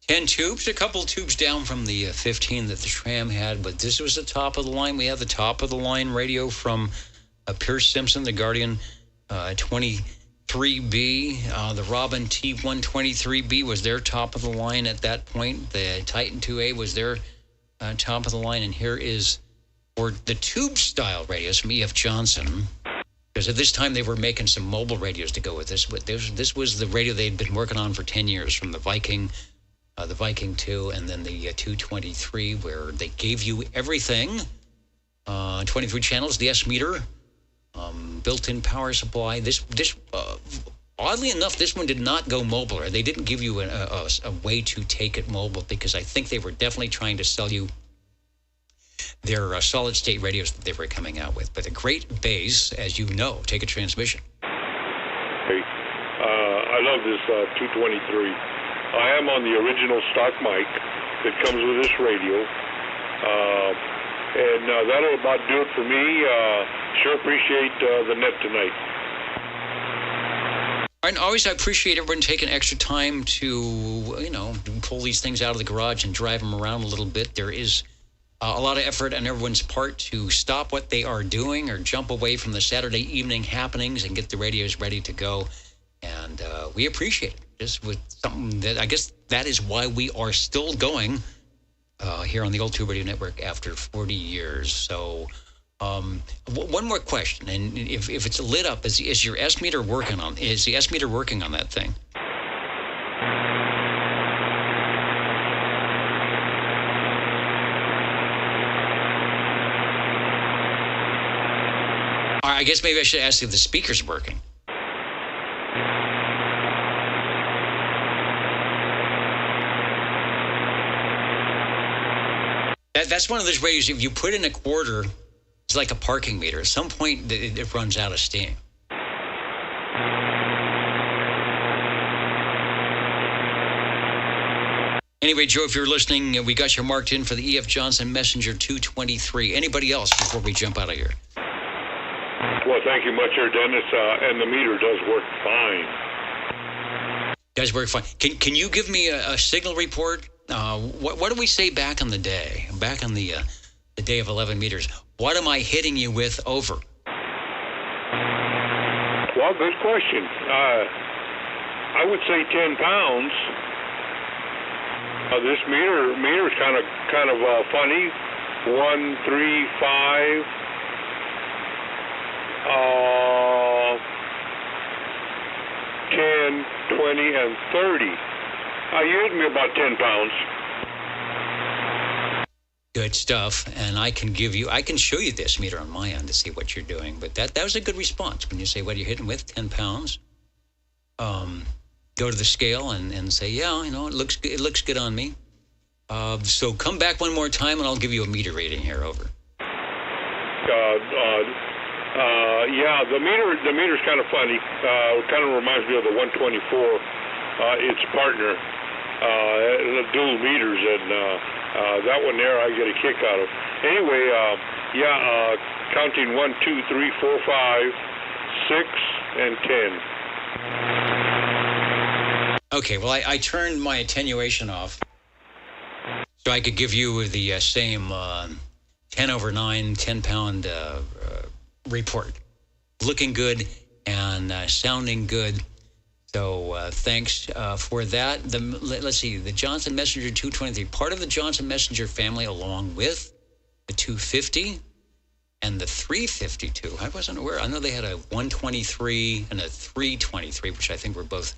10 tubes, a couple tubes down from the 15 that the Tram had, but this was the top of the line. We have the top of the line radio from Pierce Simpson, the Guardian 23B. The Robin T123B was their top of the line at that point. The Titan 2A was their top of the line. And here is for the tube style radios from E.F. Johnson. Because at this time they were making some mobile radios to go with this. But this was the radio they'd been working on for 10 years, from the Viking 2, and then the 223, where they gave you everything. 23 channels, the S-meter, built-in power supply. This oddly enough, this one did not go mobile. Or they didn't give you a way to take it mobile, because I think they were definitely trying to sell you their solid-state radios that they were coming out with. But a great base, as you know, take a transmission. Hey, I love this 223. I am on the original stock mic that comes with this radio. And that'll about do it for me. Sure appreciate the net tonight. And always I appreciate everyone taking extra time to, pull these things out of the garage and drive them around a little bit. There is a lot of effort on everyone's part to stop what they are doing or jump away from the Saturday evening happenings and get the radios ready to go. And we appreciate it. Just with something that I guess that is why we are still going here on the Old Tube Radio Network after 40 years. So one more question, and if it's lit up, is your S-meter working on? Is the S-meter working on that thing? I guess maybe I should ask if the speaker's working. That's one of those radios, if you put in a quarter, it's like a parking meter. At some point, it runs out of steam. Anyway, Joe, if you're listening, we got you marked in for the E.F. Johnson Messenger 223. Anybody else before we jump out of here? Well, thank you much, Dennis. And the meter does work fine. Does work fine. Can you give me a signal report? What do we say back in the day? Back in the the day of 11 meters. What am I hitting you with over? Well, good question. I would say 10 pounds. This meter is kind of funny. 1, 3, 5. 10, 20, and 30. You hit me about 10 pounds. Good stuff. And I can show you this meter on my end to see what you're doing. But that was a good response when you say what you're hitting with, 10 pounds. Go to the scale and say, yeah, it looks good on me. So come back one more time and I'll give you a meter rating here. Over. Yeah, the meter's kind of funny. It kind of reminds me of the 124. Its partner, dual meters, and that one there I get a kick out of. Anyway, counting 1, 2, 3, 4, 5, 6, and 10. Okay, well, I turned my attenuation off so I could give you the same 10 over 9, 10-pound report. Looking good and sounding good. So thanks for that. Let's see, the Johnson Messenger 223, part of the Johnson Messenger family, along with the 250 and the 352. I wasn't aware. I know they had a 123 and a 323, which I think were both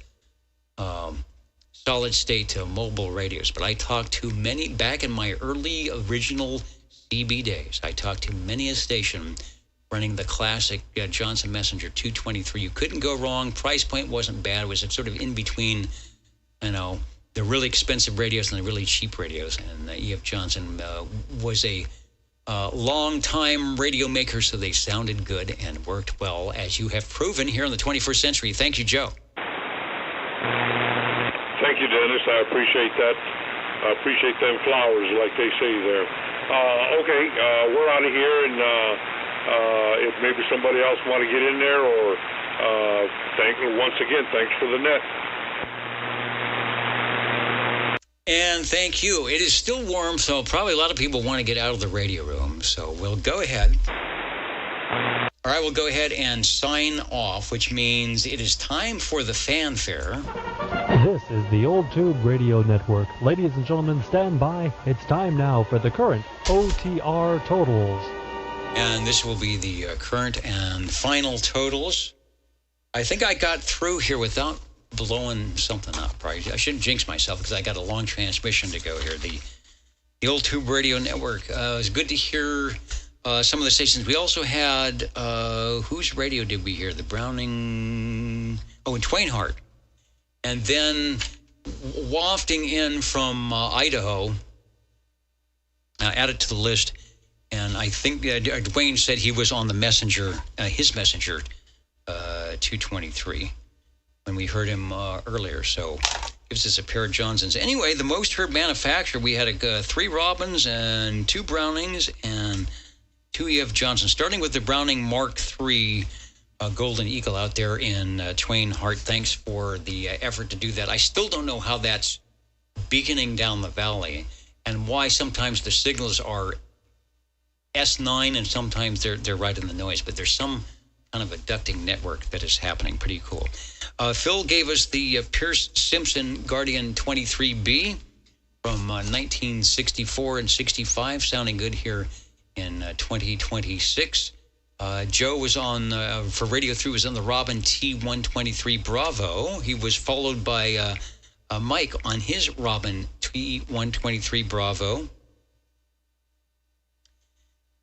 solid-state mobile radios. But I talked to many, back in my early original CB days, I talked to many a station running the classic Johnson Messenger 223. You couldn't go wrong. Price point wasn't bad. It was sort of in between, the really expensive radios and the really cheap radios. And E.F. Johnson was a long-time radio maker, so they sounded good and worked well, as you have proven here in the 21st century. Thank you, Joe. Thank you, Dennis. I appreciate that. I appreciate them flowers, like they say there. Okay, we're out of here, and if maybe somebody else want to get in there, or once again, thanks for the net. And thank you. It is still warm, so probably a lot of people want to get out of the radio room. So we'll go ahead. All right, we'll go ahead and sign off, which means it is time for the fanfare. This is the Old Tube Radio Network. Ladies and gentlemen, stand by. It's time now for the current OTR totals. And this will be the current and final totals. I think I got through here without blowing something up. Right? I shouldn't jinx myself because I got a long transmission to go here. The Old Tube Radio Network. It was good to hear some of the stations. We also had, whose radio did we hear? The Browning, in Twain Hart. And then wafting in from Idaho, added to the list. And I think Dwayne said he was on the Messenger, his Messenger 223, when we heard him earlier. So gives us a pair of Johnsons. Anyway, the most heard manufacturer, we had 3 Robins and 2 Brownings and 2 E.F. Johnsons, starting with the Browning Mark III Golden Eagle out there in Twain Hart. Thanks for the effort to do that. I still don't know how that's beaconing down the valley and why sometimes the signals are S9 and sometimes they're right in the noise, but there's some kind of a ducting network that is happening. Pretty cool. Phil gave us the Pierce Simpson Guardian 23B from 1964 and 65, sounding good here in 2026. Joe was on, for Radio 3, was on the Robin T123 Bravo. He was followed by Mike on his Robin T123 Bravo.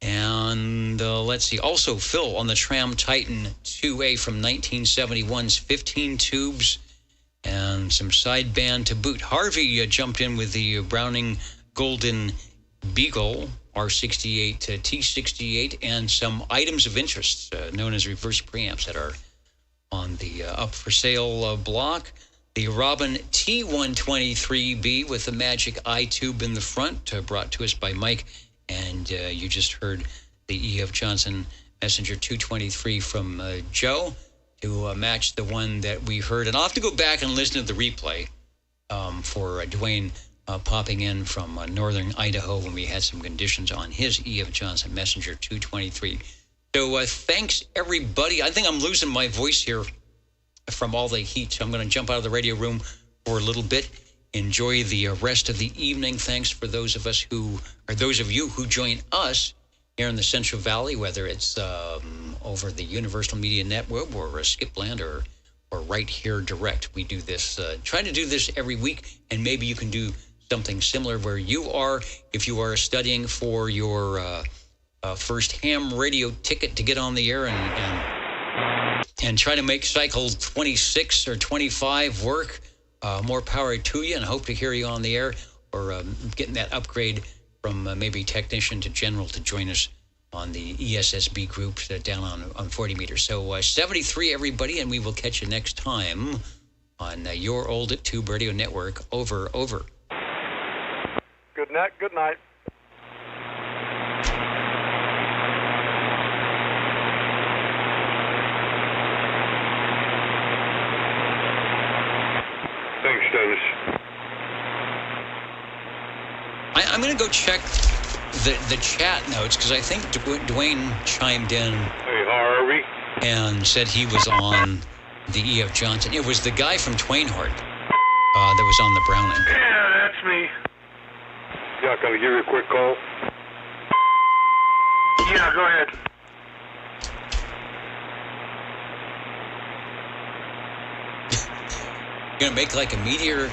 And let's see, also Phil on the Tram Titan 2A from 1971's 15 tubes and some sideband to boot. Harvey jumped in with the Browning Golden Beagle R68 T68 and some items of interest known as reverse preamps that are on the up for sale block. The Robin T123B with the magic I-tube in the front, brought to us by Mike. And you just heard the E.F. Johnson Messenger 223 from Joe to match the one that we heard. And I'll have to go back and listen to the replay for Dwayne popping in from northern Idaho when we had some conditions on his E.F. Johnson Messenger 223. So thanks, everybody. I think I'm losing my voice here from all the heat, so I'm going to jump out of the radio room for a little bit. Enjoy the rest of the evening. Thanks for those of you who join us here in the Central Valley, whether it's over the Universal Media Network or Skipland or right here direct. We do this, try to do this every week, and maybe you can do something similar where you are, if you are studying for your first ham radio ticket to get on the air and try to make cycle 26 or 25 work. More power to you, and hope to hear you on the air, or getting that upgrade from maybe technician to general to join us on the ESSB group down on 40 meters. So 73, everybody, and we will catch you next time on your old Tube Radio Network. Over. Good night. Good night. Thanks, Dennis. I'm going to go check the chat notes, because I think Dwayne chimed in. Hey, Harvey. And said he was on the E.F. Johnson. It was the guy from Twainhart that was on the Browning. Yeah, that's me. Yeah, can I give you a quick call? Yeah, go ahead. You're going to make like a meteor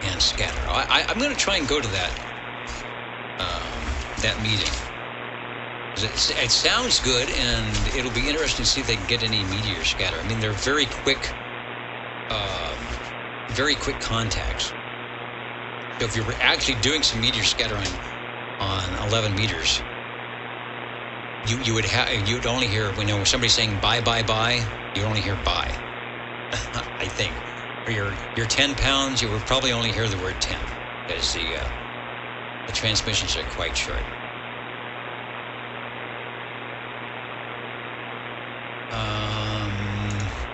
and scatter. I'm going to try and go to that meeting. It sounds good, and it'll be interesting to see if they can get any meteor scatter. I mean, they're very quick contacts. So if you were actually doing some meteor scattering on 11 meters, you'd only hear, when somebody's saying bye, you'd only hear bye. I think. For your 10 pounds, you would probably only hear the word 10, because the transmissions are quite short.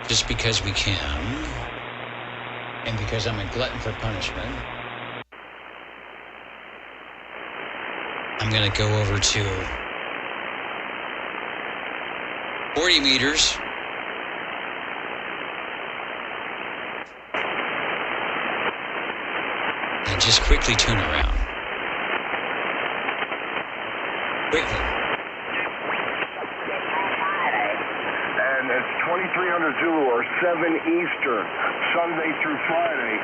Just because we can, and because I'm a glutton for punishment, I'm going to go over to 40 meters. And just quickly tune around. Quickly. And it's 2300 Zulu or 7 Eastern, Sunday through Friday.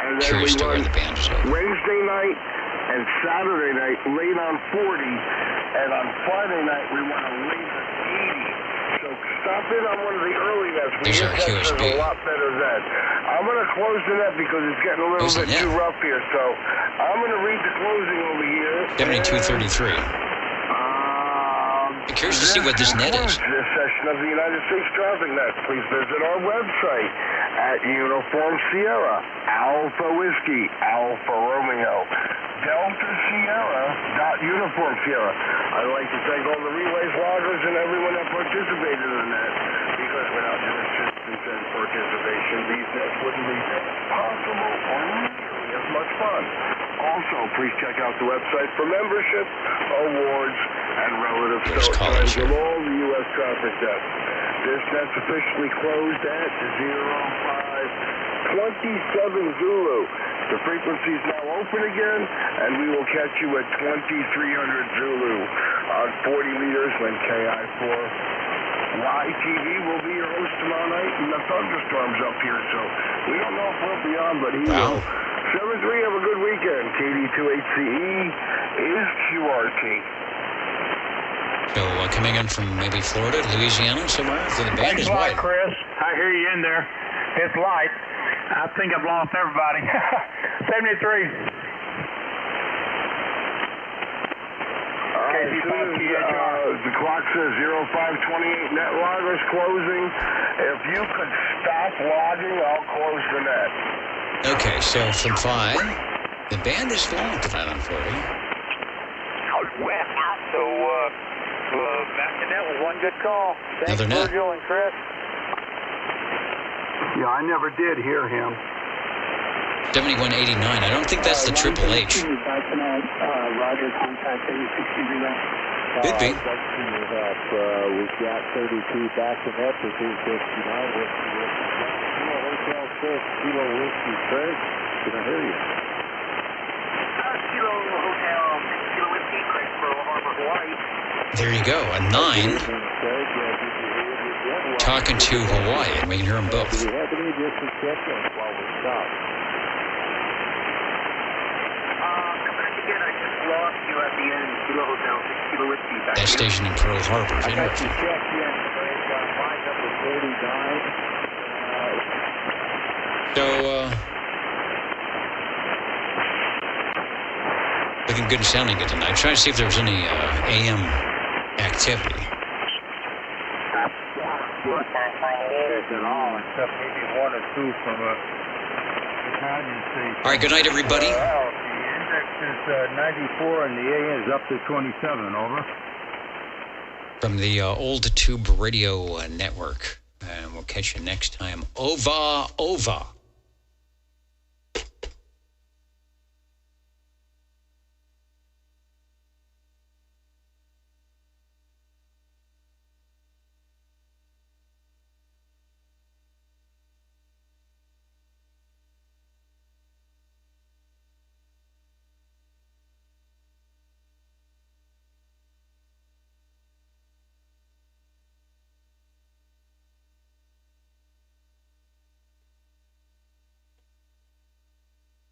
And then Curious to where the band is over. Wednesday night and Saturday night late on 40, and on Friday night we want to late at 80. So stop in on one of the early nets. There's our QSB. A lot better then. I'm going to close the net because it's getting a little bit too rough here. So I'm going to read the closing over here. 7233. I'm curious to see what this net is. This session of the United States Traffic Net. Please visit our website at Uniform Sierra, Alpha Whiskey, Alpha Romeo, Delta Sierra, Uniform Sierra. I'd like to thank all the relays, loggers, and everyone that participated in that, because without your assistance and participation, these nets wouldn't be possible or nearly as much fun. Also, please check out the website for membership, awards, and relative start times of all the U.S. traffic nets. This net's officially closed at 0527 Zulu. The frequency is now open again, and we will catch you at 2300 Zulu on 40 meters when KI4 YTV will be your host tomorrow night, and the thunderstorm's up here, so we don't know if we'll be on, but he will. 7-3, have a good weekend. KD2HCE is QRT. So coming in from maybe Florida, Louisiana, somewhere? So the band is wide. Chris. I hear you in there. It's light. I think I've lost everybody. 73. As soon as the clock says 0528 net loggers closing, if you could stop logging, I'll close the net. Okay, so from 5, the band is long tonight on 40. So, back to net with one good call. Thanks, Another net. Virgil and Chris. Yeah, I never did hear him. 7189. I don't think that's the Triple H. Roger, contact 86 Could be. We've got 32 back to net for 269 with Hotel 6, Kilo Whiskey Craig. Can I hear you? Kilo Hotel, Kilo Whiskey Craig, Pearl Harbor, Hawaii. There you go, a 9. Talking to Hawaii, and we can hear them both. Do we have any distance check while we stop? Again, I just lost you at the end. Kilo Hotel, 6 Kilo Whiskey. Back That station in Pearl Harbor. I got you checked in, Craig, line number 39. So, looking good and sounding good tonight. Trying to see if there's any AM activity. Except maybe 1 or 2 from a Italian station. All right, good night, everybody. The index is 94 and the AM is up to 27. Over. From the Old Tube Radio Network. And we'll catch you next time. Ova, Ova.